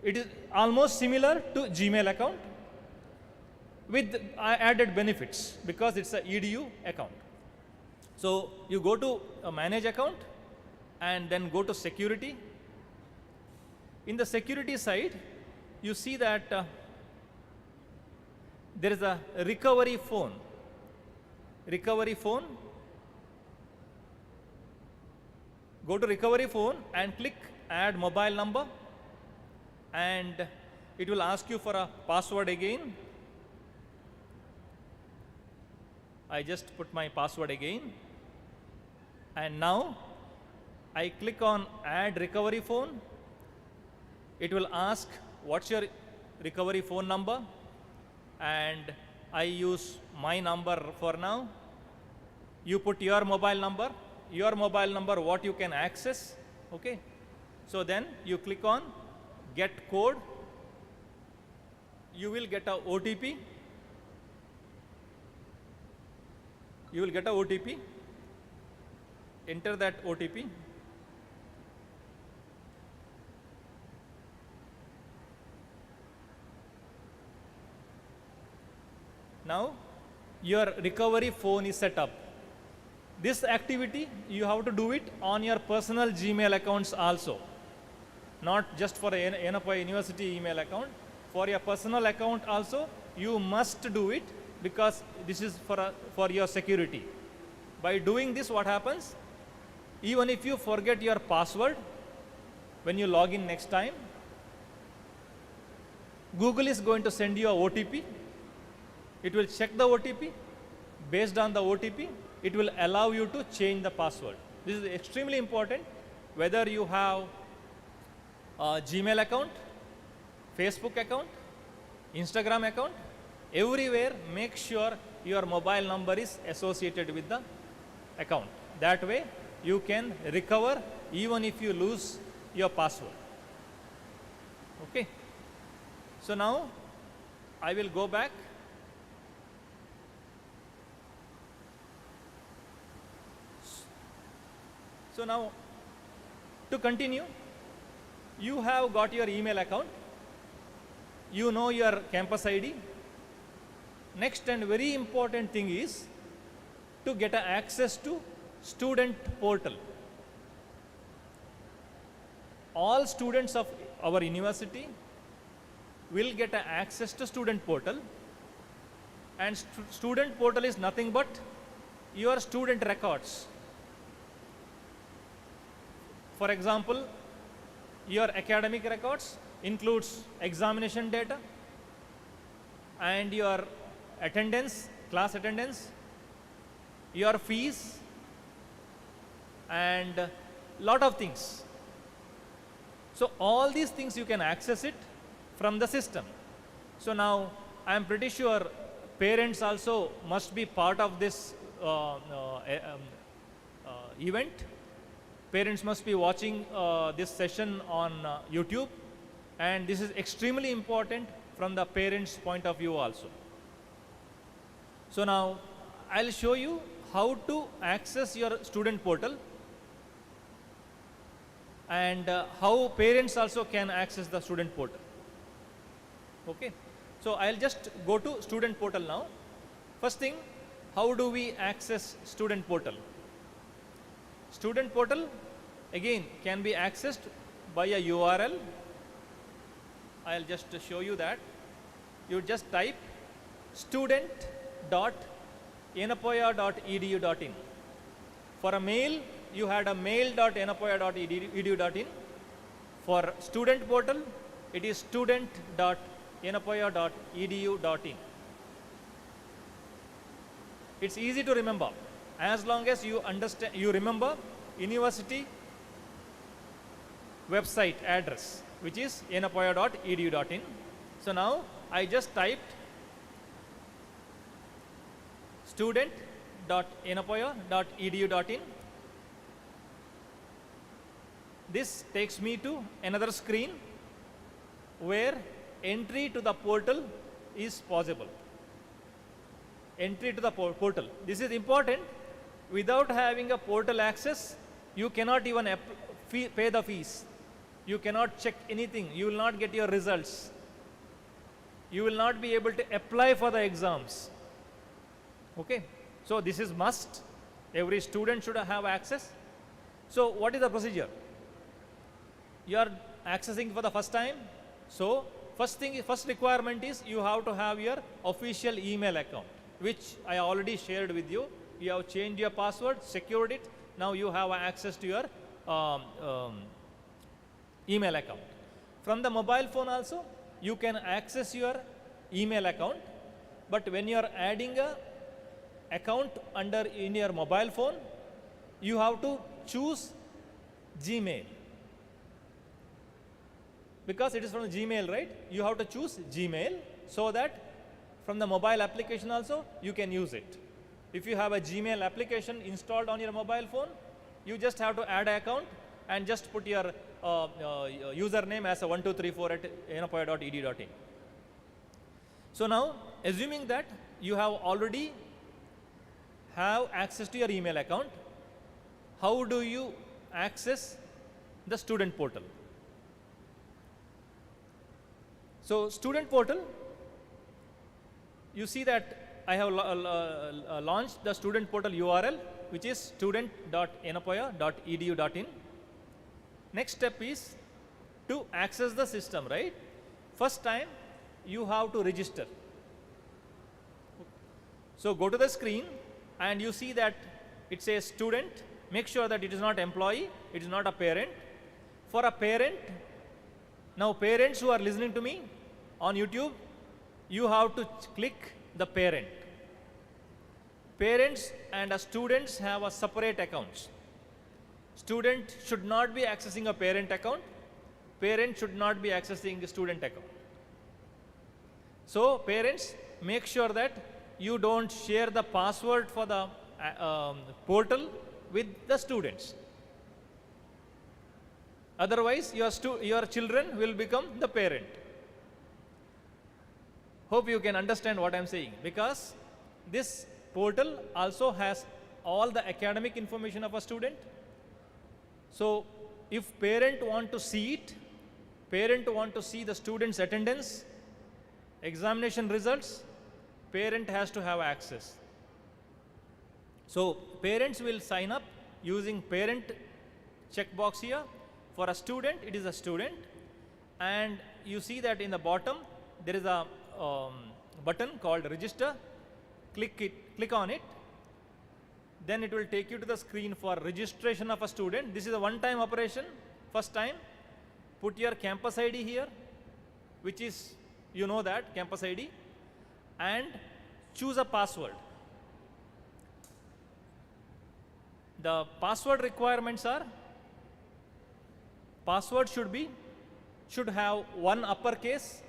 It is almost similar to Gmail account with added benefits because it's an EDU account. So you go to a manage account and then go to security. In the security side, you see that there is a recovery phone. Recovery phone. Go to recovery phone and click add mobile number, and it will ask you for a password again. I just put my password again, and now I click on add recovery phone. It will ask what's your recovery phone number, and I use my number for now. You put your mobile number what you can access. Okay, so then you click on get code. You will get a OTP. Enter that OTP. Now your recovery phone is set up. This activity you have to do it on your personal Gmail accounts also, not just for Yenapoya University email account. For your personal account also you must do it, because this is for your security. By doing this, what happens, even if you forget your password when you log in next time, Google is going to send you a OTP. It will check the OTP. Based on the OTP, it will allow you to change the password. This is extremely important. Whether you have a Gmail account, Facebook account, Instagram account, everywhere make sure your mobile number is associated with the account. That way you can recover even if you lose your password. Okay. So now I will go back. So now to continue, you have got your email account, you know your campus ID. Next and very important thing is to get access to student portal. All students of our university will get access to student portal, and student portal is nothing but your student records. For example, your academic records includes examination data and your attendance, class attendance, your fees, and lot of things. So all these things you can access it from the system. So now I am pretty sure parents also must be part of this event. Parents must be watching this session on YouTube, and this is extremely important from the parents' point of view also. So now I'll show you how to access your student portal, and how parents also can access the student portal. Okay, so I'll just go to student portal now. First thing, how do we access student portal? Student portal again can be accessed by a URL. I'll just show you that. You just type student.yenapoya.edu.in. For a mail, you had a mail.yenapoya.edu.in. For student portal, it is student.yenapoya.edu.in. It's easy to remember as long as you understand, you remember university website address, which is yenapoya.edu.in. So now I just typed student.yenapoya.edu.in. This takes me to another screen where entry to the portal is possible. Entry to the portal. This is important. Without having a portal access, you cannot even pay the fees. You cannot check anything. You will not get your results. You will not be able to apply for the exams. Okay. So this is must. Every student should have access. So what is the procedure? You are accessing for the first time. So first requirement is you have to have your official email account, which I already shared with you. You have changed your password, secured it. Now you have access to your email account. From the mobile phone also, you can access your email account. But when you are adding a account under in your mobile phone, you have to choose Gmail. Because it is from Gmail, right? You have to choose Gmail so that from the mobile application also you can use it. If you have a Gmail application installed on your mobile phone, you just have to add an account and just put your username as a 1234@enopoya.edu.in. So now, assuming that you have already have access to your email account, how do you access the student portal? So student portal, you see that I have launched the student portal URL, which is student.enopoya.edu.in. Next step is to access the system, right? First time you have to register. So go to the screen and you see that it says student. Make sure that it is not employee, it is not a parent. For a parent, now parents who are listening to me on YouTube, you have to click the parent. Parents and students have a separate accounts. Student should not be accessing a parent account. Parent should not be accessing a student account. So parents, make sure that you don't share the password for the portal with the students. Otherwise, your children will become the parent. Hope you can understand what I am saying, because this portal also has all the academic information of a student. So if parent want to see it, parent want to see the student's attendance, examination results, parent has to have access. So parents will sign up using parent checkbox here. For a student, it is a student, and you see that in the bottom there is a button called register. Click on it, then it will take you to the screen for registration of a student. This is a one-time operation. First time, put your campus ID here, which is, you know that, campus ID, and choose a password. The password requirements are, password should have one uppercase,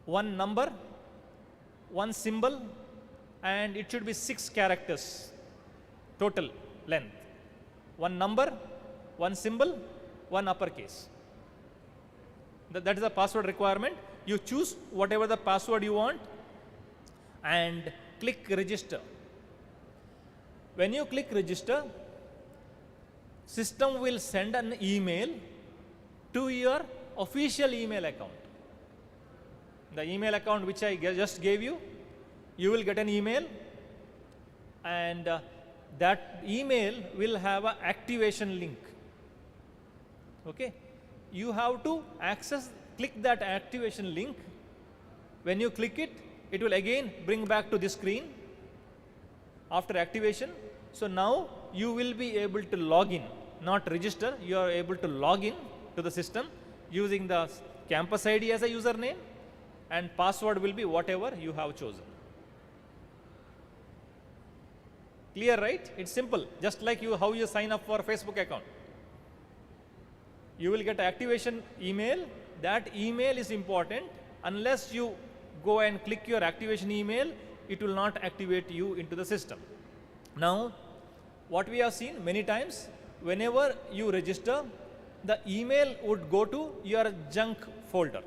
one number, one symbol, and it should be 6 characters total length. One number, one symbol, one uppercase. That is the password requirement. You choose whatever the password you want and click register. When you click register, system will send an email to your official email account. The email account which I just gave you, you will get an email, and that email will have an activation link. Okay, you have to click that activation link. When you click it, it will again bring back to this screen after activation. So now you will be able to log in, not register. You are able to log in to the system using the campus ID as a username, and password will be whatever you have chosen. Clear, right? It's simple. Just like how you sign up for a Facebook account. You will get activation email. That email is important. Unless you go and click your activation email, it will not activate you into the system. Now, what we have seen many times, whenever you register, the email would go to your junk folder.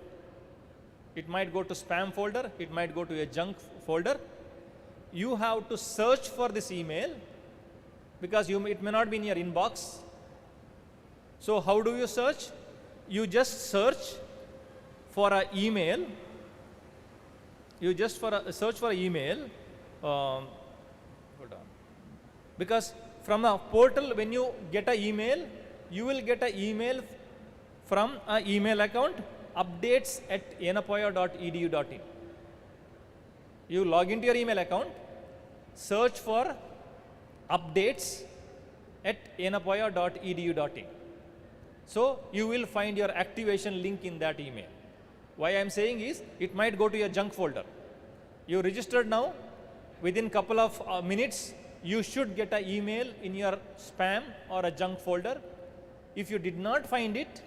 It might go to spam folder, it might go to a junk folder. You have to search for this email because it may not be in your inbox. So how do you search? You just search for an email. You just search for an email. Hold on. Because from a portal, when you get an email, you will get an email from an email account, updates@enopoya.edu.in. You log into your email account, search for updates@enopoya.edu.in. So you will find your activation link in that email. Why I am saying is, it might go to your junk folder. You registered now, within couple of minutes, you should get an email in your spam or a junk folder. If you did not find it,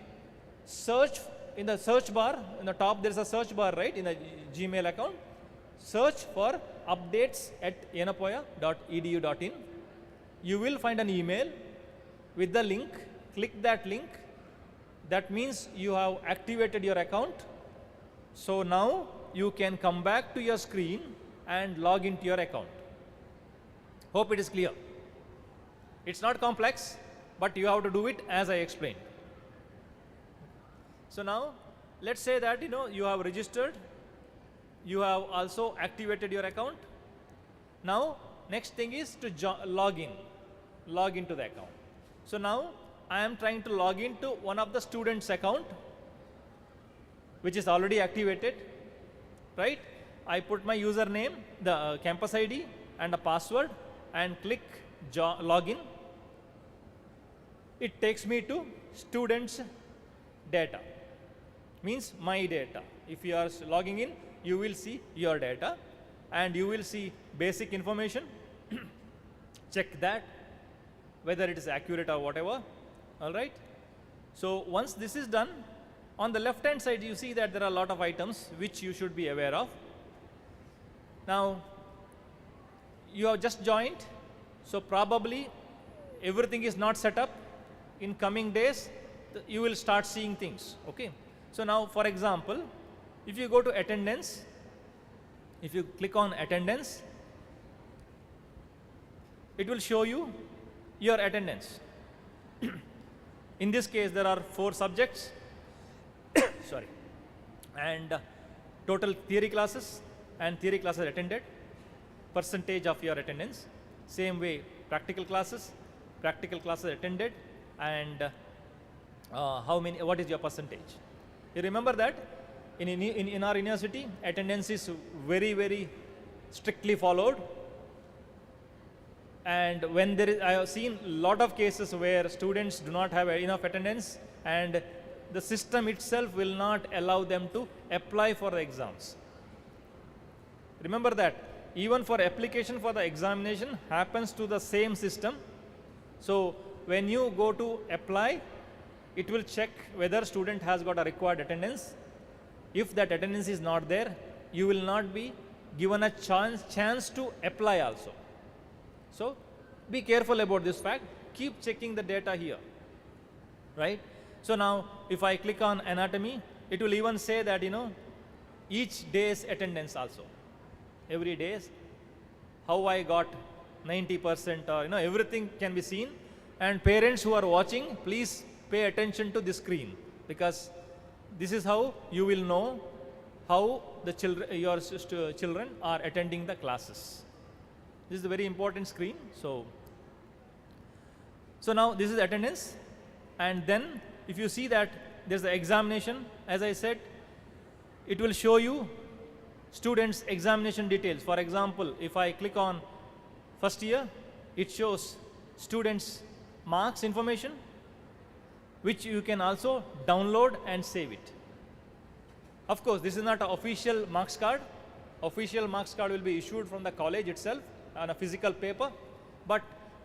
search in the search bar, in the top there is a search bar, right, in the Gmail account. Search for updates@yenapoya.edu.in. You will find an email with the link. Click that link. That means you have activated your account. So now you can come back to your screen and log into your account. Hope it is clear. It's not complex, but you have to do it as I explained. So now let's say that you have registered, you have also activated your account. Now next thing is to log into the account. So now I am trying to log into one of the students' account which is already activated, right? I put my username, the campus ID and a password and click login. It takes me to students' data, means my data. If you are logging in, you will see your data and you will see basic information. Check that whether it is accurate or whatever. All right. So once this is done, on the left hand side you see that there are a lot of items which you should be aware of. Now you have just joined, so probably everything is not set up. In coming days you will start seeing things. Okay. So now for example, if you go to attendance, if you click on attendance, it will show you your attendance. In this case there are 4 subjects sorry, and total theory classes and theory classes attended, percentage of your attendance. Same way practical classes attended, and what is your percentage. You remember that in our university attendance is very, very strictly followed. And when I have seen a lot of cases where students do not have enough attendance and the system itself will not allow them to apply for the exams. Remember that even for application for the examination happens to the same system. So when you go to apply, it will check whether student has got a required attendance. If that attendance is not there, you will not be given a chance to apply also. So be careful about this fact. Keep checking the data here, right? So now if I click on anatomy, it will even say that each day's attendance also, every day's, how I got 90% or everything can be seen. And parents who are watching, please pay attention to this screen, because this is how you will know how the your children are attending the classes. This is a very important screen. So now this is attendance, and then if you see that there's the examination, as I said, it will show you students' examination details. For example, if I click on first year, it shows students' marks information, which you can also download and save it. Of course, this is not an official marks card. Official marks card will be issued from the college itself on a physical paper, but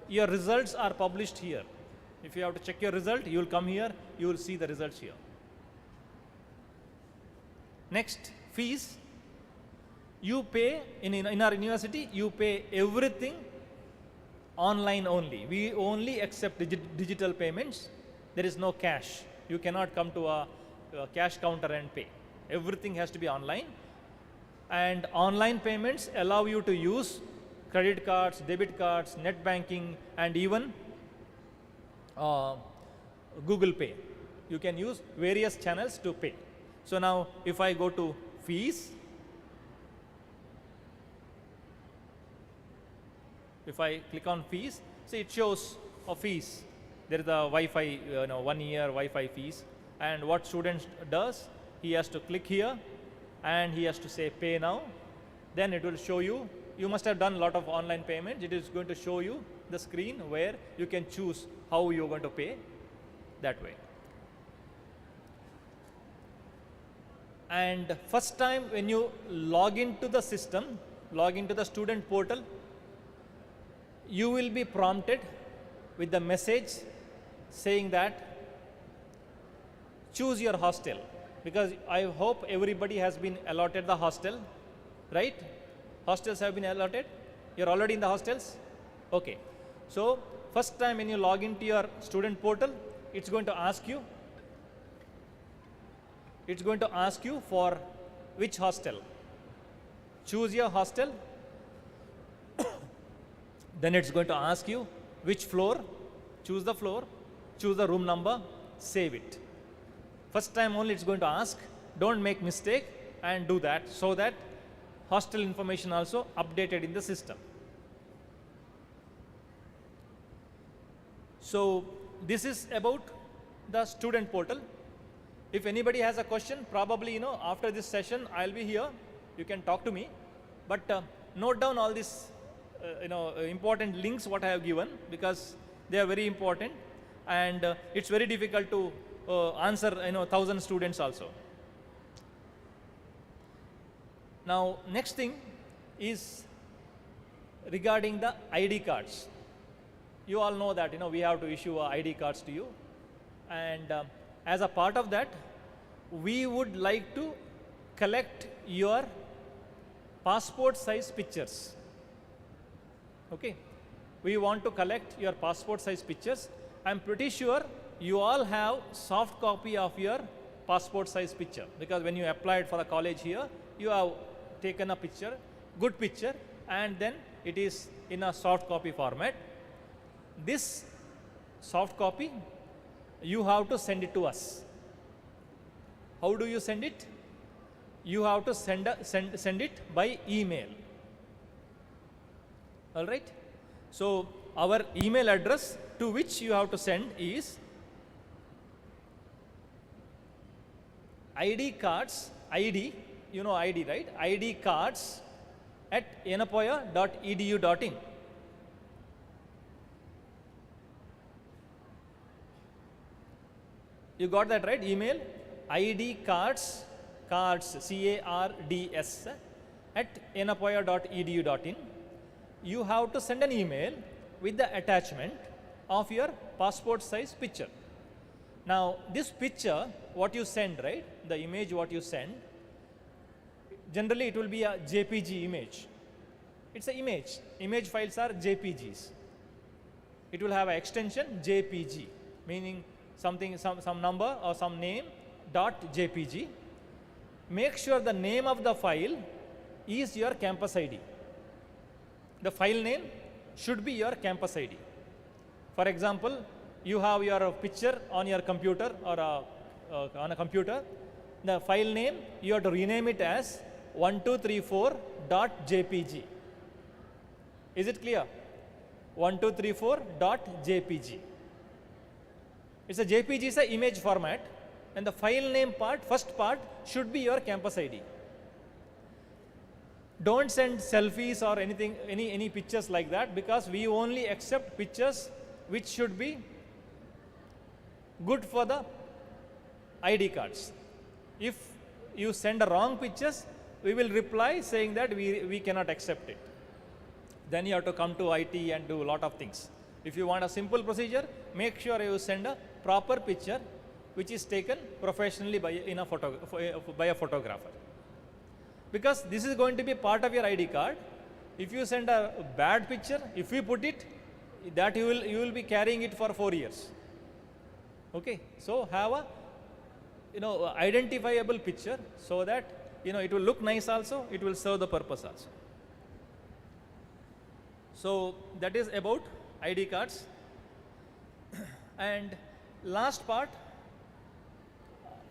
your results are published here. If you have to check your result, you will come here, you will see the results here. Next, fees. You pay, in our university, you pay everything online only. We only accept digital payments. There is no cash. You cannot come to a cash counter and pay. Everything has to be online. And online payments allow you to use credit cards, debit cards, net banking, and even Google Pay. You can use various channels to pay. So now if I go to fees, if I click on fees, see it shows a fees. There is the Wi-Fi, 1 year Wi-Fi fees. And what student does, he has to click here and he has to say pay now. Then it will show you, you must have done a lot of online payments. It is going to show you the screen where you can choose how you are going to pay that way. And first time when you log into the system, log into the student portal, you will be prompted with the message saying that choose your hostel, because I hope everybody has been allotted the hostel, right? Hostels have been allotted. You're already in the hostels? Okay. So first time when you log into your student portal, it's going to ask you for which hostel. Choose your hostel. Then it's going to ask you which floor. Choose the floor, choose the room number, save it. First time only it's going to ask. Don't make mistake and do that, so that hostel information also updated in the system. So this is about the student portal. If anybody has a question, probably after this session I'll be here. You can talk to me, but note down all these important links what I have given, because they are very important, and it's very difficult to answer 1,000 students also. Now next thing is regarding the ID cards. You all know that we have to issue ID cards to you, and as a part of that, we would like to collect your passport size pictures. Okay, we want to collect your passport size pictures. I'm pretty sure you all have soft copy of your passport size picture, because when you applied for the college here, you have taken a picture, good picture, and then it is in a soft copy format. This soft copy, you have to send it to us. How do you send it? You have to send it by email. All right. So our email address to which you have to send is ID cards, ID, ID, right? ID cards at yenapoya.edu.in. You got that right? Email ID cards, CARDS at yenapoya.edu.in. You have to send an email with the attachment of your passport size picture. Now this picture what you send, right, the image what you send, generally it will be a JPG image. It's an image files are JPGs. It will have an extension JPG, meaning some number or some name .jpg. Make sure the name of the file is your campus ID. The file name should be your campus ID. For example, you have your picture on your computer or on a computer. The file name, you have to rename it as 1234.jpg. Is it clear? 1234.jpg. It's a JPG is an image format, and the file name part, first part, should be your campus ID. Don't send selfies or anything, any pictures like that, because we only accept pictures which should be good for the ID cards. If you send the wrong pictures, we will reply saying that we cannot accept it. Then you have to come to IT and do a lot of things. If you want a simple procedure, make sure you send a proper picture which is taken professionally by a photographer. Because this is going to be part of your ID card. If you send a bad picture, if we put it, that you will be carrying it for 4 years. Okay, so have a identifiable picture, so that it will look nice also, it will serve the purpose also. So that is about ID cards. And last part,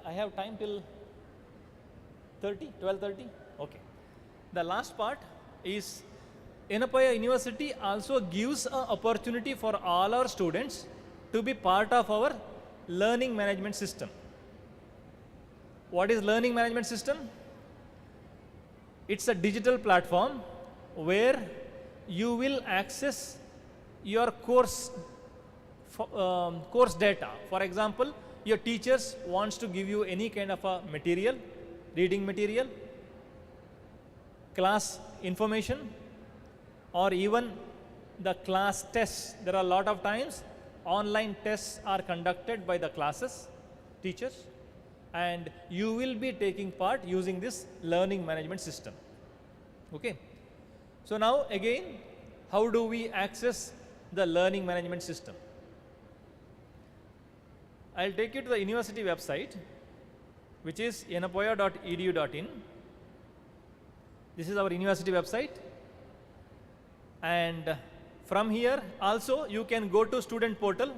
I have time till 12:30. Okay. The last part is Yenapoya University also gives an opportunity for all our students to be part of our learning management system. What is learning management system? It's a digital platform where you will access your course data. For example, your teachers wants to give you any kind of a material, reading material, class information or even the class tests. There are a lot of times online tests are conducted by the classes, teachers, and you will be taking part using this learning management system. Okay. So now again, how do we access the learning management system? I'll take you to the university website, which is yenapoya.edu.in. This is our university website, and from here also you can go to student portal.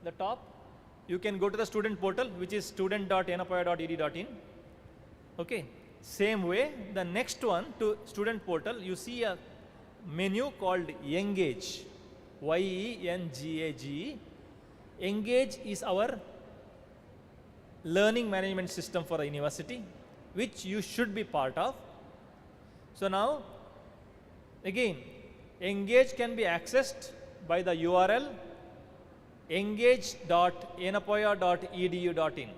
The top, you can go to the student portal, which is student.yenapoya.edu.in. Okay. Same way, the next one to student portal, you see a menu called Engage, Y-E-N-G-A-G-E. Engage is our learning management system for a university, which you should be part of. So now, again, Engage can be accessed by the URL engage.yenapoya.edu.in.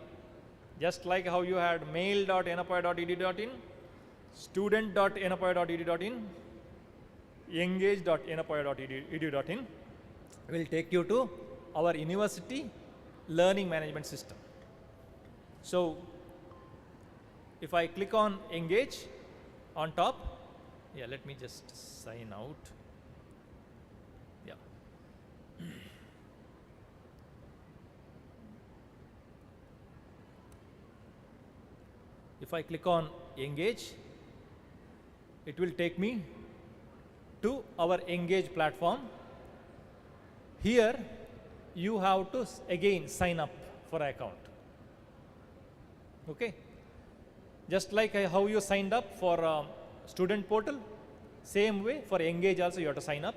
Just like how you had mail.yenapoya.edu.in, student.yenapoya.edu.in, engage.yenapoya.edu.in will take you to our university learning management system. So, if I click on Engage on top, yeah, let me just sign out. Yeah. If I click on Engage, it will take me to our Engage platform. Here, you have to again sign up for an account. Okay. Just like how you signed up for student portal, same way for Engage also you have to sign up.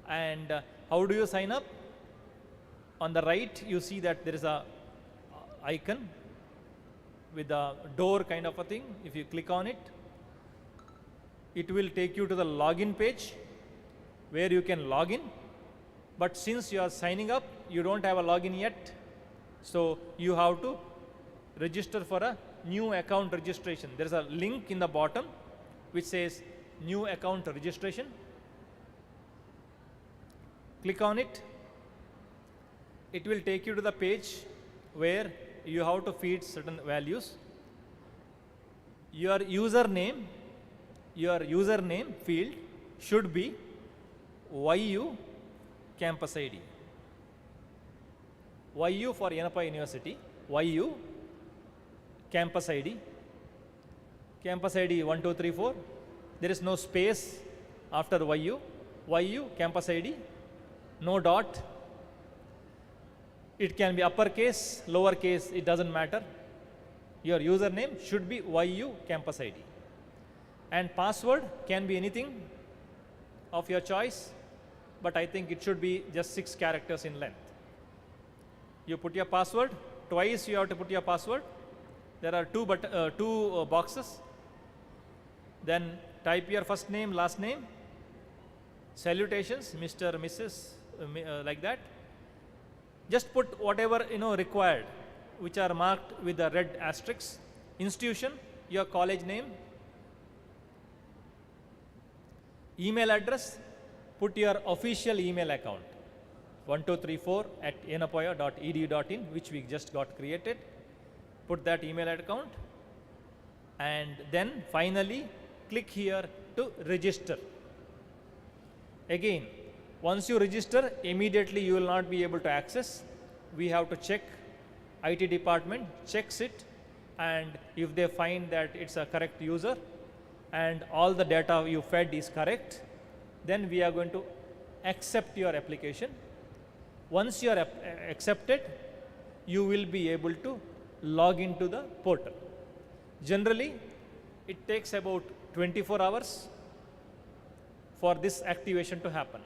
And how do you sign up? On the right, you see that there is a icon with a door kind of a thing. If you click on it, it will take you to the login page where you can log in. But since you are signing up, you don't have a login yet, so you have to register for a new account registration. There is a link in the bottom which says new account registration. Click on it. It will take you to the page where you have to feed certain values. Your username field should be YU campus ID. YU for Yenapoya University, YU campus ID, campus ID 1234. There is no space after YU, YU campus ID, no dot. It can be uppercase, lowercase, it doesn't matter. Your username should be YU campus ID. And password can be anything of your choice, but I think it should be just 6 characters in length. You put your password, twice you have to put your password. There are two boxes. Then type your first name, last name, salutations, Mr., Mrs., like that. Just put whatever required, which are marked with the red asterisks. Institution, your college name. Email address, put your official email account 1234@yenapoya.edu.in, which we just got created. Put that email account, and then finally click here to register. Again, once you register, immediately you will not be able to access. We have to check. IT department checks it, and if they find that it's a correct user and all the data you fed is correct, then we are going to accept your application. Once you are accepted, you will be able to log into the portal. Generally, it takes about 24 hours for this activation to happen,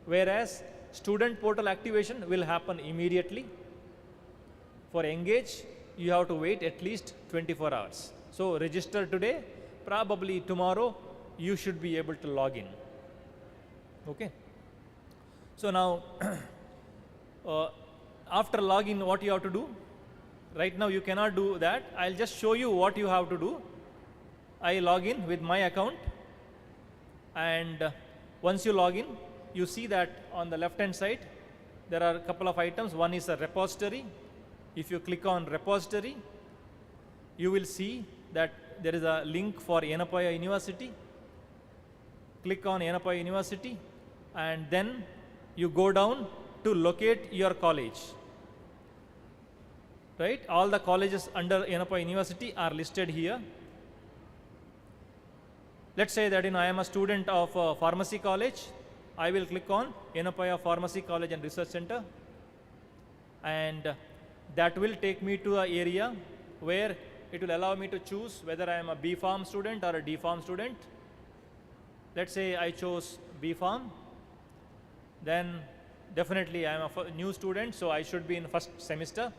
whereas student portal activation will happen immediately. For Engage, you have to wait at least 24 hours. So register today, probably tomorrow you should be able to log in. Okay. So now, after login, what you have to do? Right now you cannot do that. I'll just show you what you have to do. I log in with my account, and once you log in, you see that on the left hand side there are a couple of items. One is a repository. If you click on repository, you will see that there is a link for Yenapaya University. Click on Yenapaya University, and then you go down to locate your college. Right? All the colleges under Yenapaya University are listed here. Let's say that I am a student of pharmacy college. I will click on Yenapaya Pharmacy College and Research Center, and that will take me to an area where it will allow me to choose whether I am a B Pharm student or a D Pharm student. Let's say I chose B Pharm, then definitely I am a new student, so I should be in first semester.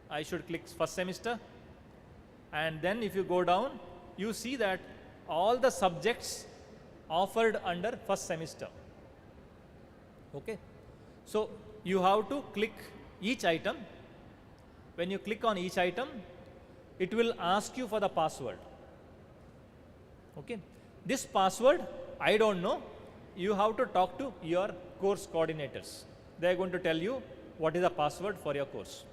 I should click first semester, and then if you go down, you see that all the subjects offered under first semester. Okay, so you have to click each item. When you click on each item, it will ask you for the password. Okay, this password I don't know. You have to talk to your course coordinators. They are going to tell you what is the password for your course.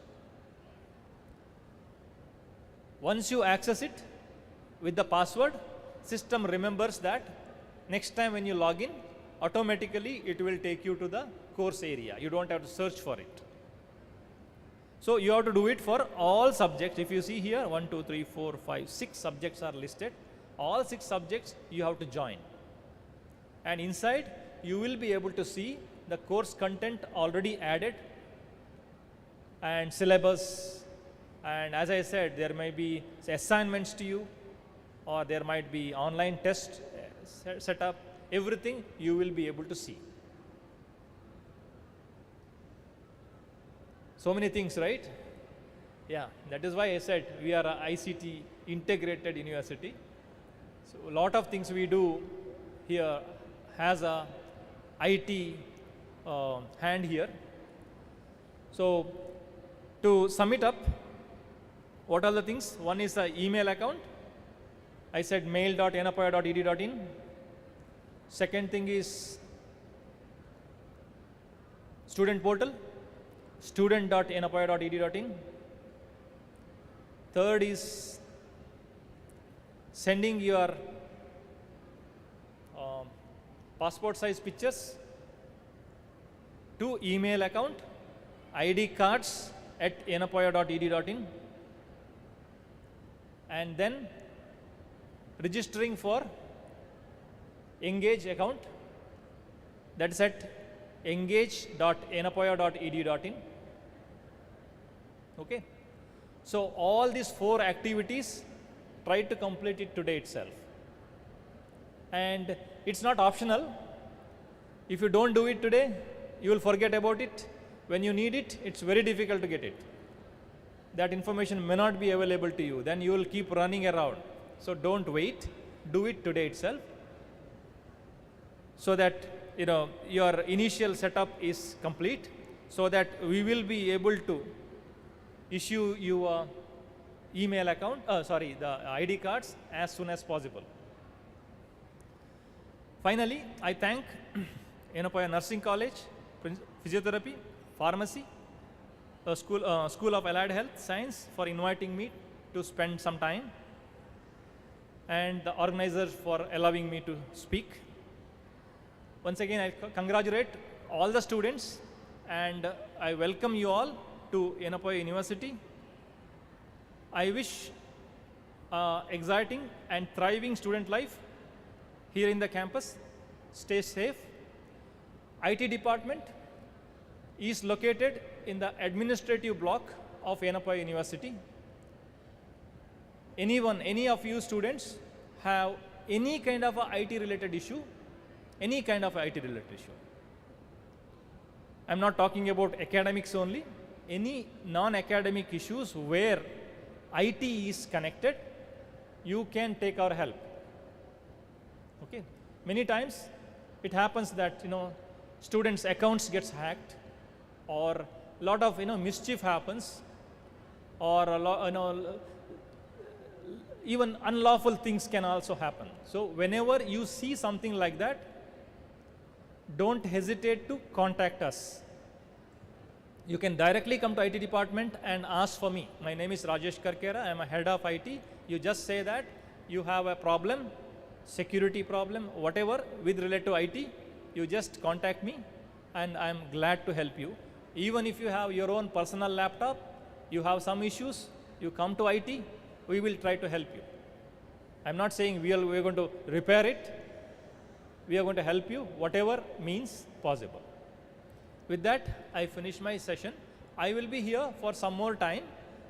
Once you access it with the password, system remembers that. Next time when you log in, automatically it will take you to the course area. You don't have to search for it. So you have to do it for all subjects. If you see here, 1, 2, 3, 4, 5, 6 subjects are listed. All 6 subjects you have to join. And inside you will be able to see the course content already added and syllabus. And as I said, there may be assignments to you, or there might be online test set up. Everything you will be able to see. So many things, right? Yeah, that is why I said we are a ICT integrated university. So a lot of things we do here has a IT hand here. So to sum it up, what are the things? One is the email account. I said mail.yenapaya.edu.in. Second thing is student portal, student.yenapaya.edu.in. Third is sending your passport size pictures to email account, ID cards at yenapaya.edu.in, and then registering for Engage account, that is at engage.yenapaya.edu.in. Okay. So all these 4 activities, try to complete it today itself. And it's not optional. If you don't do it today, you will forget about it. When you need it, it's very difficult to get it. That information may not be available to you. Then you will keep running around. So don't wait. Do it today itself, so that your initial setup is complete, so that we will be able to issue you a email account, the ID cards as soon as possible. Finally, I thank Yenapaya Nursing College, Physiotherapy, Pharmacy, School of Allied Health Science for inviting me to spend some time, and the organizers for allowing me to speak. Once again, I congratulate all the students, and I welcome you all to Yenapaya University. I wish exciting and thriving student life here in the campus. Stay safe. IT department is located in the administrative block of Yenapaya University. Any of you students have any kind of a IT related issue, I'm not talking about academics only, any non-academic issues where IT is connected, you can take our help. Okay. Many times it happens that students' accounts gets hacked, or a lot of mischief happens, or even unlawful things can also happen. So whenever you see something like that, don't hesitate to contact us. You can directly come to IT department and ask for me. My name is Rajesh Karkera. I am a head of IT. You just say that you have a problem, security problem, whatever with relate to IT, you just contact me and I am glad to help you. Even if you have your own personal laptop, you have some issues, you come to IT, we will try to help you. I'm not saying we are going to repair it. We are going to help you, whatever means possible. With that, I finish my session. I will be here for some more time.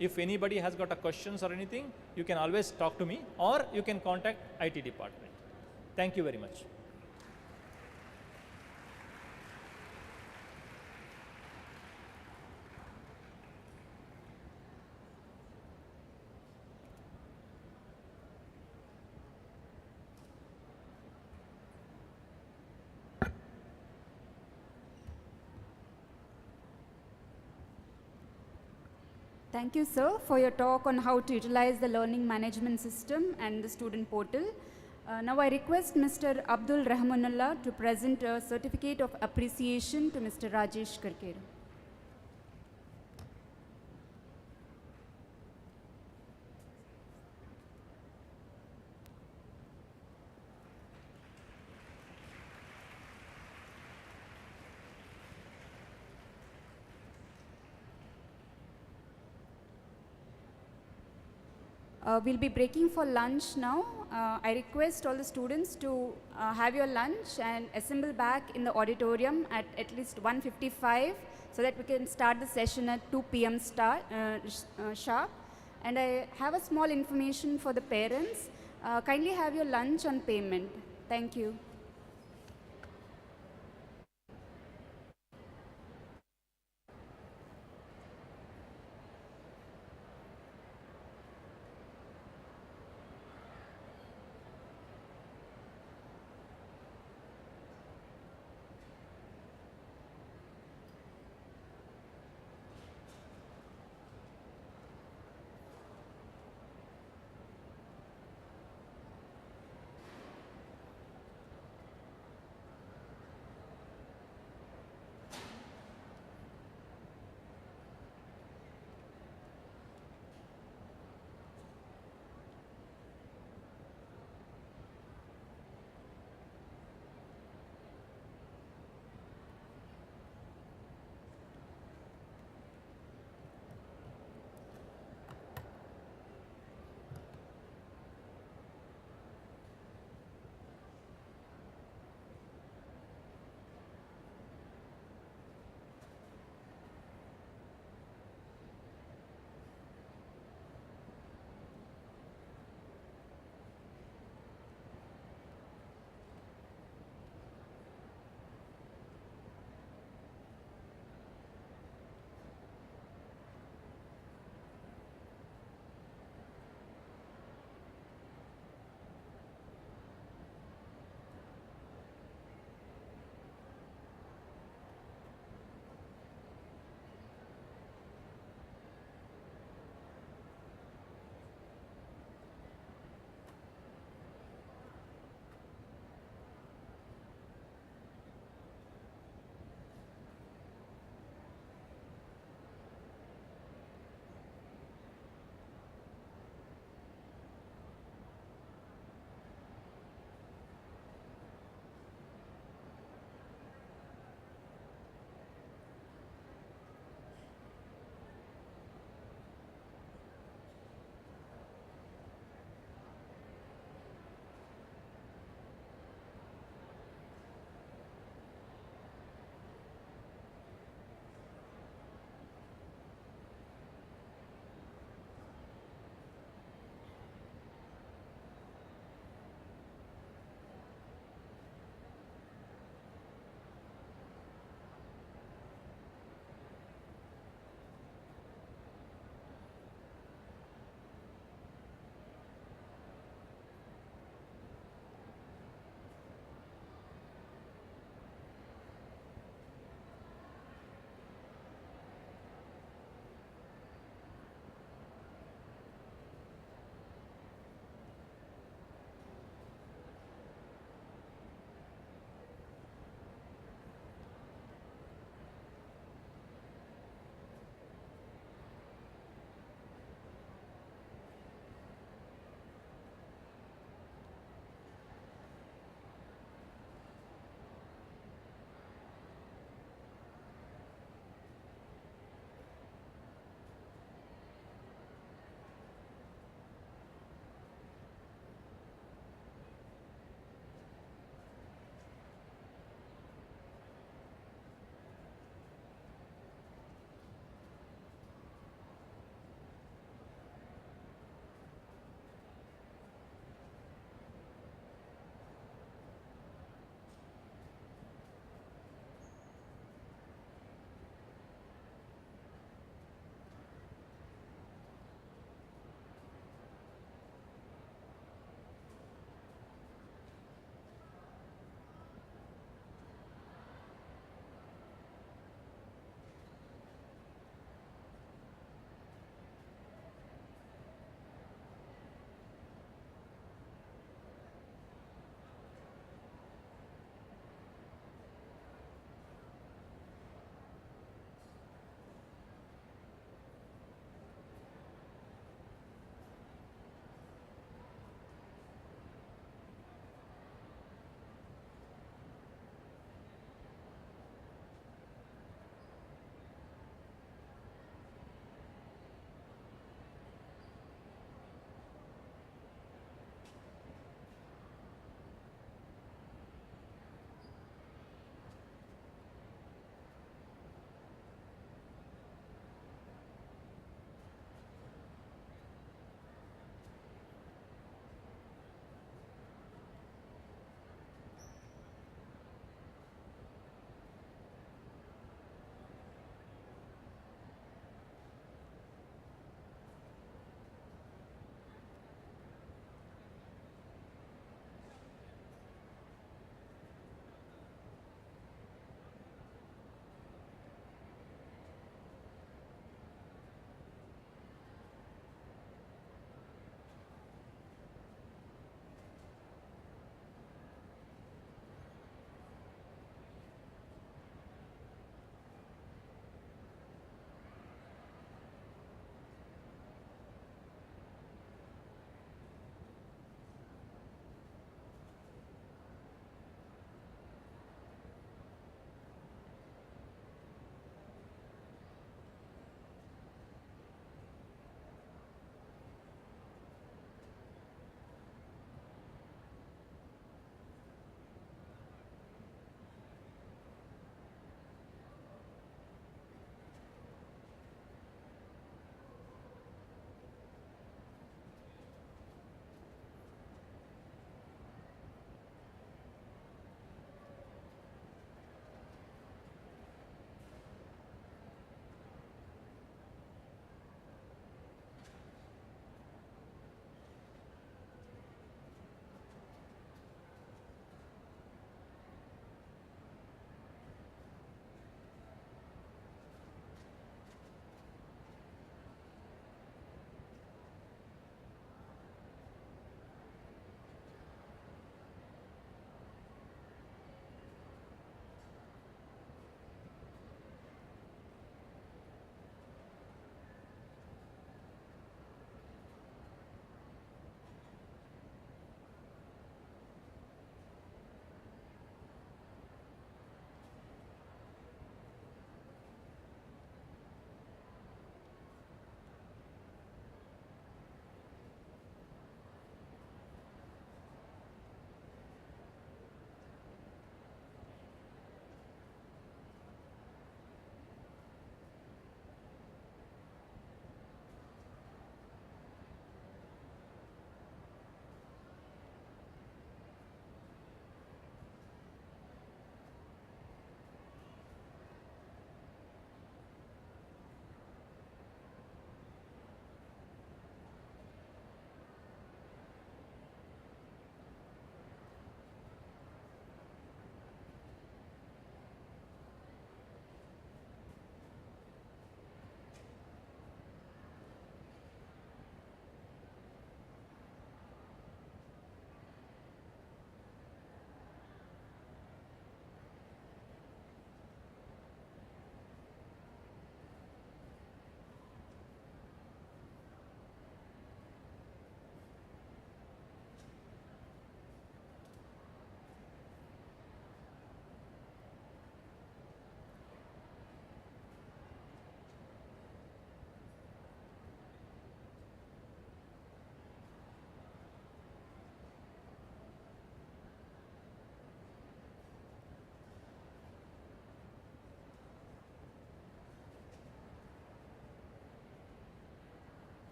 If anybody has got a questions or anything, you can always talk to me or you can contact IT department. Thank you very much. Thank you, sir, for your talk on how to utilize the learning management system and the student portal. Now I request Mr. Abdul Rahmanullah to present a certificate of appreciation to Mr. Rajesh Karkera. We'll be breaking for lunch now. I request all the students to have your lunch and assemble back in the auditorium at least 1:55 so that we can start the session at 2 p.m. Sharp. And I have a small information for the parents. Kindly have your lunch on payment. Thank you.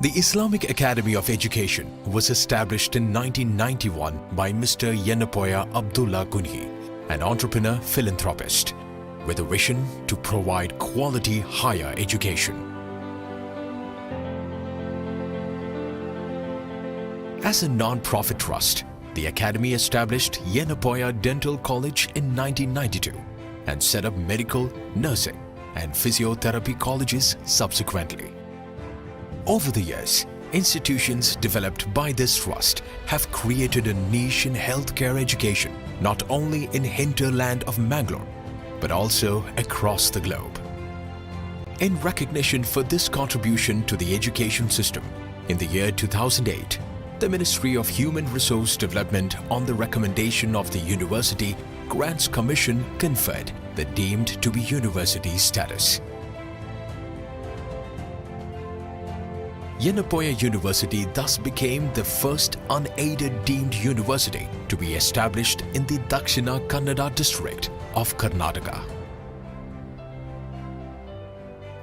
The Islamic Academy of Education was established in 1991 by Mr. Yenapoya Abdullah Kunhi, an entrepreneur philanthropist, with a vision to provide quality higher education. As a non-profit trust, the Academy established Yenapoya Dental College in 1992 and set up medical, nursing and physiotherapy colleges subsequently. Over the years, institutions developed by this trust have created a niche in healthcare education, not only in hinterland of Mangalore, but also across the globe. In recognition for this contribution to the education system, in the year 2008, the Ministry of Human Resource Development, on the recommendation of the University Grants Commission, conferred the deemed to be university status. Yenapoya University thus became the first unaided deemed university to be established in the Dakshina Kannada district of Karnataka.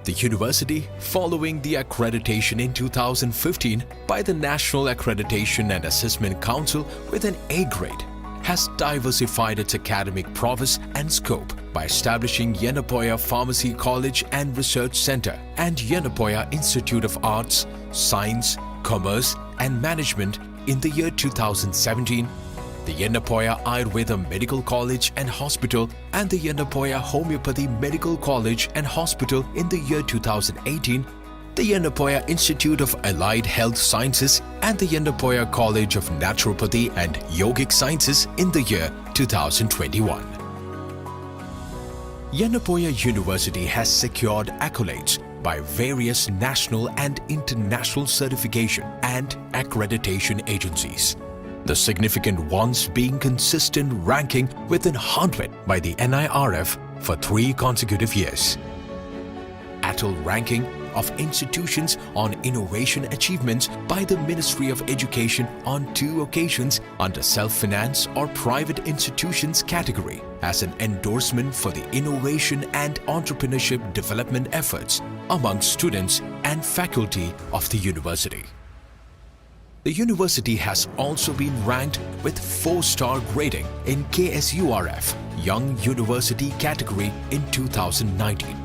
The university, following the accreditation in 2015 by the National Accreditation and Assessment Council with an A grade, has diversified its academic prowess and scope by establishing Yenapoya Pharmacy College and Research Center and Yenapoya Institute of Arts, Science, Commerce and Management in the year 2017, the Yenapoya Ayurveda Medical College and Hospital and the Yenapoya Homeopathy Medical College and Hospital in the year 2018, the Yenapoya Institute of Allied Health Sciences and the Yenapoya College of Naturopathy and Yogic Sciences in the year 2021. Yenapoya University has secured accolades by various national and international certification and accreditation agencies, the significant ones being consistent ranking within 100 by the NIRF for 3 consecutive years. ATL ranking of institutions on innovation achievements by the Ministry of Education on 2 occasions under self-finance or private institutions category as an endorsement for the innovation and entrepreneurship development efforts among students and faculty of the university. The university has also been ranked with 4-star grading in KSURF Young University category in 2019.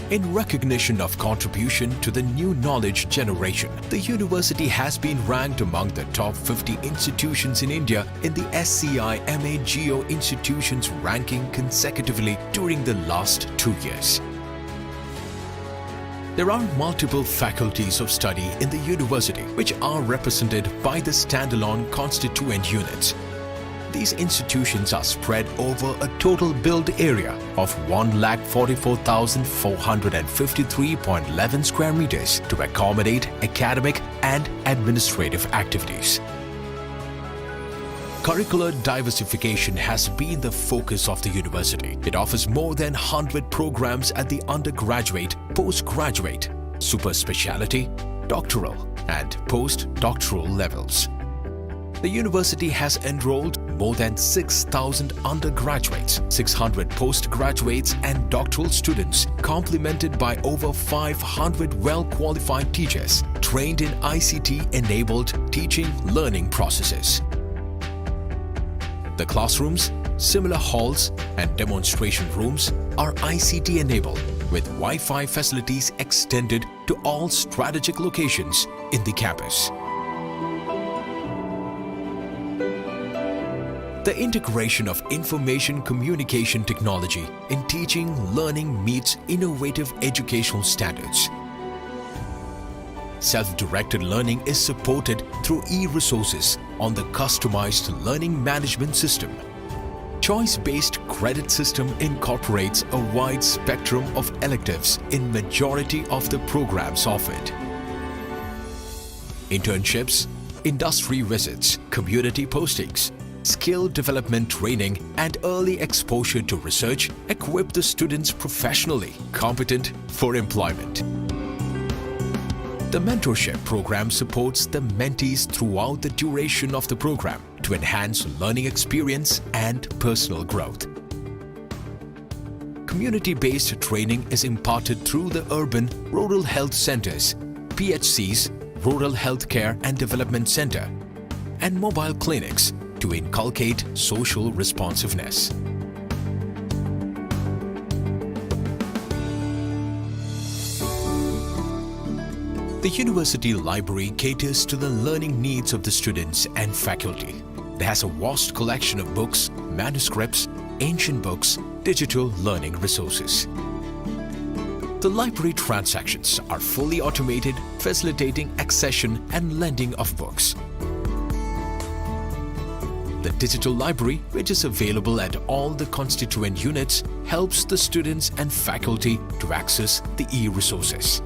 In recognition of contribution to the new knowledge generation, the university has been ranked among the top 50 institutions in India in the SCI MA Geo Institutions ranking consecutively during the last 2 years. There are multiple faculties of study in the university which are represented by the standalone constituent units. These institutions are spread over a total built area of 144,453.11 square meters to accommodate academic and administrative activities. Curricular diversification has been the focus of the university. It offers more than 100 programs at the undergraduate, postgraduate, super specialty, doctoral and postdoctoral levels. The university has enrolled more than 6,000 undergraduates, 600 postgraduates and doctoral students, complemented by over 500 well-qualified teachers trained in ICT-enabled teaching learning processes. The classrooms, similar halls and demonstration rooms are ICT-enabled with Wi-Fi facilities extended to all strategic locations in the campus. The integration of information communication technology in teaching learning meets innovative educational standards. Self-directed learning is supported through e-resources on the customized learning management system. Choice-based credit system incorporates a wide spectrum of electives in majority of the programs offered. Internships, industry visits, community postings, skill development training and early exposure to research equip the students professionally competent for employment. The mentorship program supports the mentees throughout the duration of the program to enhance learning experience and personal growth. Community-based training is imparted through the urban rural health centers, PHCs, Rural Healthcare and Development Center, and mobile clinics to inculcate social responsiveness. The university library caters to the learning needs of the students and faculty. It has a vast collection of books, manuscripts, ancient books, digital learning resources. The library transactions are fully automated, facilitating accession and lending of books. The digital library, which is available at all the constituent units, helps the students and faculty to access the e-resources.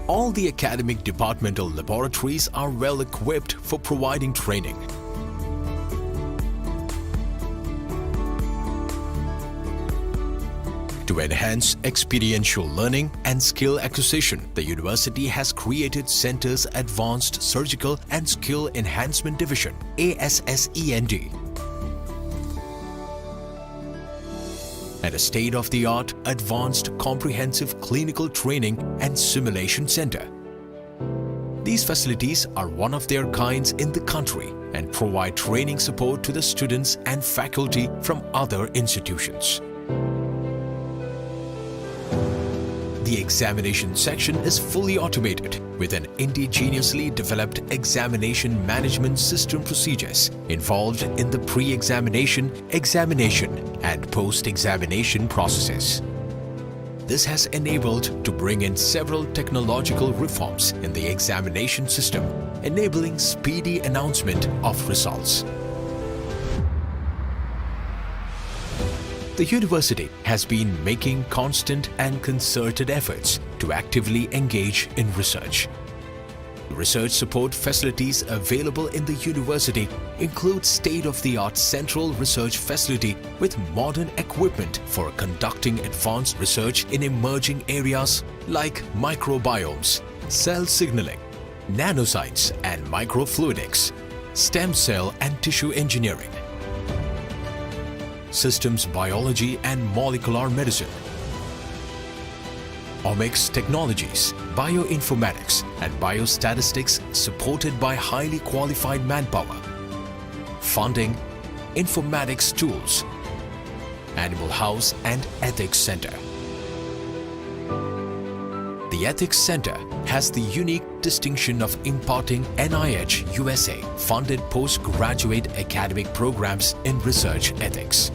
All the academic departmental laboratories are well equipped for providing training. To enhance experiential learning and skill acquisition, the university has created Center's Advanced Surgical and Skill Enhancement Division, ASSEND, and a state-of-the-art advanced comprehensive clinical training and simulation center. These facilities are one of their kinds in the country and provide training support to the students and faculty from other institutions. The examination section is fully automated with an indigenously developed examination management system procedures involved in the pre-examination, examination and post-examination processes. This has enabled to bring in several technological reforms in the examination system, enabling speedy announcement of results. The university has been making constant and concerted efforts to actively engage in research. Research support facilities available in the university include state-of-the-art central research facility with modern equipment for conducting advanced research in emerging areas like microbiomes, cell signaling, nanoscience and microfluidics, stem cell and tissue engineering, systems biology and molecular medicine, omics technologies, bioinformatics and biostatistics supported by highly qualified manpower, funding, informatics tools, Animal House and Ethics Center. The Ethics Center has the unique distinction of imparting NIH USA funded postgraduate academic programs in research ethics.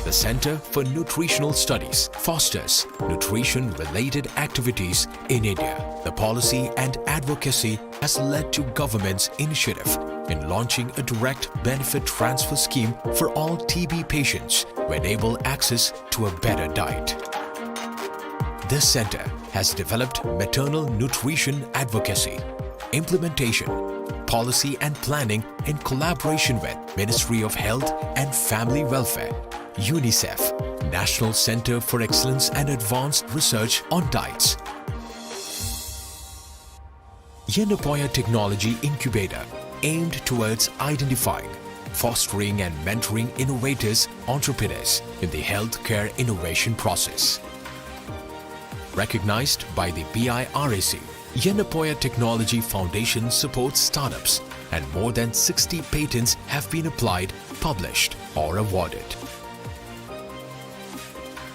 The Center for Nutritional Studies fosters nutrition-related activities in India. The policy and advocacy has led to government's initiative in launching a direct benefit transfer scheme for all TB patients to enable access to a better diet. This center has developed maternal nutrition advocacy, implementation, policy and planning in collaboration with Ministry of Health and Family Welfare, UNICEF, National Center for Excellence and Advanced Research on Diets, Yenapoya Technology Incubator, aimed towards identifying, fostering and mentoring innovators, entrepreneurs in the healthcare innovation process. Recognized by the BIRAC, Yenapoya Technology Foundation supports startups and more than 60 patents have been applied, published or awarded.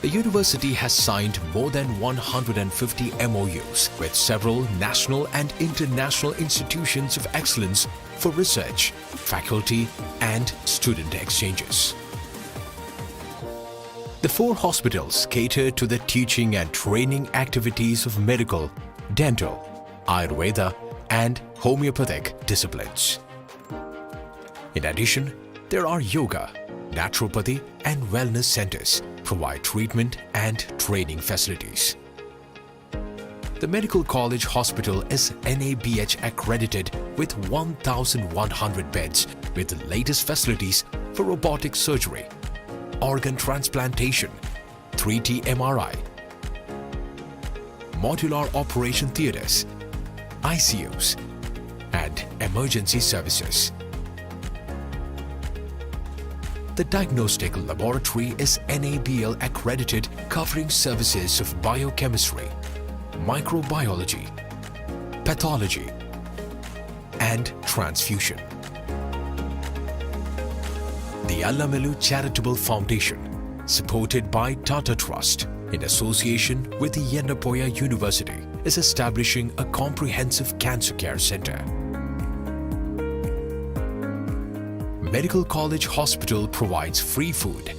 The university has signed more than 150 MOUs with several national and international institutions of excellence for research, faculty and student exchanges. The 4 hospitals cater to the teaching and training activities of medical, dental, Ayurveda and homeopathic disciplines. In addition, there are yoga, naturopathy and wellness centers provide treatment and training facilities. The Medical College Hospital is NABH accredited with 1,100 beds with the latest facilities for robotic surgery, organ transplantation, 3T MRI, modular operation theatres, ICUs, and emergency services. The diagnostic laboratory is NABL accredited, covering services of biochemistry, microbiology, pathology, and transfusion. The Allamalu Charitable Foundation, supported by Tata Trust in association with the Yennapoya University, is establishing a comprehensive cancer care center. Medical College Hospital provides free food,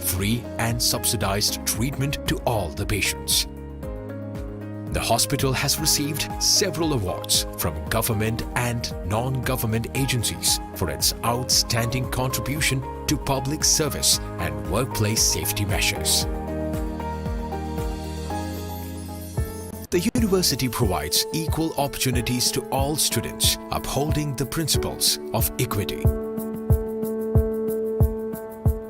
free and subsidized treatment to all the patients. The hospital has received several awards from government and non-government agencies for its outstanding contribution to public service and workplace safety measures. The university provides equal opportunities to all students, upholding the principles of equity.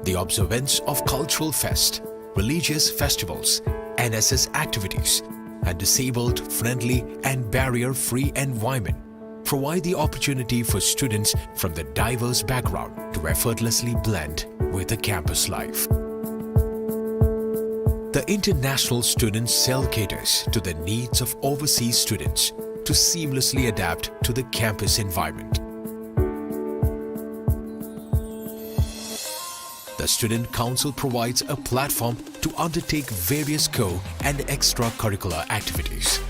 The observance of cultural fest, religious festivals, NSS activities, and disabled-friendly and barrier-free environment provide the opportunity for students from the diverse background to effortlessly blend with the campus life. The international student cell caters to the needs of overseas students to seamlessly adapt to the campus environment. The Student Council provides a platform to undertake various co- and extracurricular activities.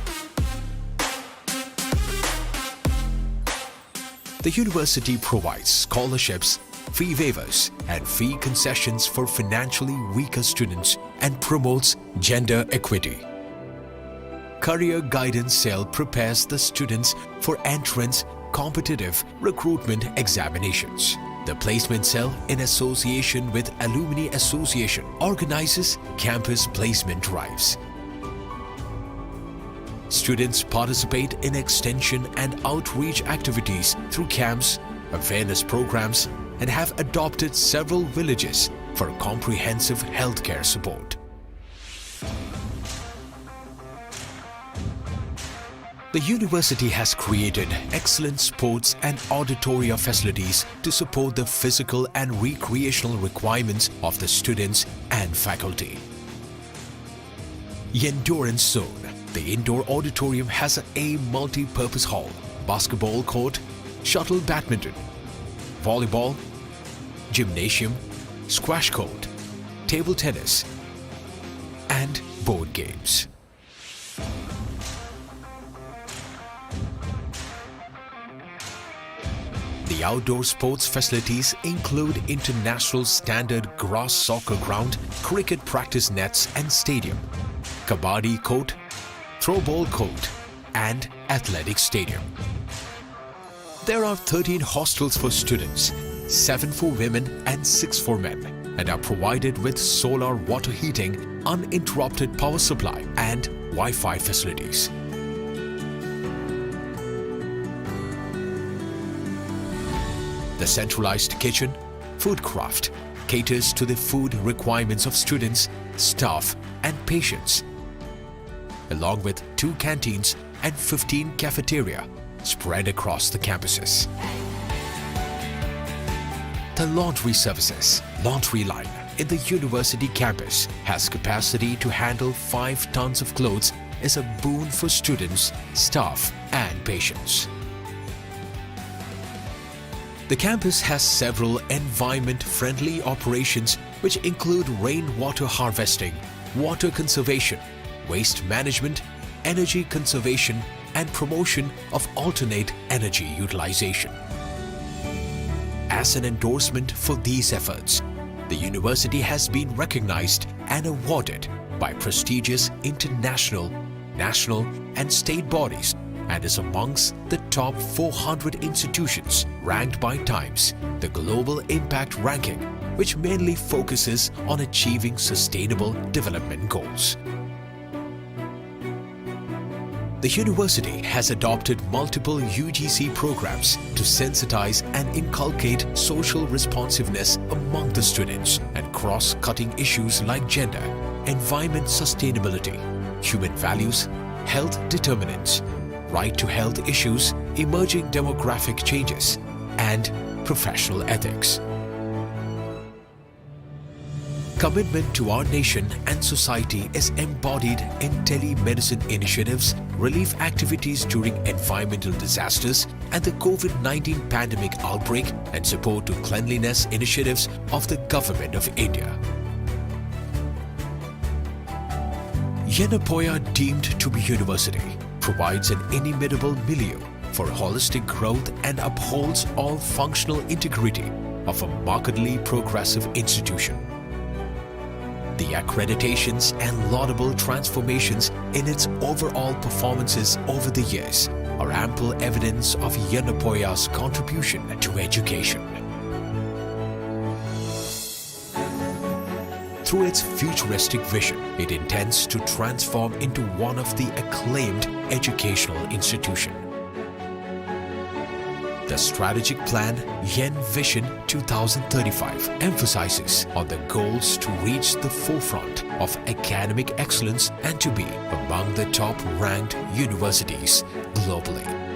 The university provides scholarships, fee waivers, and fee concessions for financially weaker students and promotes gender equity. Career Guidance Cell prepares the students for entrance competitive recruitment examinations. The Placement Cell, in association with Alumni Association, organizes campus placement drives. Students participate in extension and outreach activities through camps, awareness programs, and have adopted several villages for comprehensive healthcare support. The university has created excellent sports and auditoria facilities to support the physical and recreational requirements of the students and faculty. Endurance Zone. The indoor auditorium has a multi-purpose hall, basketball court, shuttle badminton, volleyball, gymnasium, squash court, table tennis, and board games. The outdoor sports facilities include international standard grass soccer ground, cricket practice nets and stadium, kabaddi court, throwball court, and athletic stadium. There are 13 hostels for students, 7 for women and 6 for men, and are provided with solar water heating, uninterrupted power supply, and Wi-Fi facilities. The centralized kitchen, Foodcraft, caters to the food requirements of students, staff, and patients, along with 2 canteens and 15 cafeteria spread across the campuses. The laundry services, Laundry Line, in the university campus has capacity to handle 5 tons of clothes, is a boon for students, staff, and patients. The campus has several environment-friendly operations which include rainwater harvesting, water conservation, waste management, energy conservation, and promotion of alternate energy utilization. As an endorsement for these efforts, the university has been recognized and awarded by prestigious international, national, and state bodies and is amongst the top 400 institutions ranked by Times, the Global Impact Ranking, which mainly focuses on achieving sustainable development goals. The university has adopted multiple UGC programs to sensitize and inculcate social responsiveness among the students and cross-cutting issues like gender, environment sustainability, human values, health determinants, right to health issues, emerging demographic changes, and professional ethics. Commitment to our nation and society is embodied in telemedicine initiatives, relief activities during environmental disasters and the COVID-19 pandemic outbreak, and support to cleanliness initiatives of the Government of India. Yenapoya, deemed to be university, provides an inimitable milieu for holistic growth and upholds all functional integrity of a markedly progressive institution. The accreditations and laudable transformations in its overall performances over the years are ample evidence of Yenapoya's contribution to education. Through its futuristic vision, it intends to transform into one of the acclaimed educational institutions. The strategic plan Yen Vision 2035 emphasizes on the goals to reach the forefront of academic excellence and to be among the top-ranked universities globally.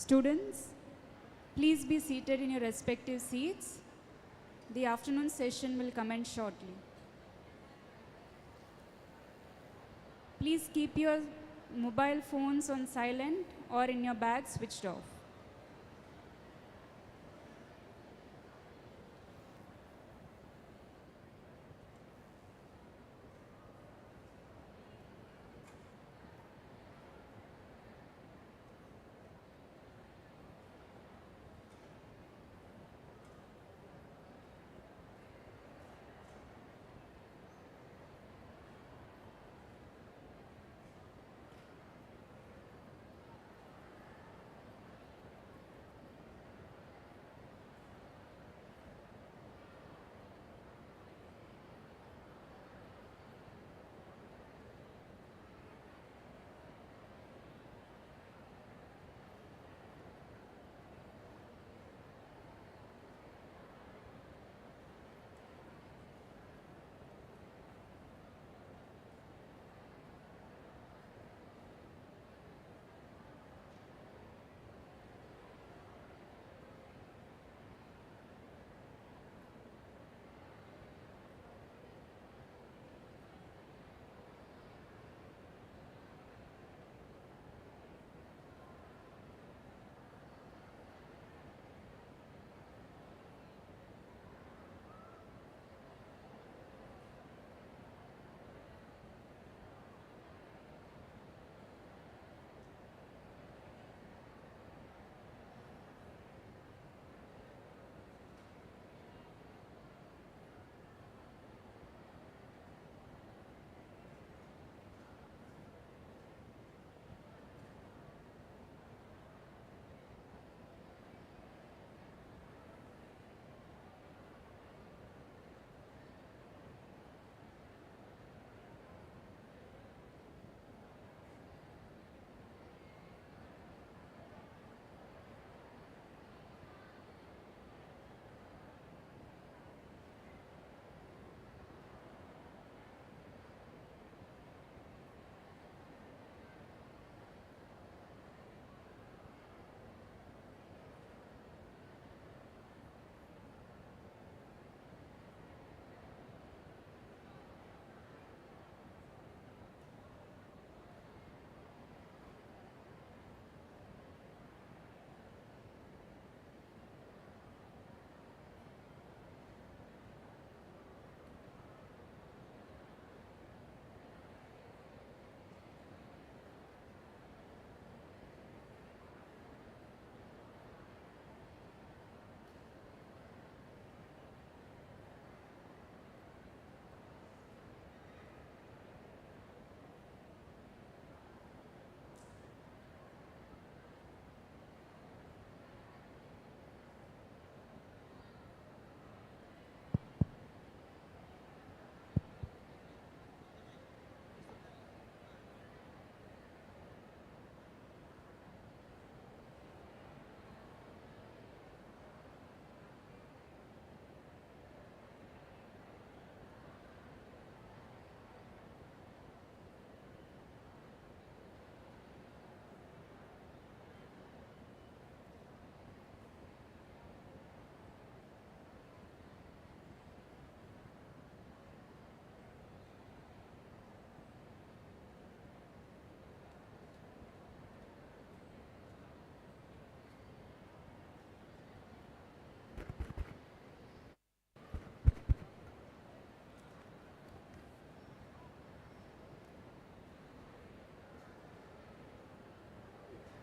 Students, please be seated in your respective seats. The afternoon session will commence shortly. Please keep your mobile phones on silent or in your bag switched off.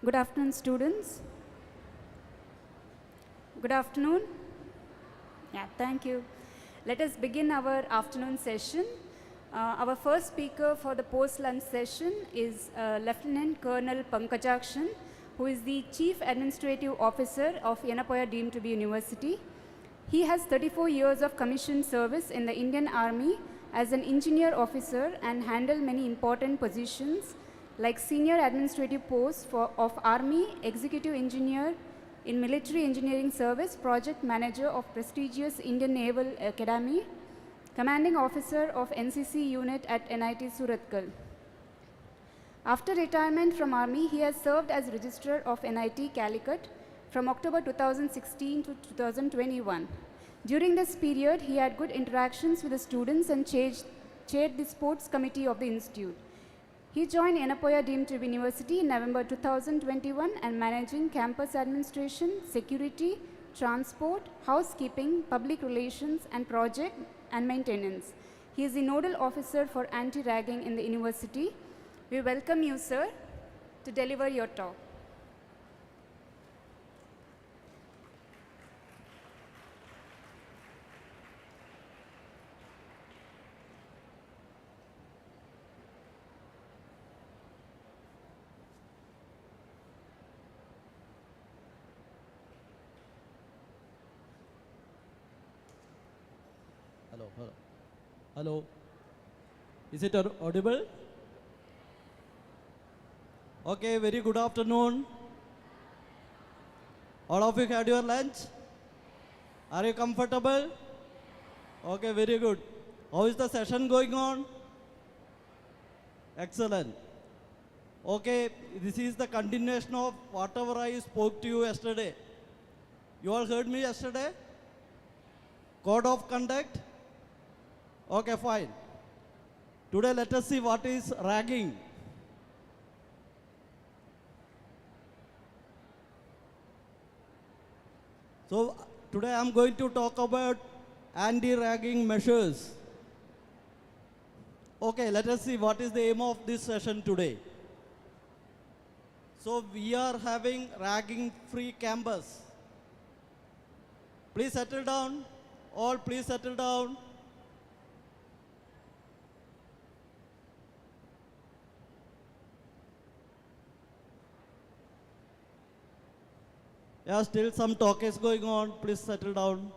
Good afternoon, students. Good afternoon. Yeah, thank you. Let us begin our afternoon session. Our first speaker for the post-lunch session is Lieutenant Colonel Pankajakshan, who is the Chief Administrative Officer of Yenapoya Deemed to be University. He has 34 years of commissioned service in the Indian Army as an engineer officer and handled many important positions like senior administrative posts of Army, executive engineer in military engineering service, project manager of prestigious Indian Naval Academy, commanding officer of NCC unit at NIT Surathkal. After retirement from Army, he has served as registrar of NIT Calicut from October 2016 to 2021. During this period, he had good interactions with the students and chaired the sports committee of the institute. He joined Yenapoya Deemed to be University in November 2021 and managing campus administration, security, transport, housekeeping, public relations, and project and maintenance. He is the nodal officer for anti-ragging in the university. We welcome you, sir, to deliver your talk. Hello. Is it audible? Okay, very good afternoon. All of you had your lunch? Are you comfortable? Okay, very good. How is the session going on? Excellent. Okay, this is the continuation of whatever I spoke to you yesterday. You all heard me yesterday? Code of conduct? Okay, fine. Today let us see what is ragging. So today I am going to talk about anti-ragging measures. Okay, let us see what is the aim of this session today. So we are having ragging-free campus. Please settle down. All please settle down. Yeah, still some talk is going on. Please settle down.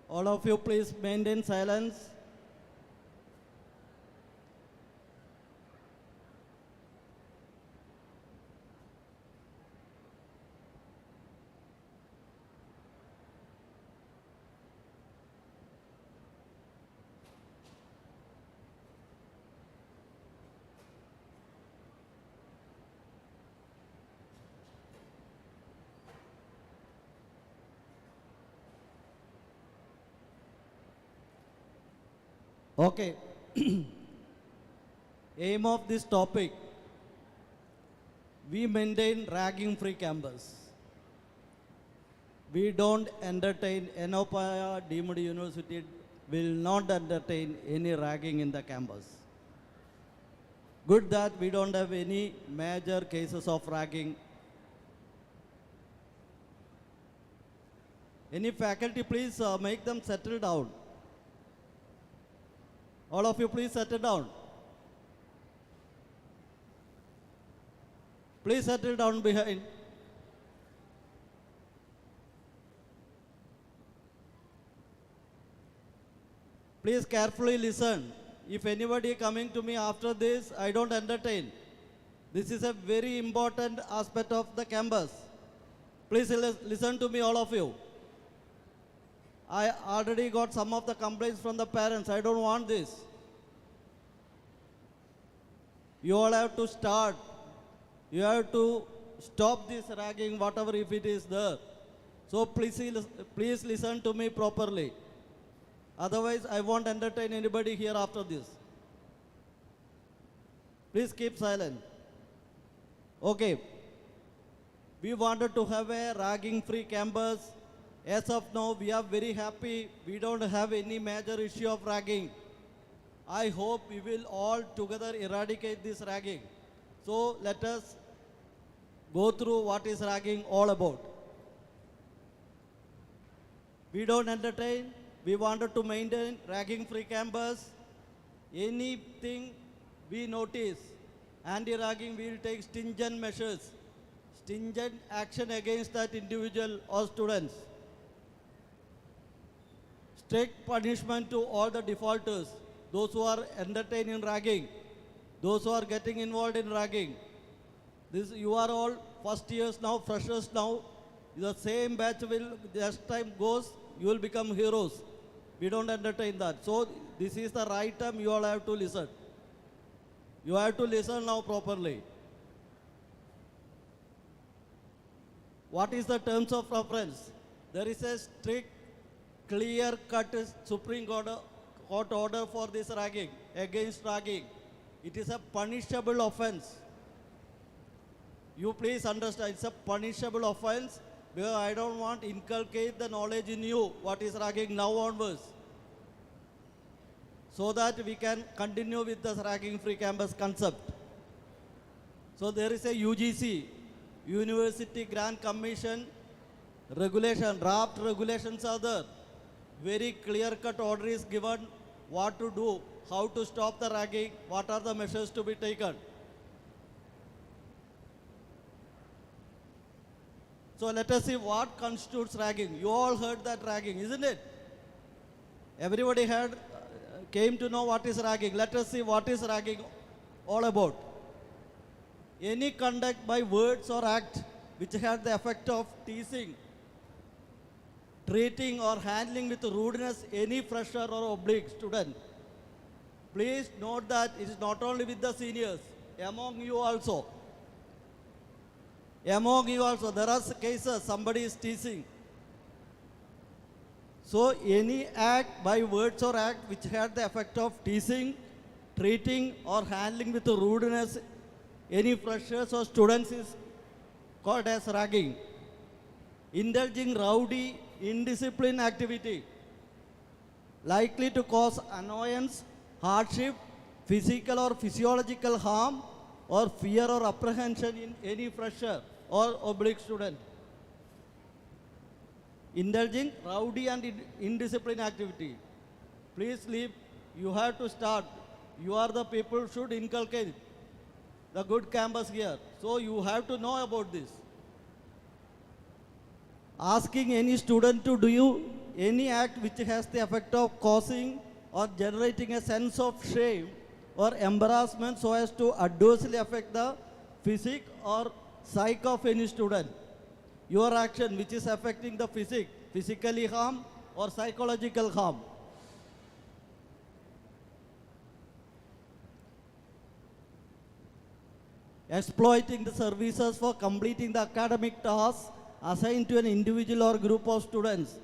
All of you please maintain silence. Okay. Aim of this topic, we maintain ragging-free campus. We don't entertain, Yenapoya Deemed University will not entertain any ragging in the campus. Good that we don't have any major cases of ragging. Any faculty, please make them settle down. All of you please settle down. Please settle down behind. Please carefully listen. If anybody coming to me after this, I don't entertain. This is a very important aspect of the campus. Please listen to me, all of you. I already got some of the complaints from the parents. I don't want this. You all have to start. You have to stop this ragging, whatever if it is there. So please listen to me properly. Otherwise, I won't entertain anybody here after this. Please keep silent. Okay. We wanted to have a ragging-free campus. As of now, we are very happy. We don't have any major issue of ragging. I hope we will all together eradicate this ragging. So let us go through what is ragging all about. We don't entertain. We wanted to maintain ragging-free campus. Anything we notice, anti-ragging, we will take stringent measures, stringent action against that individual or students. Strict punishment to all the defaulters, those who are entertaining ragging, those who are getting involved in ragging. You are all first years now, freshers now. The same batch will, as time goes, you will become heroes. We don't entertain that. So this is the right time you all have to listen. You have to listen now properly. What is the terms of reference? There is a strict, clear-cut Supreme Court order for this ragging, against ragging. It is a punishable offense. You please understand, it's a punishable offense, because I don't want to inculcate the knowledge in you what is ragging now onwards, so that we can continue with this ragging-free campus concept. So there is a UGC, University Grant Commission regulation, draft regulations are there. Very clear-cut order is given what to do, how to stop the ragging, what are the measures to be taken. So let us see what constitutes ragging. You all heard that ragging, isn't it? Everybody came to know what is ragging. Let us see what is ragging all about. Any conduct by words or act which has the effect of teasing, treating or handling with rudeness any fresher or oblique student. Please note that it is not only with the seniors, among you also. Among you also, there are cases somebody is teasing. So any act by words or act which had the effect of teasing, treating or handling with rudeness any freshers or students is called as ragging. Indulging rowdy, indisciplined activity likely to cause annoyance, hardship, physical or physiological harm, or fear or apprehension in any fresher or oblique student. Indulging rowdy and indisciplined activity. Please leave. You have to start. You are the people who should inculcate the good campus here. So you have to know about this. Asking any student to do any act which has the effect of causing or generating a sense of shame or embarrassment so as to adversely affect the physique or psyche of any student. Your action which is affecting the physique, physically harm or psychological harm. Exploiting the services for completing the academic tasks assigned to an individual or group of students.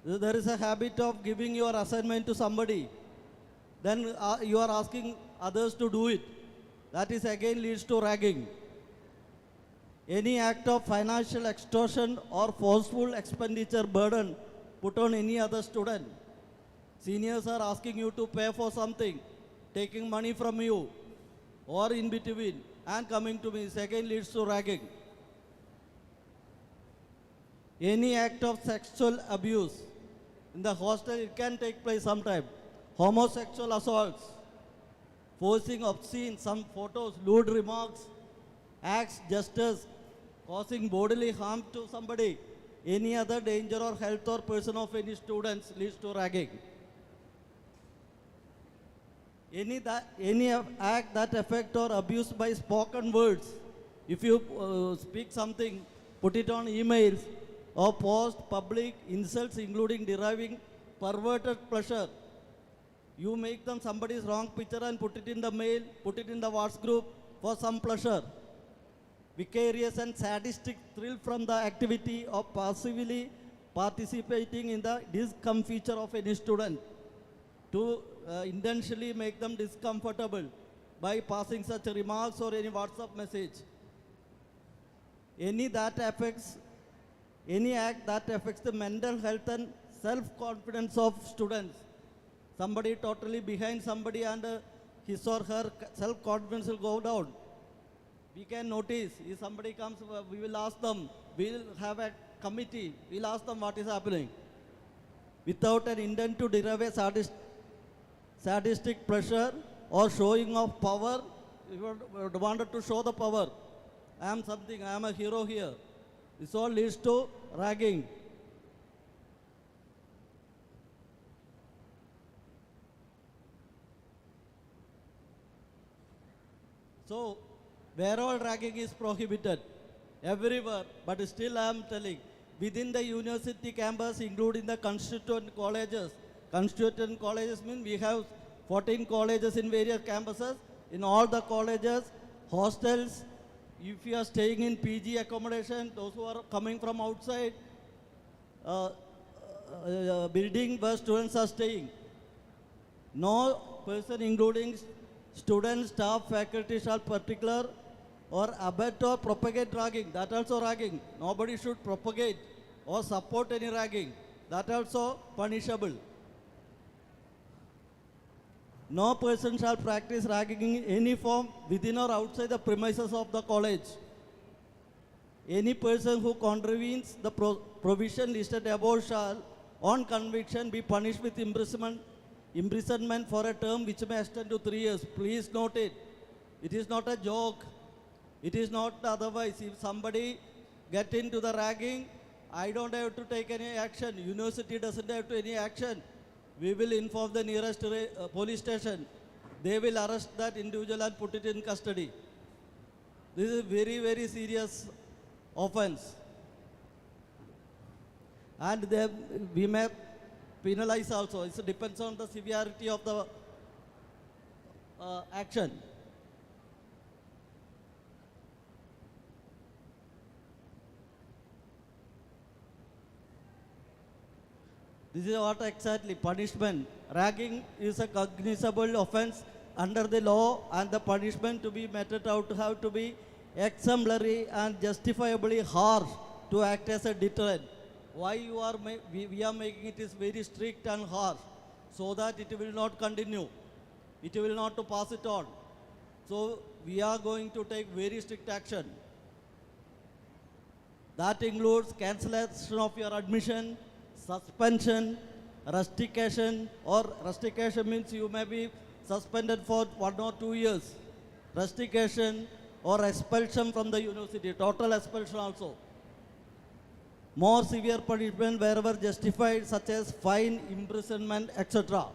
There is a habit of giving your assignment to somebody. Then you are asking others to do it. That is again leads to ragging. Any act of financial extortion or forceful expenditure burden put on any other student. Seniors are asking you to pay for something, taking money from you, or in between, and coming to me, again leads to ragging. Any act of sexual abuse. In the hostel, it can take place sometime. Homosexual assaults, forcing obscene, some photos, lewd remarks, acts, gestures, causing bodily harm to somebody, any other danger or health or person of any students leads to ragging. Any act that affect or abuse by spoken words. If you speak something, put it on emails or post public insults including deriving perverted pleasure. You make them somebody's wrong picture and put it in the mail, put it in the WhatsApp group for some pleasure. Vicarious and sadistic thrill from the activity of passively participating in the discomfiture of any student to intentionally make them discomfortable by passing such remarks or any WhatsApp message. Any act that affects the mental health and self-confidence of students. Somebody totally behind somebody and his or her self-confidence will go down. We can notice, if somebody comes, we will ask them, we will have a committee, we will ask them what is happening. Without an intent to derive a sadistic pressure or showing of power, we wanted to show the power. I am something, I am a hero here. This all leads to ragging. So, where all ragging is prohibited, everywhere, but still I am telling, within the university campus, including the constituent colleges mean we have 14 colleges in various campuses. In all the colleges, hostels, if you are staying in PG accommodation, those who are coming from outside, building where students are staying, no person including students, staff, faculty shall particular or abet or propagate ragging. That also ragging. Nobody should propagate or support any ragging. That also punishable. No person shall practice ragging in any form within or outside the premises of the college. Any person who contravenes the provision listed above shall, on conviction, be punished with imprisonment for a term which may extend to 3 years. Please note it. It is not a joke. It is not otherwise. If somebody get into the ragging, I don't have to take any action. University doesn't have to any action. We will inform the nearest police station. They will arrest that individual and put it in custody. This is a very, very serious offense. And we may penalize also. It depends on the severity of the action. This is what exactly punishment. Ragging is a cognizable offense under the law, and the punishment to be meted out to have to be exemplary and justifiably harsh to act as a deterrent. Why we are making it is very strict and harsh, so that it will not continue. It will not to pass it on. So we are going to take very strict action. That includes cancellation of your admission, suspension, rustication, or rustication means you may be suspended for 1 or 2 years. Rustication or expulsion from the university, total expulsion also. More severe punishment wherever justified, such as fine, imprisonment, etc.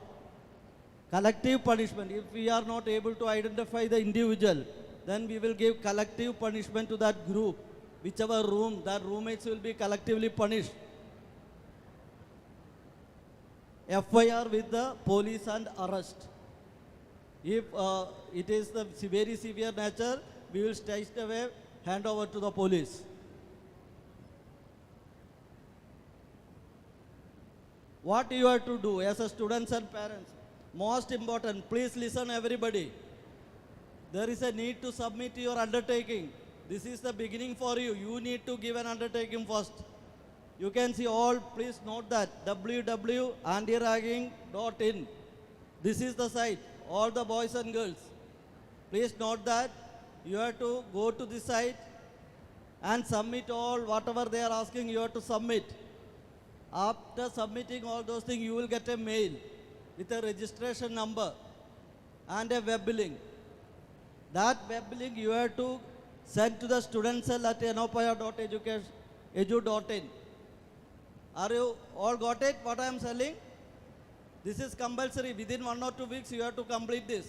Collective punishment, if we are not able to identify the individual, then we will give collective punishment to that group. Whichever room, that roommates will be collectively punished. FIR with the police and arrest. If it is the very severe nature, we will straight away hand over to the police. What you have to do as a students and parents, most important, please listen everybody. There is a need to submit your undertaking. This is the beginning for you. You need to give an undertaking first. You can see all, please note that, www.antiragging.in. This is the site, all the boys and girls. Please note that you have to go to this site and submit all, whatever they are asking, you have to submit. After submitting all those things, you will get a mail with a registration number and a web link. That web link you have to send to the student cell at enopaya.edu.in. Are you all got it, what I am telling? This is compulsory. Within 1 or 2 weeks, you have to complete this.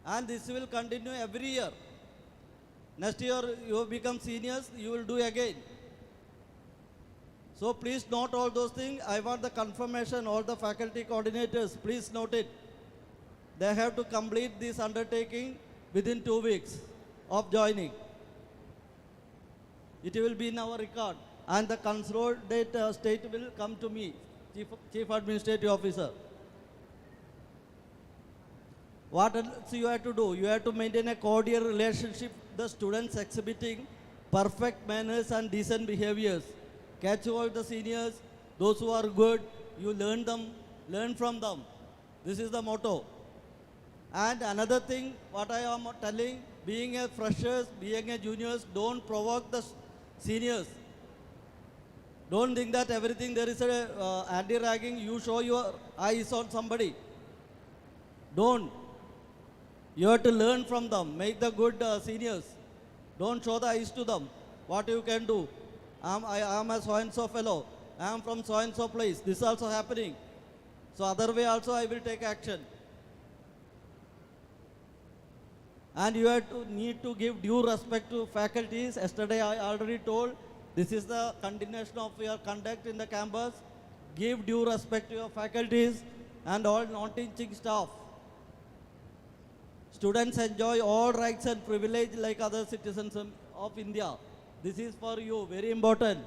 And this will continue every year. Next year, you become seniors, you will do again. So please note all those things. I want the confirmation, all the faculty coordinators, please note it. They have to complete this undertaking within 2 weeks of joining. It will be in our record. and the consolidated state will come to me, Chief Administrative Officer. What else you have to do? You have to maintain a cordial relationship with the students exhibiting perfect manners and decent behaviors. Catch all the seniors, those who are good, you learn from them. This is the motto. And another thing, what I am telling, being a freshers, being a juniors, don't provoke the seniors. Don't think that everything there is a anti-ragging, you show your eyes on somebody. Don't. You have to learn from them, make the good seniors. Don't show the eyes to them. What you can do? I am a so-and-so fellow. I am from so-and-so place. This is also happening. So other way also I will take action. And you have to need to give due respect to faculties. Yesterday I already told, this is the continuation of your conduct in the campus. Give due respect to your faculties and all non-teaching staff. Students enjoy all rights and privilege like other citizens of India. This is for you, very important.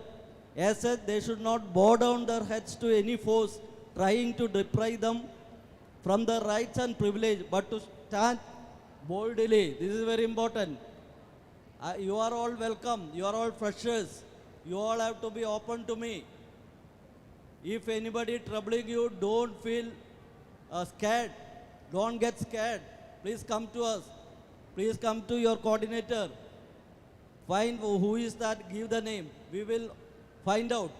As said, they should not bow down their heads to any force trying to deprive them from their rights and privilege, but to stand boldly. This is very important. You are all welcome. You are all freshers. You all have to be open to me. If anybody troubling you, don't feel scared. Don't get scared. Please come to us. Please come to your coordinator. Find who is that, give the name. We will find out.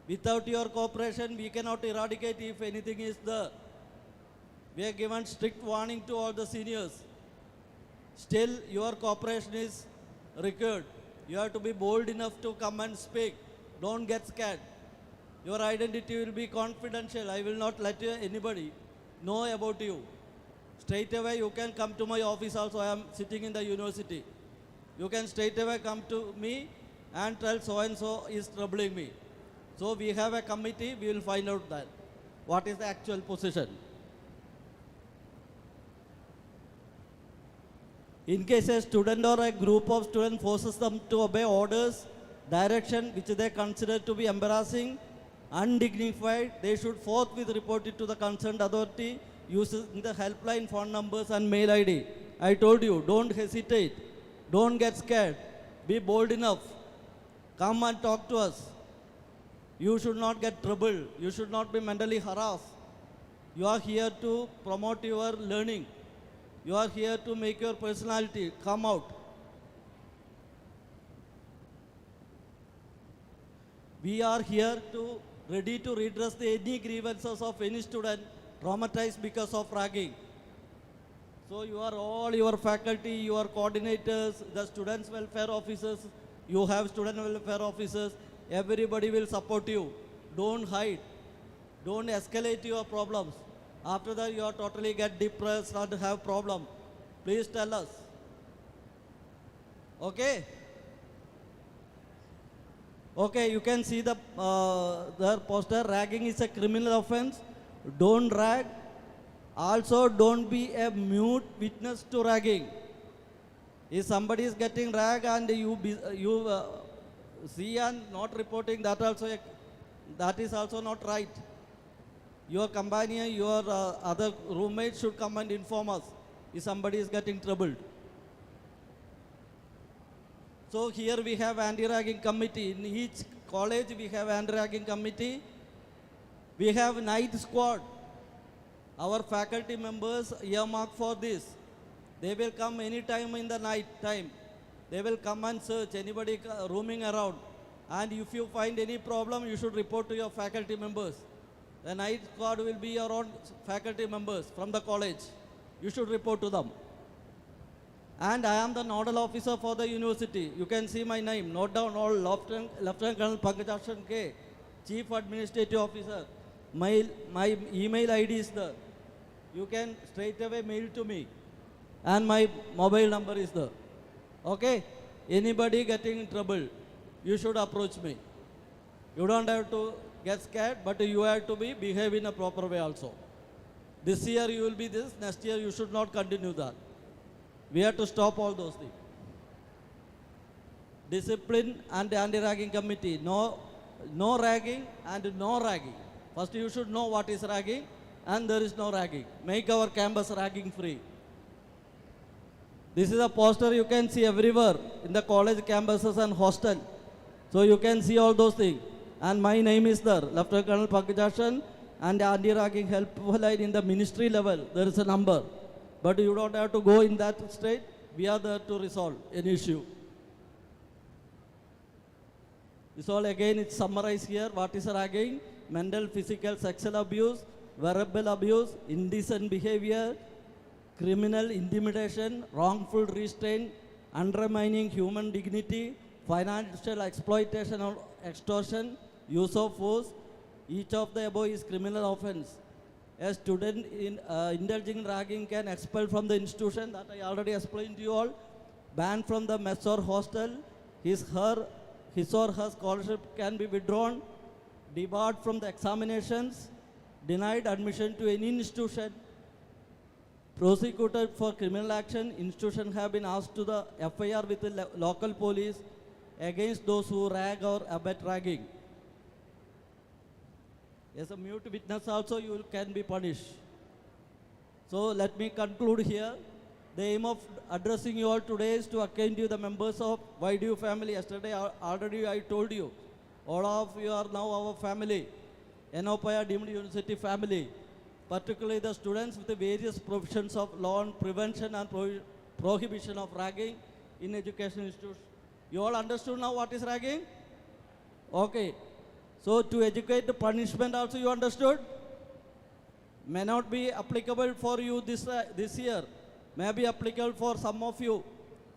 Without your cooperation, we cannot eradicate if anything is there. We have given strict warning to all the seniors. Still, your cooperation is required. You have to be bold enough to come and speak. Don't get scared. Your identity will be confidential. I will not let anybody know about you. Straight away, you can come to my office also. I am sitting in the university. You can straight away come to me and tell so-and-so is troubling me. So we have a committee, we will find out that. What is the actual position? In case a student or a group of students forces them to obey orders, direction which they consider to be embarrassing, undignified, they should forthwith report it to the concerned authority using the helpline phone numbers and mail ID. I told you, don't hesitate. Don't get scared. Be bold enough. Come and talk to us. You should not get trouble. You should not be mentally harassed. You are here to promote your learning. You are here to make your personality come out. We are here to ready to redress any grievances of any student traumatized because of ragging. So you are all your faculty, your coordinators, the students welfare officers, you have student welfare officers, everybody will support you. Don't hide. Don't escalate your problems. After that you are totally get depressed and have problem. Please tell us. Okay? Okay, you can see the poster. Ragging is a criminal offense. Don't rag. Also, don't be a mute witness to ragging. If somebody is getting ragged and you see and not reporting, that is also not right. Your companion, your other roommates should come and inform us if somebody is getting troubled. So here we have anti-ragging committee. In each college we have anti-ragging committee. We have night squad. Our faculty members earmarked for this. They will come any time in the night time. They will come and search anybody roaming around. And if you find any problem, you should report to your faculty members. The night squad will be your own faculty members from the college. You should report to them. And I am the nodal officer for the university. You can see my name. Note down all. Lieutenant Colonel Pankajashan K, Chief Administrative Officer. My email ID is there. You can straight away mail to me. And my mobile number is there. Okay? Anybody getting in trouble, you should approach me. You don't have to get scared, but you have to behave in a proper way also. This year you will be this, next year you should not continue that. We have to stop all those things. discipline and anti-ragging committee. No ragging and no ragging. First you should know what is ragging and there is no ragging. Make our campus ragging free. This is a poster you can see everywhere in the college campuses and hostel. So you can see all those things. And my name is there, Lieutenant Colonel Pankajashan, and anti-ragging helpline in the ministry level. There is a number. But you don't have to go in that state. We are there to resolve any issue. This all again it's summarized here. What is ragging? Mental, physical, sexual abuse, verbal abuse, indecent behavior, criminal intimidation, wrongful restraint, undermining human dignity, financial exploitation or extortion, use of force. Each of the above is criminal offense. A student indulging in ragging can expel from the institution, that I already explained to you all, banned from the mess or hostel, his or her scholarship can be withdrawn, debarred from the examinations, denied admission to any institution, prosecuted for criminal action. Institutions have been asked to the FIR with the local police against those who rag or abet ragging. As a mute witness also you can be punished. So let me conclude here. The aim of addressing you all today is to acquaint you the members of YDU family. Yesterday already I told you, all of you are now our family, Enopaya Deemed University family, particularly the students with the various provisions of law on prevention and prohibition of ragging in educational institutions. You all understood now what is ragging? Okay. So to educate the punishment also you understood? May not be applicable for you this year. May be applicable for some of you.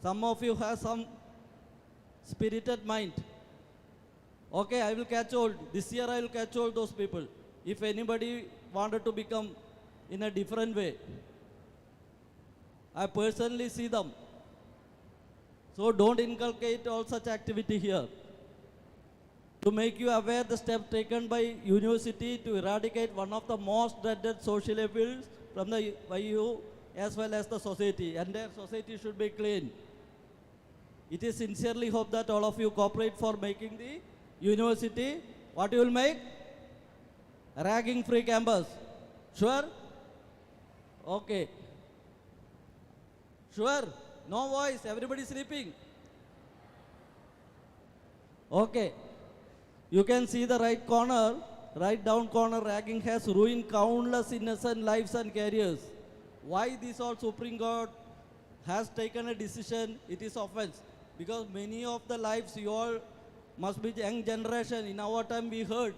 Some of you have some spirited mind. Okay, I will catch hold. This year I will catch hold those people. If anybody wanted to become in a different way, I personally see them. So don't inculcate all such activity here. To make you aware the step taken by university to eradicate one of the most dreaded social evils from the YU as well as the society, and their society should be clean. It is sincerely hope that all of you cooperate for making the university, what you will make? A ragging free campus. Sure? Okay. Sure? No voice, everybody sleeping. Okay. You can see the right down corner, ragging has ruined countless innocent lives and careers. Why this all Supreme Court has taken a decision, it is offense. Because many of the lives you all must be young generation. In our time we heard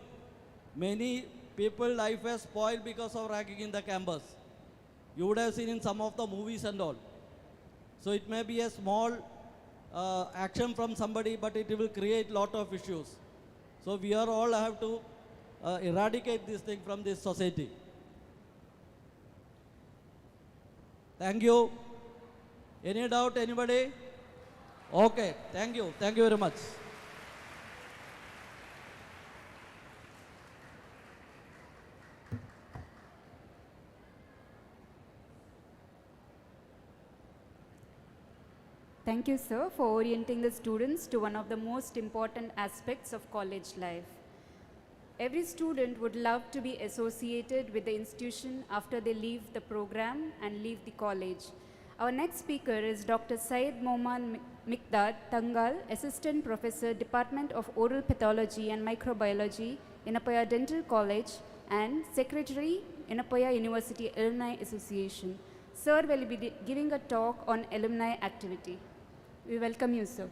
many people life has spoiled because of ragging in the campus. You would have seen in some of the movies and all. So it may be a small action from somebody, but it will create lot of issues. So we are all have to eradicate this thing from this society. Thank you. Any doubt, anybody? Okay, thank you. Thank you very much. Thank you, sir, for orienting the students to one of the most important aspects of college life. Every student would love to be associated with the institution after they leave the program and leave the college. Our next speaker is Dr. Syed Moman Miqdad Tangal, Assistant Professor, Department of Oral Pathology and Microbiology, Enopaya Dental College, and Secretary, Enopaya University Alumni Association. Sir will be giving a talk on alumni activity. We welcome you, sir.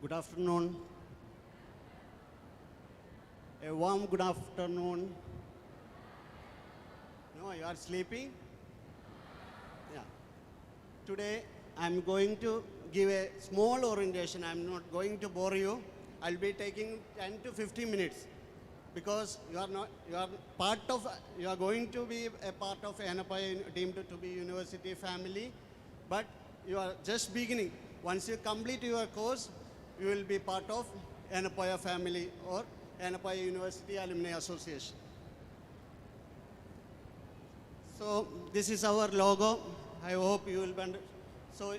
Good afternoon. A warm good afternoon. No, you are sleeping? Yeah. Today I'm going to give a small orientation. I'm not going to bore you. I'll be taking 10 to 15 minutes because you are going to be a part of NPI deemed to be university family, but you are just beginning. Once you complete your course, you will be part of NPI family or NPI University Alumni Association. So this is our logo. I hope you will be so.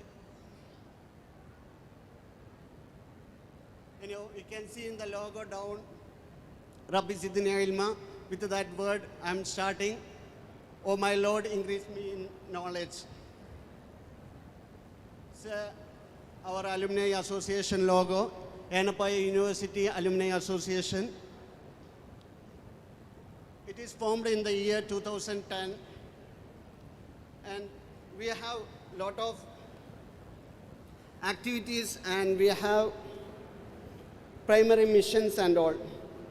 You know, you can see in the logo down, Rabbi Zidni Ilma. With that word, I'm starting. Oh my Lord, increase me in knowledge. It's our Alumni Association logo, NPI University Alumni Association. It is formed in the year 2010. And we have a lot of activities and we have primary missions and all.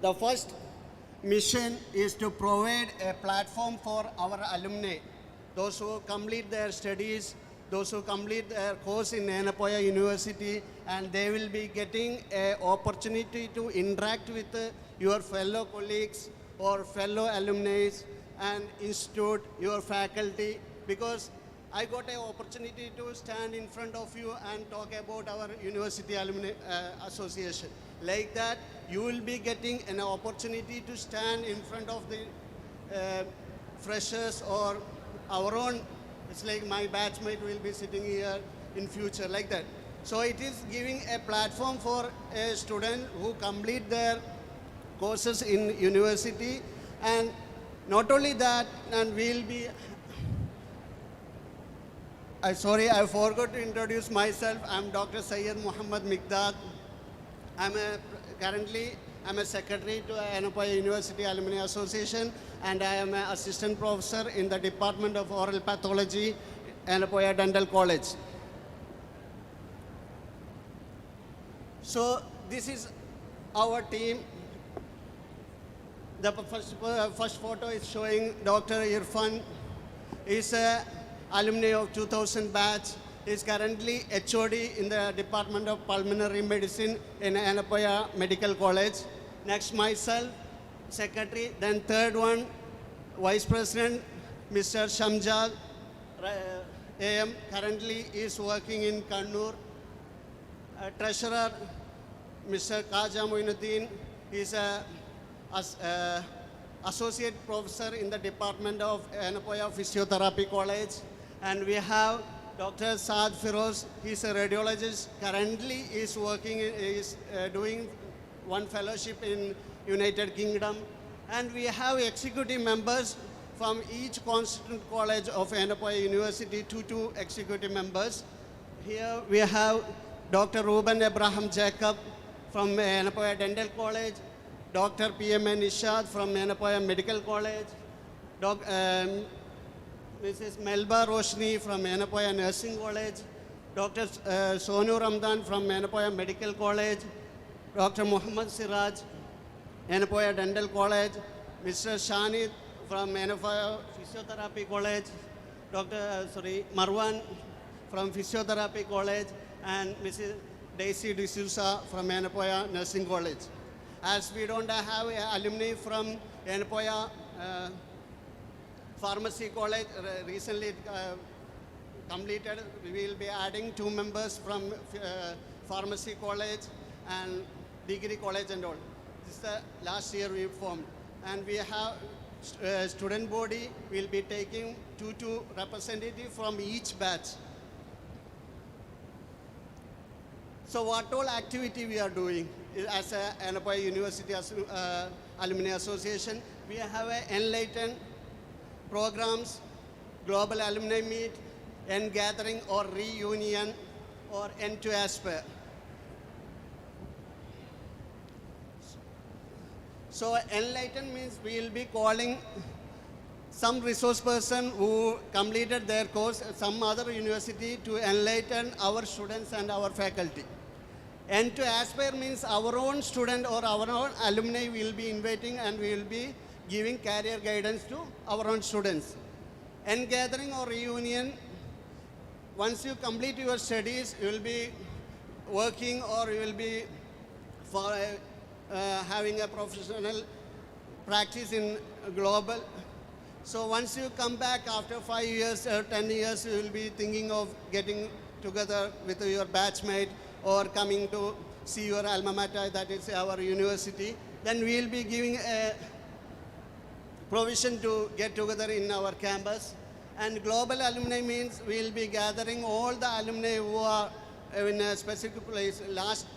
The first mission is to provide a platform for our alumni, those who complete their studies, those who complete their course in NPI University, and they will be getting an opportunity to interact with your fellow colleagues or fellow alumni and institute, your faculty, because I got an opportunity to stand in front of you and talk about our University Alumni Association. Like that, you will be getting an opportunity to stand in front of the freshers or our own. It's like my batchmate will be sitting here in future, like that. So it is giving a platform for a student who complete their courses in university, and not only that, and we'll be. Sorry, I forgot to introduce myself. I'm Dr. Syed Muhammad Mikdad. Currently, I'm a secretary to NPI University Alumni Association, and I am an assistant professor in the Department of Oral Pathology, NPI Dental College. So this is our team. The first photo is showing Dr. Irfan. He's a alumni of 2000 batch. Is currently HOD in the Department of Pulmonary Medicine in Anapaya Medical College. Next, myself, secretary. Then third one, Vice President, Mr. Shamjad AM, currently is working in Kannur. Treasurer, Mr. Kaja Moinuddin, is a associate professor in the Department of Anapaya Physiotherapy College. And we have Dr. Saad Firoz. He's a radiologist. Currently is working, doing one fellowship in United Kingdom. And we have executive members from each constituent college of Anapaya University, two executive members. Here we have Dr. Ruben Abraham Jacob from Anapaya Dental College, Dr. PMN Ishad from Anapaya Medical College, Mrs. Melba Roshni from Anapaya Nursing College, Dr. Sonu Ramdan from Anapaya Medical College, Dr. Muhammad Siraj, Anapaya Dental College, Mr. Shanid from Anapaya Physiotherapy College, Marwan from Physiotherapy College, and Mrs. Daisy D'Souza from Anapaya Nursing College. As we don't have alumni from Anapaya Pharmacy College, recently completed, we will be adding 2 members from Pharmacy College and Degree College and all. This is the last year we formed. And we have student body, will be taking 2 representatives from each batch. So what all activity we are doing as a Anapaya University Alumni Association? We have an Enlighten programs, global alumni meet, end gathering or reunion, or end to aspire. So enlighten means we will be calling some resource person who completed their course, some other university, to enlighten our students and our faculty. And to aspire means our own student or our own alumni will be inviting and we will be giving career guidance to our own students. And gathering or reunion, once you complete your studies, you will be working or you will be for having a professional practice in global. So once you come back after 5 years or 10 years, you will be thinking of getting together with your batchmate or coming to see your alma mater, that is our university. Then we will be giving a provision to get together in our campus. And global alumni means we will be gathering all the alumni who are in a specific place. Last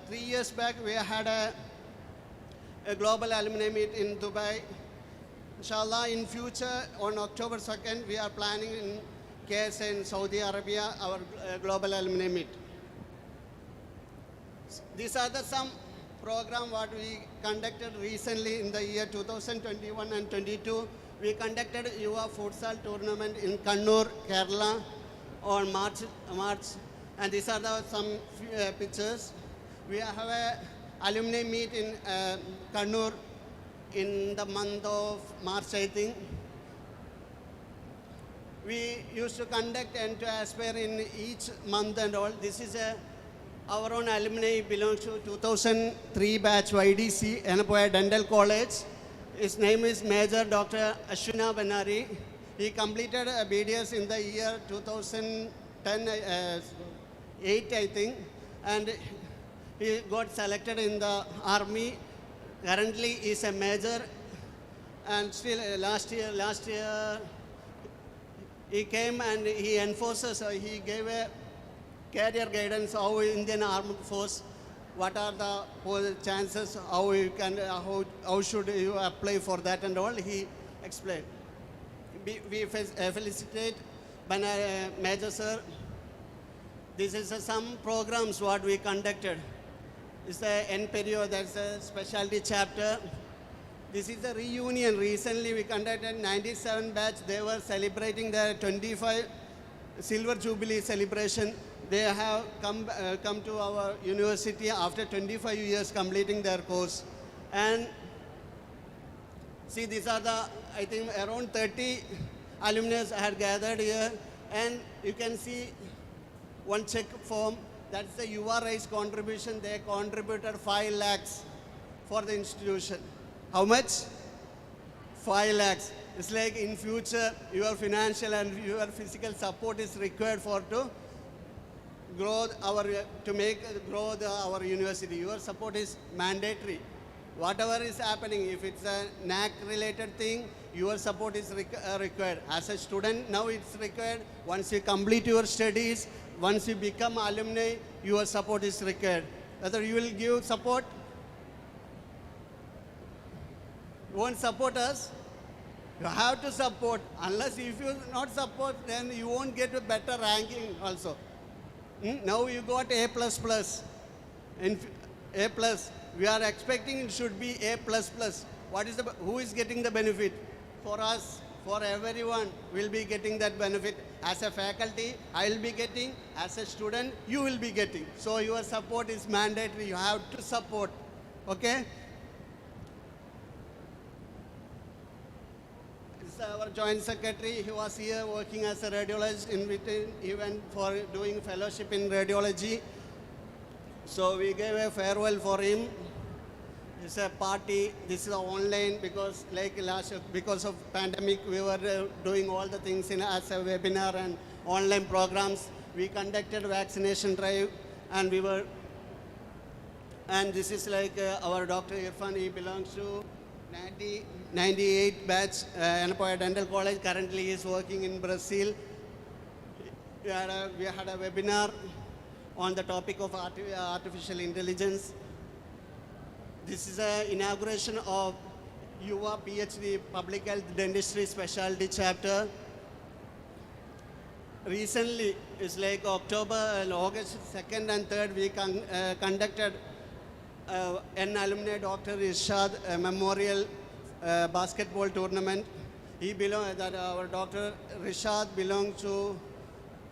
3 years back, we had a global alumni meet in Dubai. Inshallah, in future, on October 2nd, we are planning in KSA in Saudi Arabia, our global alumni meet. These are some program what we conducted recently in the year 2021 and 22. We conducted Yuva Futsal tournament in Kannur, Kerala on March. And these are some pictures. We have a alumni meet in Kannur in the month of March, I think. We used to conduct and to aspire in each month and all. This is our own alumni belongs to 2003 batch YDC, Anapoya Dental College. His name is Major Dr. Ashwina Banari. He completed a BDS in the year 2010, 8, I think, and he got selected in the army. Currently, he is a major, and still last year, he came and he enforces, he gave a career guidance how Indian Armed Force, what are the chances, how you can, how should you apply for that and all, he explained. We felicitate Major Sir. This is some programs what we conducted. It's the NPERIO, that's a specialty chapter. This is a reunion. Recently we conducted 97 batch. They were celebrating their 25 Silver Jubilee celebration. They have come to our university after 25 years completing their course. And see, these are the, I think around 30 alumni had gathered here. And you can see one check form. That's the URI's contribution. They contributed 5 lakhs for the institution. How much? 5 lakhs. It's like in future, your financial and your physical support is required for to grow our, to make grow our university. Your support is mandatory. Whatever is happening, if it's a NAC related thing, your support is required. As a student, now it's required. Once you complete your studies, once you become alumni, your support is required. Whether you will give support, you won't support us, you have to support. Unless if you not support, then you won't get a better ranking also. Now you got A++. In A+, we are expecting it should be A++. What is who is getting the benefit? For us, for everyone will be getting that benefit. As a faculty, I will be getting. As a student, you will be getting. So your support is mandatory. You have to support. Okay? This is our joint secretary. He was here working as a radiologist. In between, he went for doing fellowship in radiology. So we gave a farewell for him. It's a party. This is online because like because of pandemic, we were doing all the things as a webinar and online programs. We conducted vaccination drive and we were, and this is like our Dr. Irfan. He belongs to 98 batch, Anapoya Dental College. Currently he is working in Brazil. We had a webinar on the topic of artificial intelligence. This is an inauguration of Yuva PhD Public Health Dentistry Specialty Chapter. Recently, it's like August 2nd and 3rd, we conducted an alumni Dr. Irshad Memorial Basketball Tournament. Our Dr. Irshad belongs to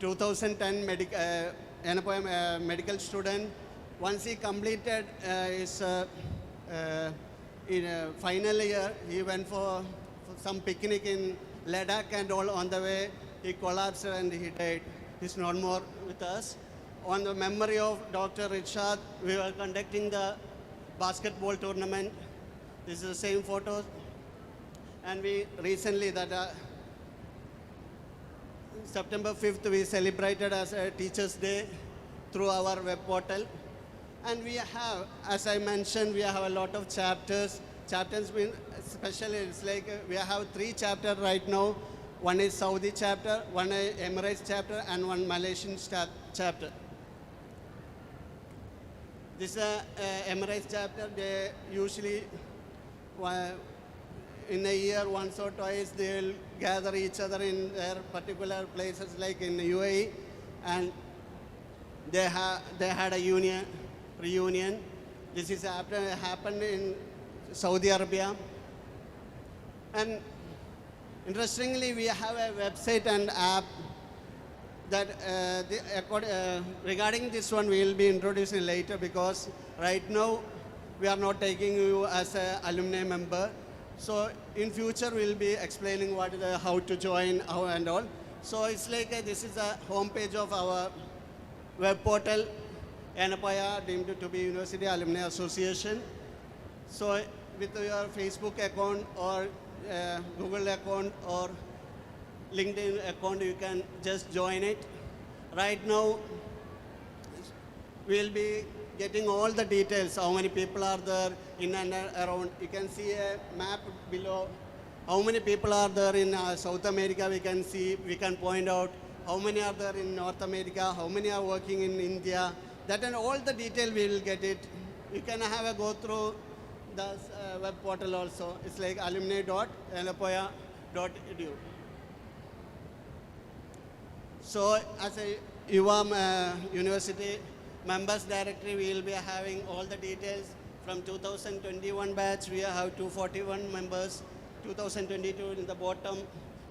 2010 medical student. once he completed his in final year, he went for some picnic in Ladakh, and all on the way he collapsed and he died. He's no more with us. On the memory of Dr. Richard, we were conducting the basketball tournament. This is the same photos. And we recently, September 5th, we celebrated as a Teachers' Day through our web portal. And we have, as I mentioned, we have a lot of chapters. Chapters mean, especially, it's like we have 3 chapters right now. One is Saudi chapter, one is Emirates chapter, and one Malaysian chapter. This Emirates chapter, they usually, in a year, once or twice, they'll gather each other in their particular places, like in the UAE, and they had a reunion. This is happened in Saudi Arabia. And interestingly, we have a website and app that regarding this one we will be introducing later, because right now we are not taking you as an alumni member. So in future we will be explaining how to join, how and all. So it's like this is a homepage of our web portal, Anapaya deemed to be University Alumni Association. So with your Facebook account or Google account or LinkedIn account, you can just join it. Right now, we'll be getting all the details, how many people are there in and around. You can see a map below. How many people are there in South America, we can see, we can point out. How many are there in North America, how many are working in India. That and all the detail we will get it. You can have a go through the web portal also. It's like alumni.anapoya.edu. So as a UVA University Members Directory, we will be having all the details. From 2021 batch, we have 241 members. 2022 in the bottom.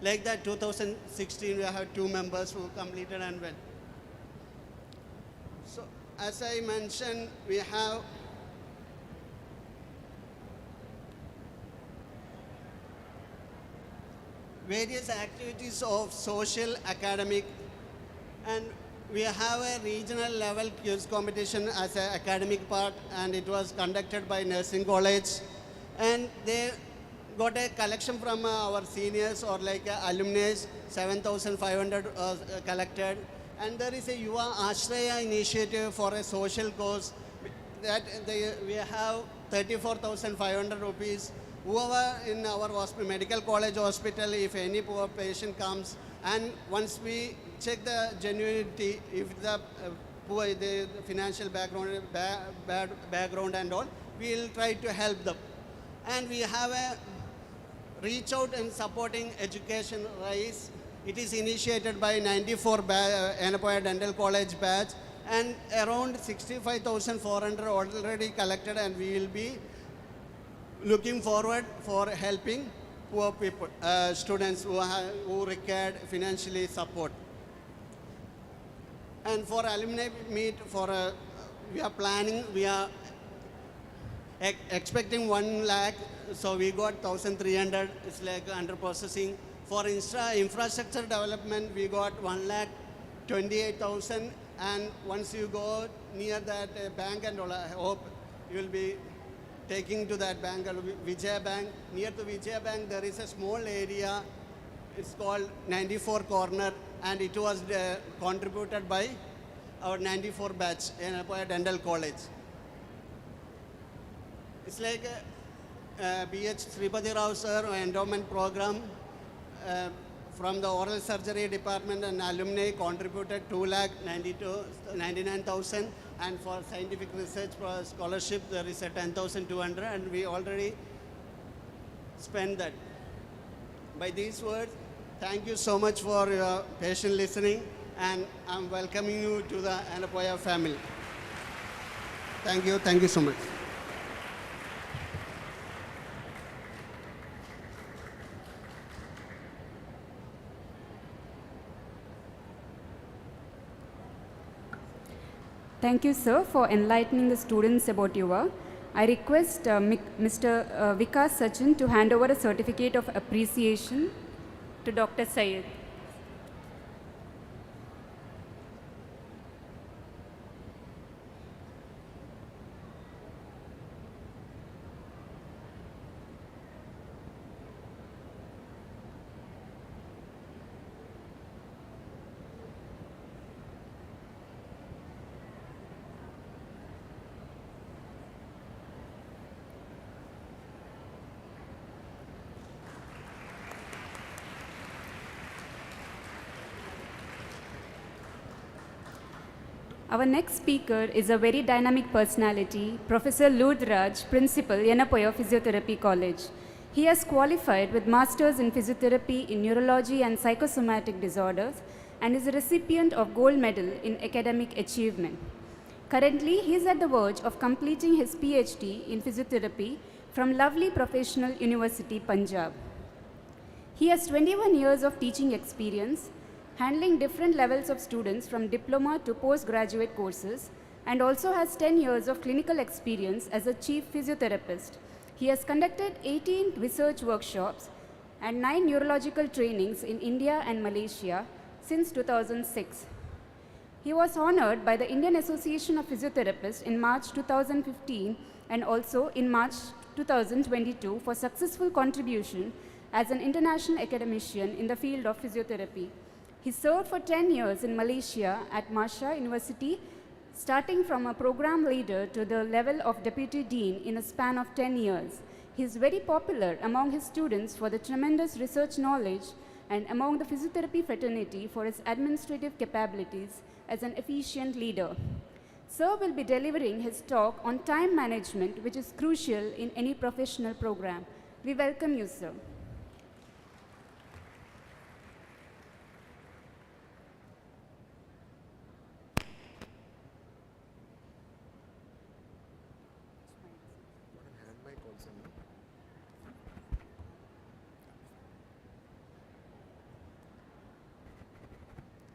Like that, 2016, we have 2 members who completed and went. So as I mentioned, we have various activities of social, academic, and we have a regional level quiz competition as an academic part, and it was conducted by Nursing College. And they got a collection from our seniors or like alumni, 7,500 collected. And there is a Yuva Ashraya initiative for a social cause that we have 34,500 rupees. Whoever in our medical college hospital, if any poor patient comes, and once we check the genuinity, if the the financial background, background and all, we will try to help them. And we have a reach out and supporting education rise. It is initiated by 94 Anapoya Dental College batch, and around 65,400 already collected, and we will be looking forward for helping poor people, students who required financially support. And for alumni meet, we are planning, we are expecting 1 lakh, so we got 1,300, it's like under processing. For infrastructure development, we got 1,28,000, and once you go near that bank and all, I hope you will be taking to that bank, Vijaya Bank. Near to Vijaya Bank, there is a small area, it's called 94 Corner, and it was contributed by our 94 batch in Anapoya Dental College. It's like BH Sripati Rao sir, endowment program from the oral surgery department, and alumni contributed 2,99,000, and for scientific research scholarship there is a 10,200, and we already spent that. By these words, thank you so much for your patient listening, and I'm welcoming you to the Anapoya family. Thank you so much. Thank you, sir, for enlightening the students about your work. I request Mr. Vikas Sachin to hand over a certificate of appreciation to Dr. Syed. Our next speaker is a very dynamic personality, Professor Ludhraj, Principal, Yenapoya Physiotherapy College. He has qualified with Masters in Physiotherapy in Neurology and Psychosomatic Disorders and is a recipient of Gold Medal in Academic Achievement. Currently, he is at the verge of completing his PhD in Physiotherapy from Lovely Professional University, Punjab. He has 21 years of teaching experience, handling different levels of students from diploma to postgraduate courses, and also has 10 years of clinical experience as a chief physiotherapist. He has conducted 18 research workshops and 9 neurological trainings in India and Malaysia since 2006. He was honored by the Indian Association of Physiotherapists in March 2015 and also in March 2022 for successful contribution as an international academician in the field of physiotherapy. He served for 10 years in Malaysia at Masha University, starting from a program leader to the level of deputy dean in a span of 10 years. He is very popular among his students for the tremendous research knowledge and among the physiotherapy fraternity for his administrative capabilities as an efficient leader. Sir will be delivering his talk on time management, which is crucial in any professional program. We welcome you, sir.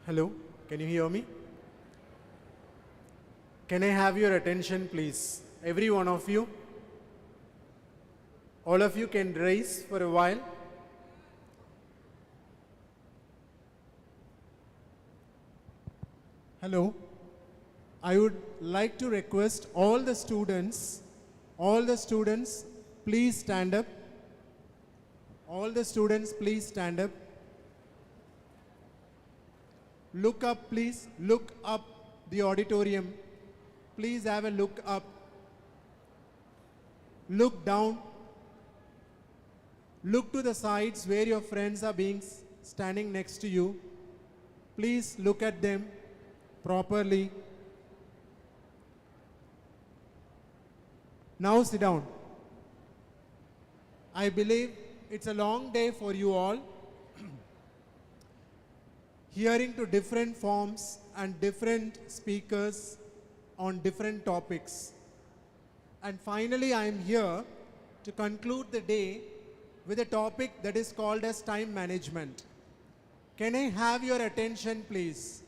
Hello, can you hear me? Can I have your attention, please? Every one of you. All of you can rise for a while. Hello. I would like to request all the students, please stand up. All the students, please stand up. Look up, please. Look up the auditorium. Please have a look up. Look down. Look to the sides where your friends are standing next to you. Please look at them properly. Now sit down. I believe it's a long day for you all. Hearing to different forms and different speakers on different topics. And finally, I am here to conclude the day with a topic that is called as time management. Can I have your attention, please?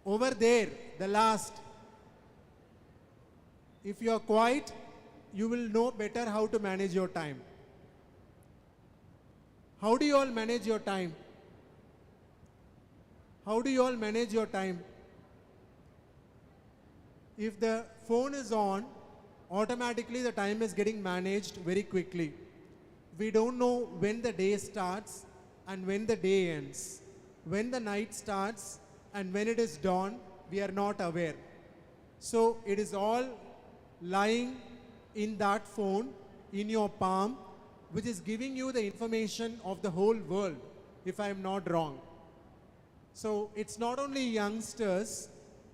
Over there, the last. If you are quiet, you will know better how to manage your time. How do you all manage your time? How do you all manage your time? If the phone is on, automatically the time is getting managed very quickly. We don't know when the day starts and when the day ends. When the night starts and when it is dawn, we are not aware. So it is all lying in that phone, in your palm, which is giving you the information of the whole world, if I am not wrong. So it's not only youngsters,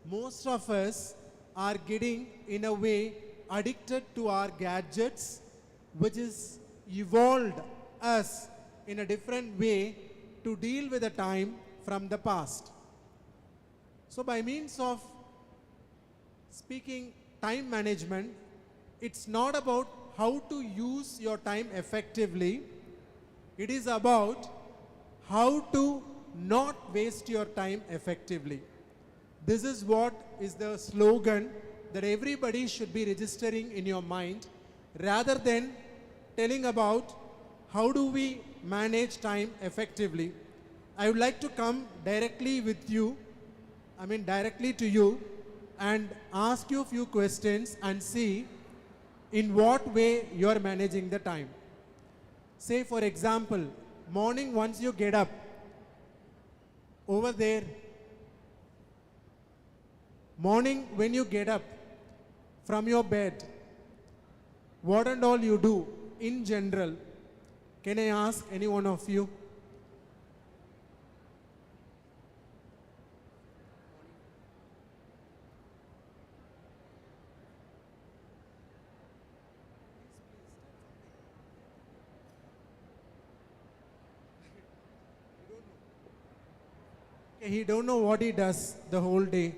most of us are getting, in a way, addicted to our gadgets, which is evolved us in a different way to deal with the time from the past. So by means of speaking time management, it's not about how to use your time effectively. It is about how to not waste your time effectively. This is what is the slogan that everybody should be registering in your mind rather than telling about how do we manage time effectively. I would like to come directly to you and ask you a few questions and see in what way you are managing the time. Say for example, morning once you get up, over there, morning when you get up from your bed, what and all you do in general? Can I ask any one of you? He don't know what he does the whole day.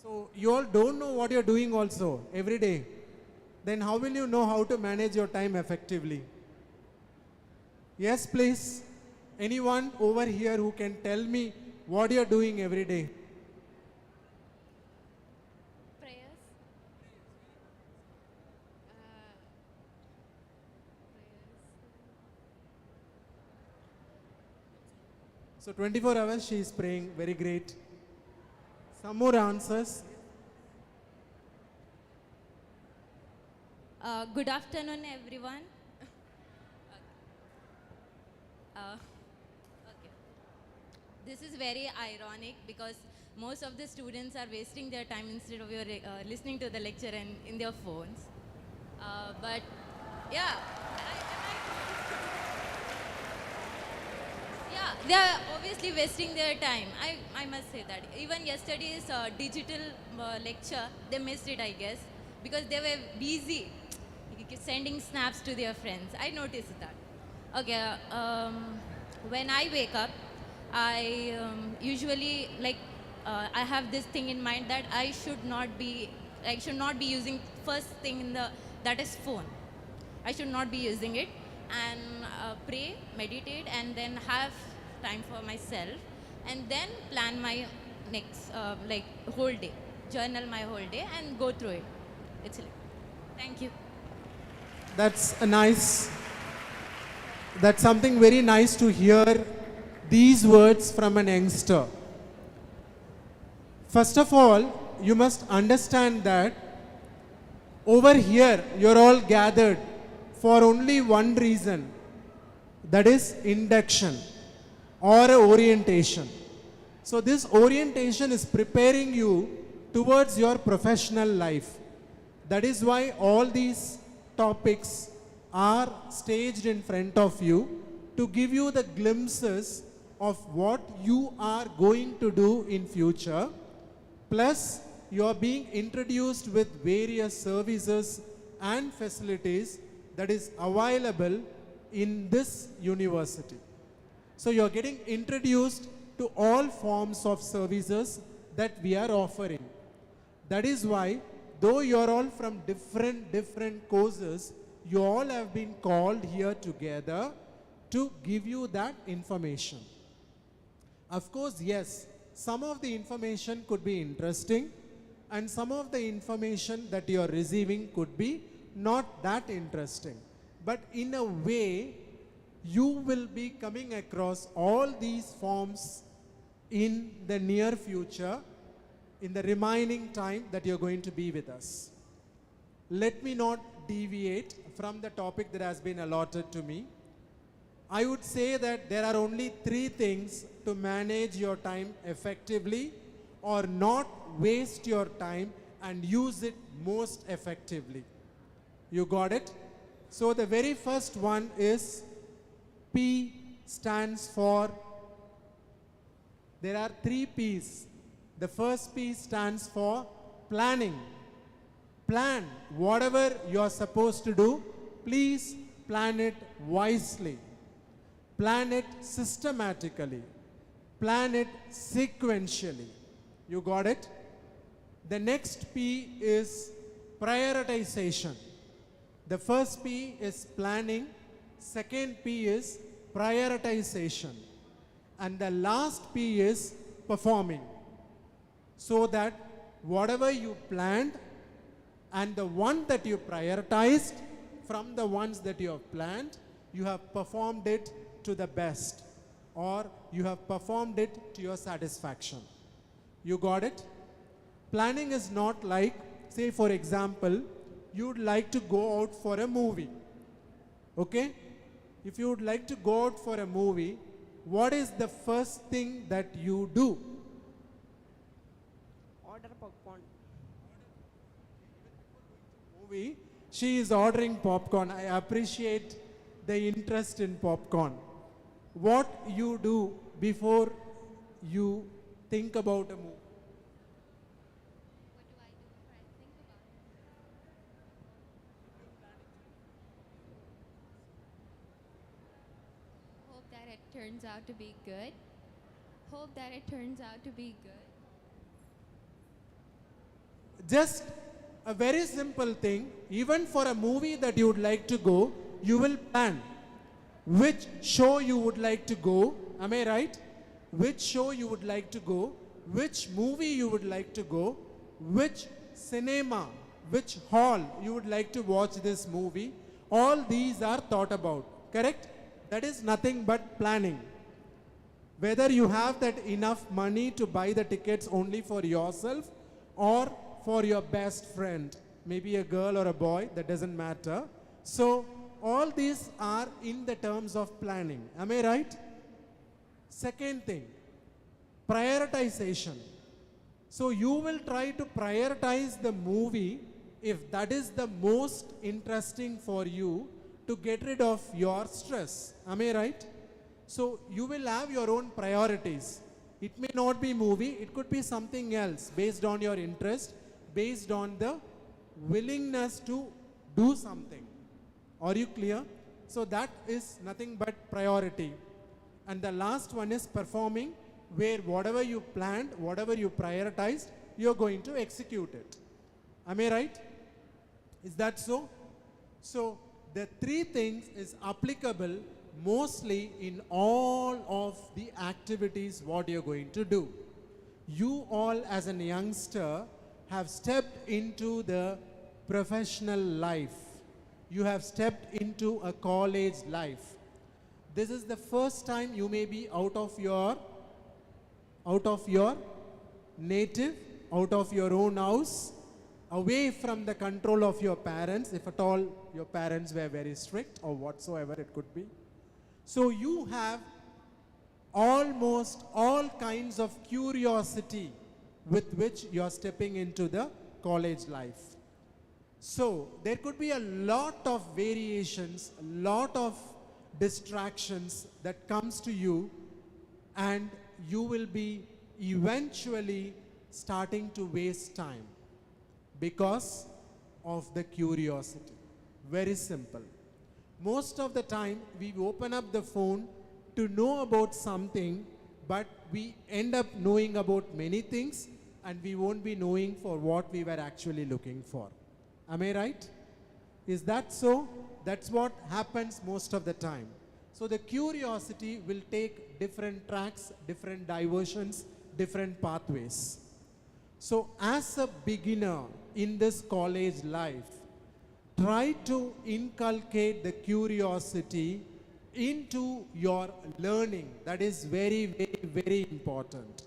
So you all don't know what you're doing also every day. Then how will you know how to manage your time effectively? Yes, please. Anyone over here who can tell me what you're doing every day? Prayers. So 24 hours she is praying. Very great. Some more answers. Good afternoon, everyone. Okay. This is very ironic because most of the students are wasting their time instead of listening to the lecture and in their phones. But yeah, yeah, they are obviously wasting their time. I must say that. Even yesterday's digital lecture, they missed it, I guess, because they were busy sending snaps to their friends. I noticed that. Okay, when I wake up, I usually I have this thing in mind that I should not be using first thing that is phone. I should not be using it, and pray, meditate, and then have time for myself, and then plan my next whole day, journal my whole day, and go through it. It's like, thank you. That's something very nice to hear these words from an youngster. First of all, you must understand that over here you're all gathered for only one reason, that is induction or orientation. So this orientation is preparing you towards your professional life. That is why all these topics are staged in front of you to give you the glimpses of what you are going to do in future. Plus, you are being introduced with various services and facilities that is available in this university. So you are getting introduced to all forms of services that we are offering. That is why, though you are all from different courses, you all have been called here together to give you that information. Of course, yes, some of the information could be interesting and some of the information that you are receiving could be not that interesting. But in a way, you will be coming across all these forms in the near future, in the remaining time that you're going to be with us. Let me not deviate from the topic that has been allotted to me. I would say that there are only 3 things to manage your time effectively or not waste your time and use it most effectively. You got it? So the very first one is P stands for, there are 3 P's. The first P stands for planning. Plan whatever you are supposed to do, please plan it wisely. Plan it systematically. Plan it sequentially. You got it? The next P is prioritization. The first P is planning. Second P is prioritization. And the last P is performing. So that whatever you planned and the one that you prioritized from the ones that you have planned, you have performed it to the best, or you have performed it to your satisfaction. You got it? Planning is not like, say for example, you would like to go out for a movie. Okay? If you would like to go out for a movie, what is the first thing that you do? Order popcorn. Movie, she is ordering popcorn. I appreciate the interest in popcorn. What you do before you think about a movie? What do I do before I think about it? Hope that it turns out to be good. Hope that it turns out to be good. Just a very simple thing. Even for a movie that you would like to go, you will plan which show you would like to go. Am I right? Which show you would like to go, which movie you would like to go, which cinema, which hall you would like to watch this movie. All these are thought about. Correct? That is nothing but planning. Whether you have that enough money to buy the tickets only for yourself or for your best friend, maybe a girl or a boy, that doesn't matter. So all these are in the terms of planning. Am I right? Second thing, prioritization. So you will try to prioritize the movie if that is the most interesting for you to get rid of your stress. Am I right? So you will have your own priorities. It may not be movie, it could be something else based on your interest, based on the willingness to do something. Are you clear? So that is nothing but priority. And the last one is performing, where whatever you planned, whatever you prioritized, you're going to execute it. Am I right? Is that so? So the three things is applicable mostly in all of the activities what you're going to do. You all as a youngster have stepped into the professional life. You have stepped into a college life. This is the first time you may be out of your native, out of your own house, away from the control of your parents, if at all your parents were very strict or whatsoever it could be. So you have almost all kinds of curiosity with which you are stepping into the college life. So there could be a lot of variations, a lot of distractions that comes to you, and you will be eventually starting to waste time because of the curiosity. Very simple. Most of the time we open up the phone to know about something, but we end up knowing about many things and we won't be knowing for what we were actually looking for. Am I right? Is that so? That's what happens most of the time. So the curiosity will take different tracks, different diversions, different pathways. So as a beginner in this college life, try to inculcate the curiosity into your learning. That is very, very, very important.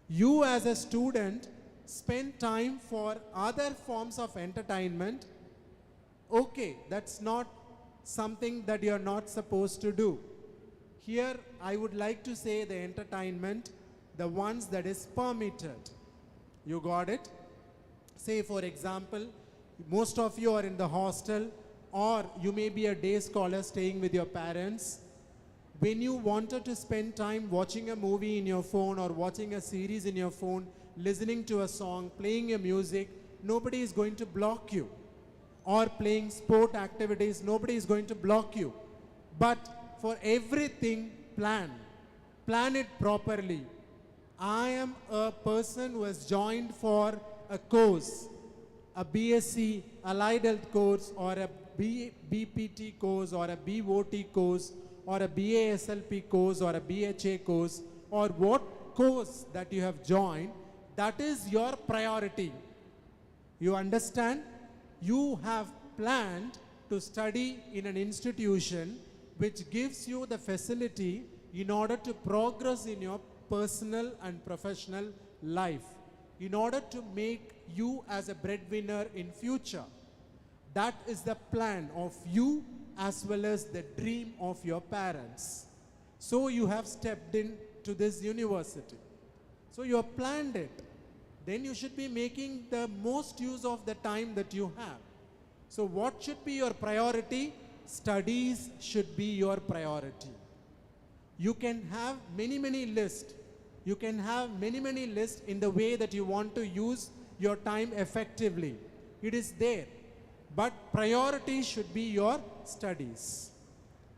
You as a student spend time for other forms of entertainment. Okay, that's not something that you're not supposed to do. Here I would like to say the entertainment, the ones that is permitted. You got it? Say for example, most of you are in the hostel, or you may be a day scholar staying with your parents. When you wanted to spend time watching a movie in your phone or watching a series in your phone, listening to a song, playing a music, nobody is going to block you. Or playing sport activities, nobody is going to block you. But for everything, plan it properly. I am a person who has joined for a course, a BSc Allied Health course or a BPT course or a BOT course or a BASLP course or a BHA course or what course that you have joined, that is your priority. You understand? You have planned to study in an institution which gives you the facility in order to progress in your personal and professional life, in order to make you as a breadwinner in future. That is the plan of you as well as the dream of your parents. So you have stepped into this university. So you have planned it. Then you should be making the most use of the time that you have. So what should be your priority? Studies should be your priority. You can have many lists. You can have many lists in the way that you want to use your time effectively. It is there. But priority should be your studies.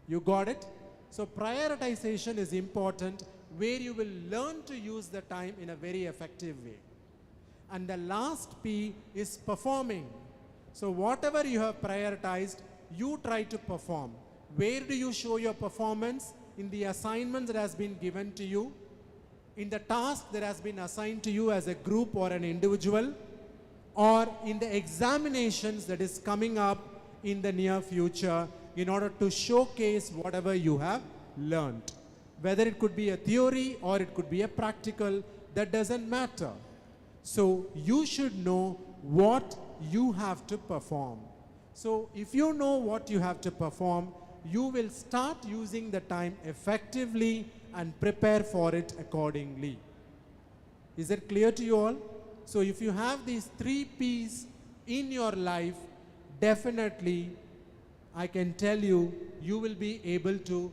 You got it? So prioritization is important, where you will learn to use the time in a very effective way. And the last P is performing. So whatever you have prioritized, you try to perform. Where do you show your performance? In the assignments that has been given to you, in the task that has been assigned to you as a group or an individual, or in the examinations that is coming up in the near future, in order to showcase whatever you have learned. Whether it could be a theory or it could be a practical, that doesn't matter. So you should know what you have to perform. So if you know what you have to perform, you will start using the time effectively and prepare for it accordingly. Is it clear to you all? So if you have these 3 P's in your life, definitely I can tell you, you will be able to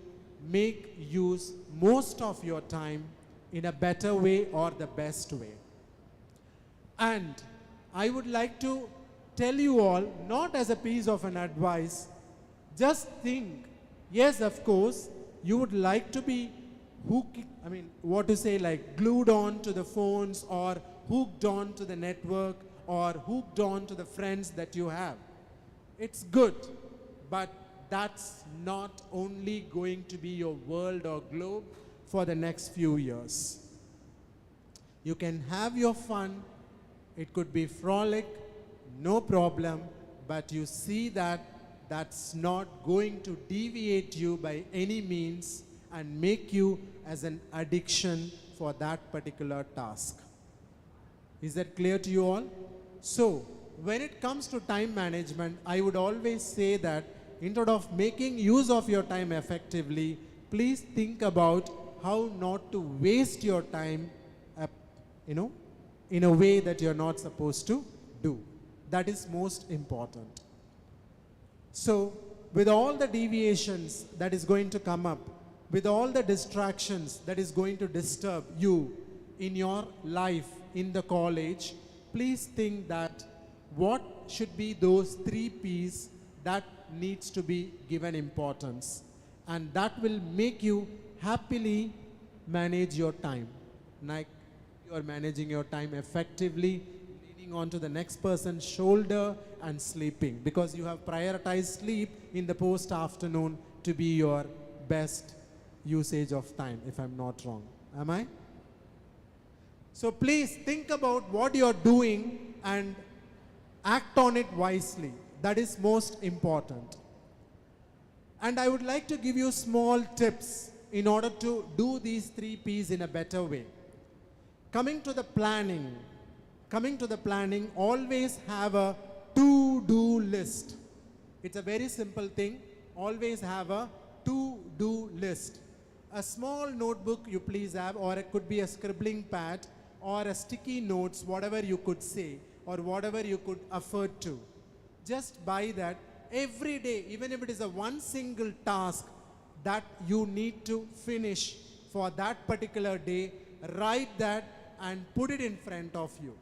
make use most of your time in a better way or the best way. And I would like to tell you all, not as a piece of an advice, just think, yes, of course, you would like to be glued on to the phones or hooked on to the network or hooked on to the friends that you have. It's good, but that's not only going to be your world or globe for the next few years. You can have your fun, it could be frolic, no problem, but you see that that's not going to deviate you by any means and make you as an addiction for that particular task. Is that clear to you all? So, when it comes to time management, I would always say that instead of making use of your time effectively, please think about how not to waste your time, in a way that you're not supposed to do. That is most important. So, with all the deviations that is going to come up, with all the distractions that is going to disturb you in your life in the college, please think that what should be those 3 P's that needs to be given importance, and that will make you happily manage your time. Like you are managing your time effectively, leaning onto the next person's shoulder and sleeping, because you have prioritized sleep in the post-afternoon to be your best usage of time, if I'm not wrong. Am I? So please think about what you're doing and act on it wisely. That is most important. And I would like to give you small tips in order to do these 3 P's in a better way. Coming to the planning, always have a to-do list. It's a very simple thing. Always have a to-do list. A small notebook you please have, or it could be a scribbling pad or a sticky notes, whatever you could say or whatever you could afford to. Just buy that every day, even if it is a one single task that you need to finish for that particular day, write that and put it in front of you.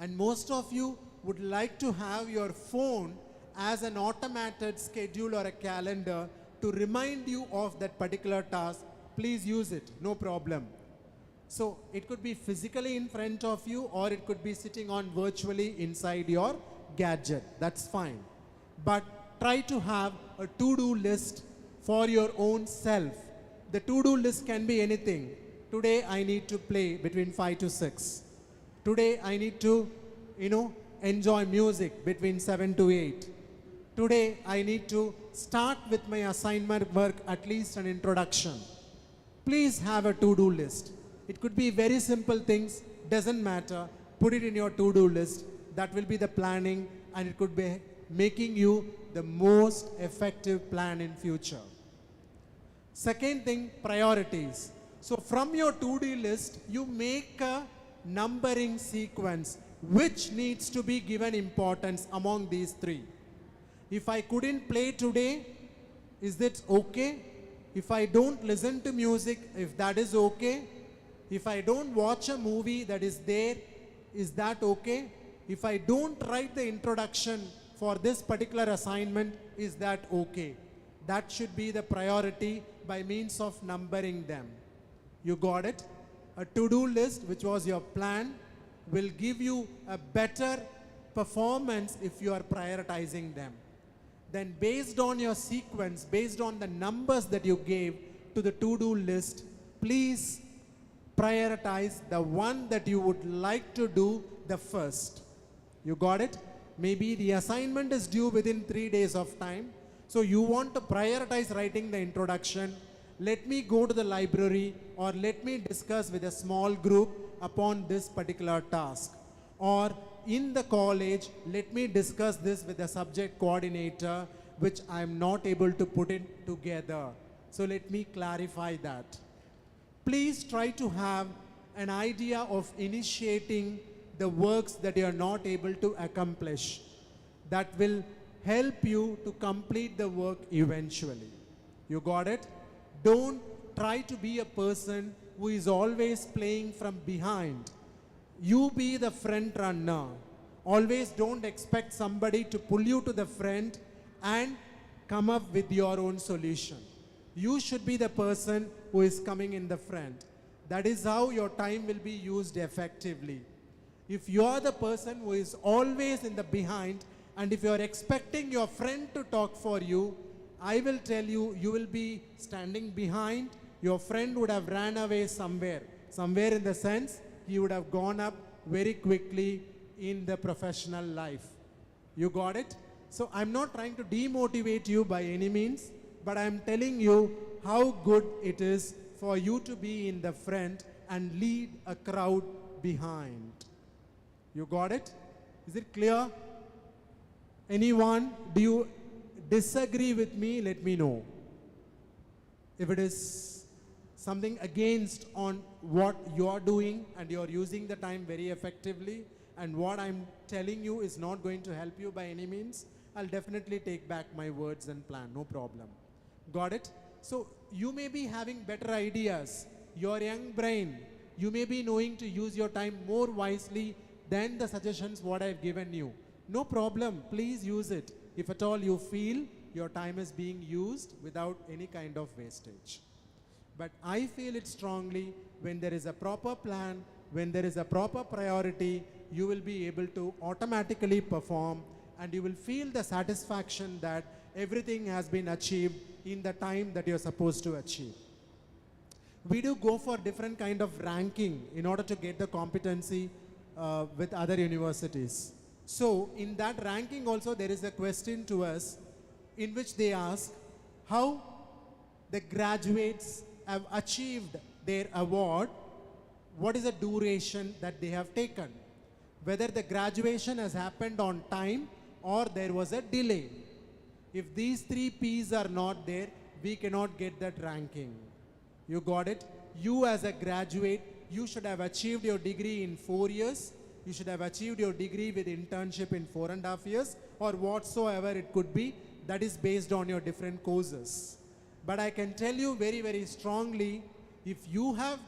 And most of you would like to have your phone as an automated schedule or a calendar to remind you of that particular task. Please use it, no problem. So it could be physically in front of you, or it could be sitting on virtually inside your gadget. That's fine. But try to have a to-do list for your own self. The to-do list can be anything. Today I need to play between 5 to 6. Today I need to, enjoy music between 7 to 8. Today I need to start with my assignment work, at least an introduction. Please have a to-do list. It could be very simple things, doesn't matter. Put it in your to-do list. That will be the planning, and it could be making you the most effective plan in future. Second thing, priorities. So from your to-do list, you make a numbering sequence which needs to be given importance among these three. If I couldn't play today, is that okay? If I don't listen to music, if that is okay? If I don't watch a movie that is there, is that okay? If I don't write the introduction for this particular assignment, is that okay? That should be the priority by means of numbering them. You got it? A to-do list, which was your plan, will give you a better performance if you are prioritizing them. Then based on your sequence, based on the numbers that you gave to the to-do list, please prioritize the one that you would like to do the first. You got it? Maybe the assignment is due within 3 days of time. So you want to prioritize writing the introduction. Let me go to the library, or let me discuss with a small group upon this particular task. Or in the college, let me discuss this with the subject coordinator, which I am not able to put it together. So let me clarify that. Please try to have an idea of initiating the works that you are not able to accomplish. That will help you to complete the work eventually. You got it? Don't try to be a person who is always playing from behind. You be the front runner. Always don't expect somebody to pull you to the front and come up with your own solution. You should be the person who is coming in the front. That is how your time will be used effectively. If you are the person who is always in the behind, and if you are expecting your friend to talk for you, I will tell you, you will be standing behind. Your friend would have ran away somewhere. Somewhere in the sense, he would have gone up very quickly in the professional life. You got it? So I'm not trying to demotivate you by any means, but I'm telling you how good it is for you to be in the front and lead a crowd behind. You got it? Is it clear? Anyone? Do you disagree with me? Let me know. If it is something against on what you're doing and you're using the time very effectively, and what I'm telling you is not going to help you by any means, I'll definitely take back my words and plan, no problem. Got it? So you may be having better ideas. Your young brain, you may be knowing to use your time more wisely than the suggestions what I've given you. No problem, please use it. If at all you feel your time is being used without any kind of wastage. But I feel it strongly, when there is a proper plan, when there is a proper priority, you will be able to automatically perform, and you will feel the satisfaction that everything has been achieved in the time that you're supposed to achieve. We do go for different kind of ranking in order to get the competency with other universities. So in that ranking also, there is a question to us in which they ask how the graduates have achieved their award, what is the duration that they have taken, whether the graduation has happened on time or there was a delay. If these 3 P's are not there, we cannot get that ranking. You got it? You as a graduate, you should have achieved your degree in 4 years. You should have achieved your degree with internship in 4.5 years, or whatsoever it could be. That is based on your different courses. But I can tell you very, very strongly, if you have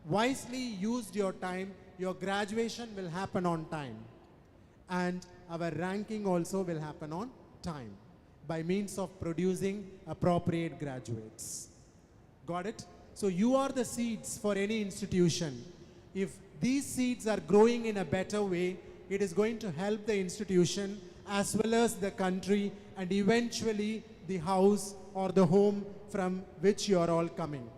wisely used your time, your graduation will happen on time. And our ranking also will happen on time by means of producing appropriate graduates. Got it? So you are the seeds for any institution. If these seeds are growing in a better way, it is going to help the institution as well as the country, and eventually the house or the home from which you are all coming.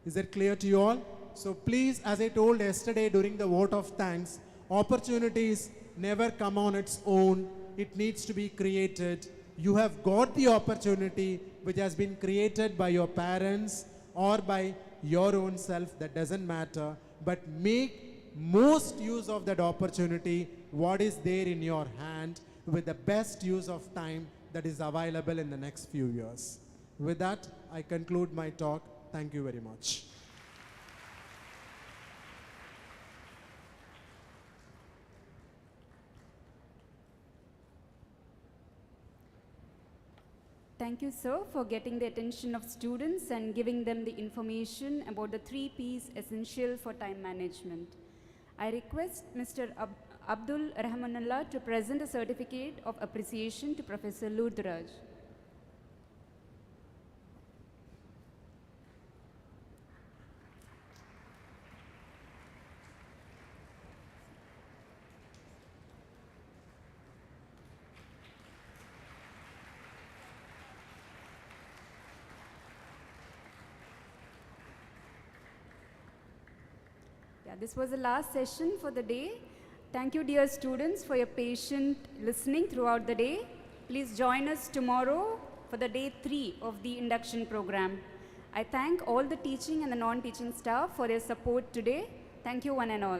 Is that clear to you all? So please, as I told yesterday during the vote of thanks, opportunities never come on its own. It needs to be created. You have got the opportunity which has been created by your parents or by your own self, that doesn't matter. But make most use of that opportunity, what is there in your hand, with the best use of time that is available in the next few years. With that, I conclude my talk. Thank you very much. Thank you, sir, for getting the attention of students and giving them the information about the 3 P's essential for time management. I request Mr. Abdul Rahmanullah to present a certificate of appreciation to Professor Lurdraj. This was the last session for the day. Thank you, dear students, for your patient listening throughout the day. Please join us tomorrow for the day 3 of the induction program. I thank all the teaching and the non-teaching staff for their support today. Thank you, one and all.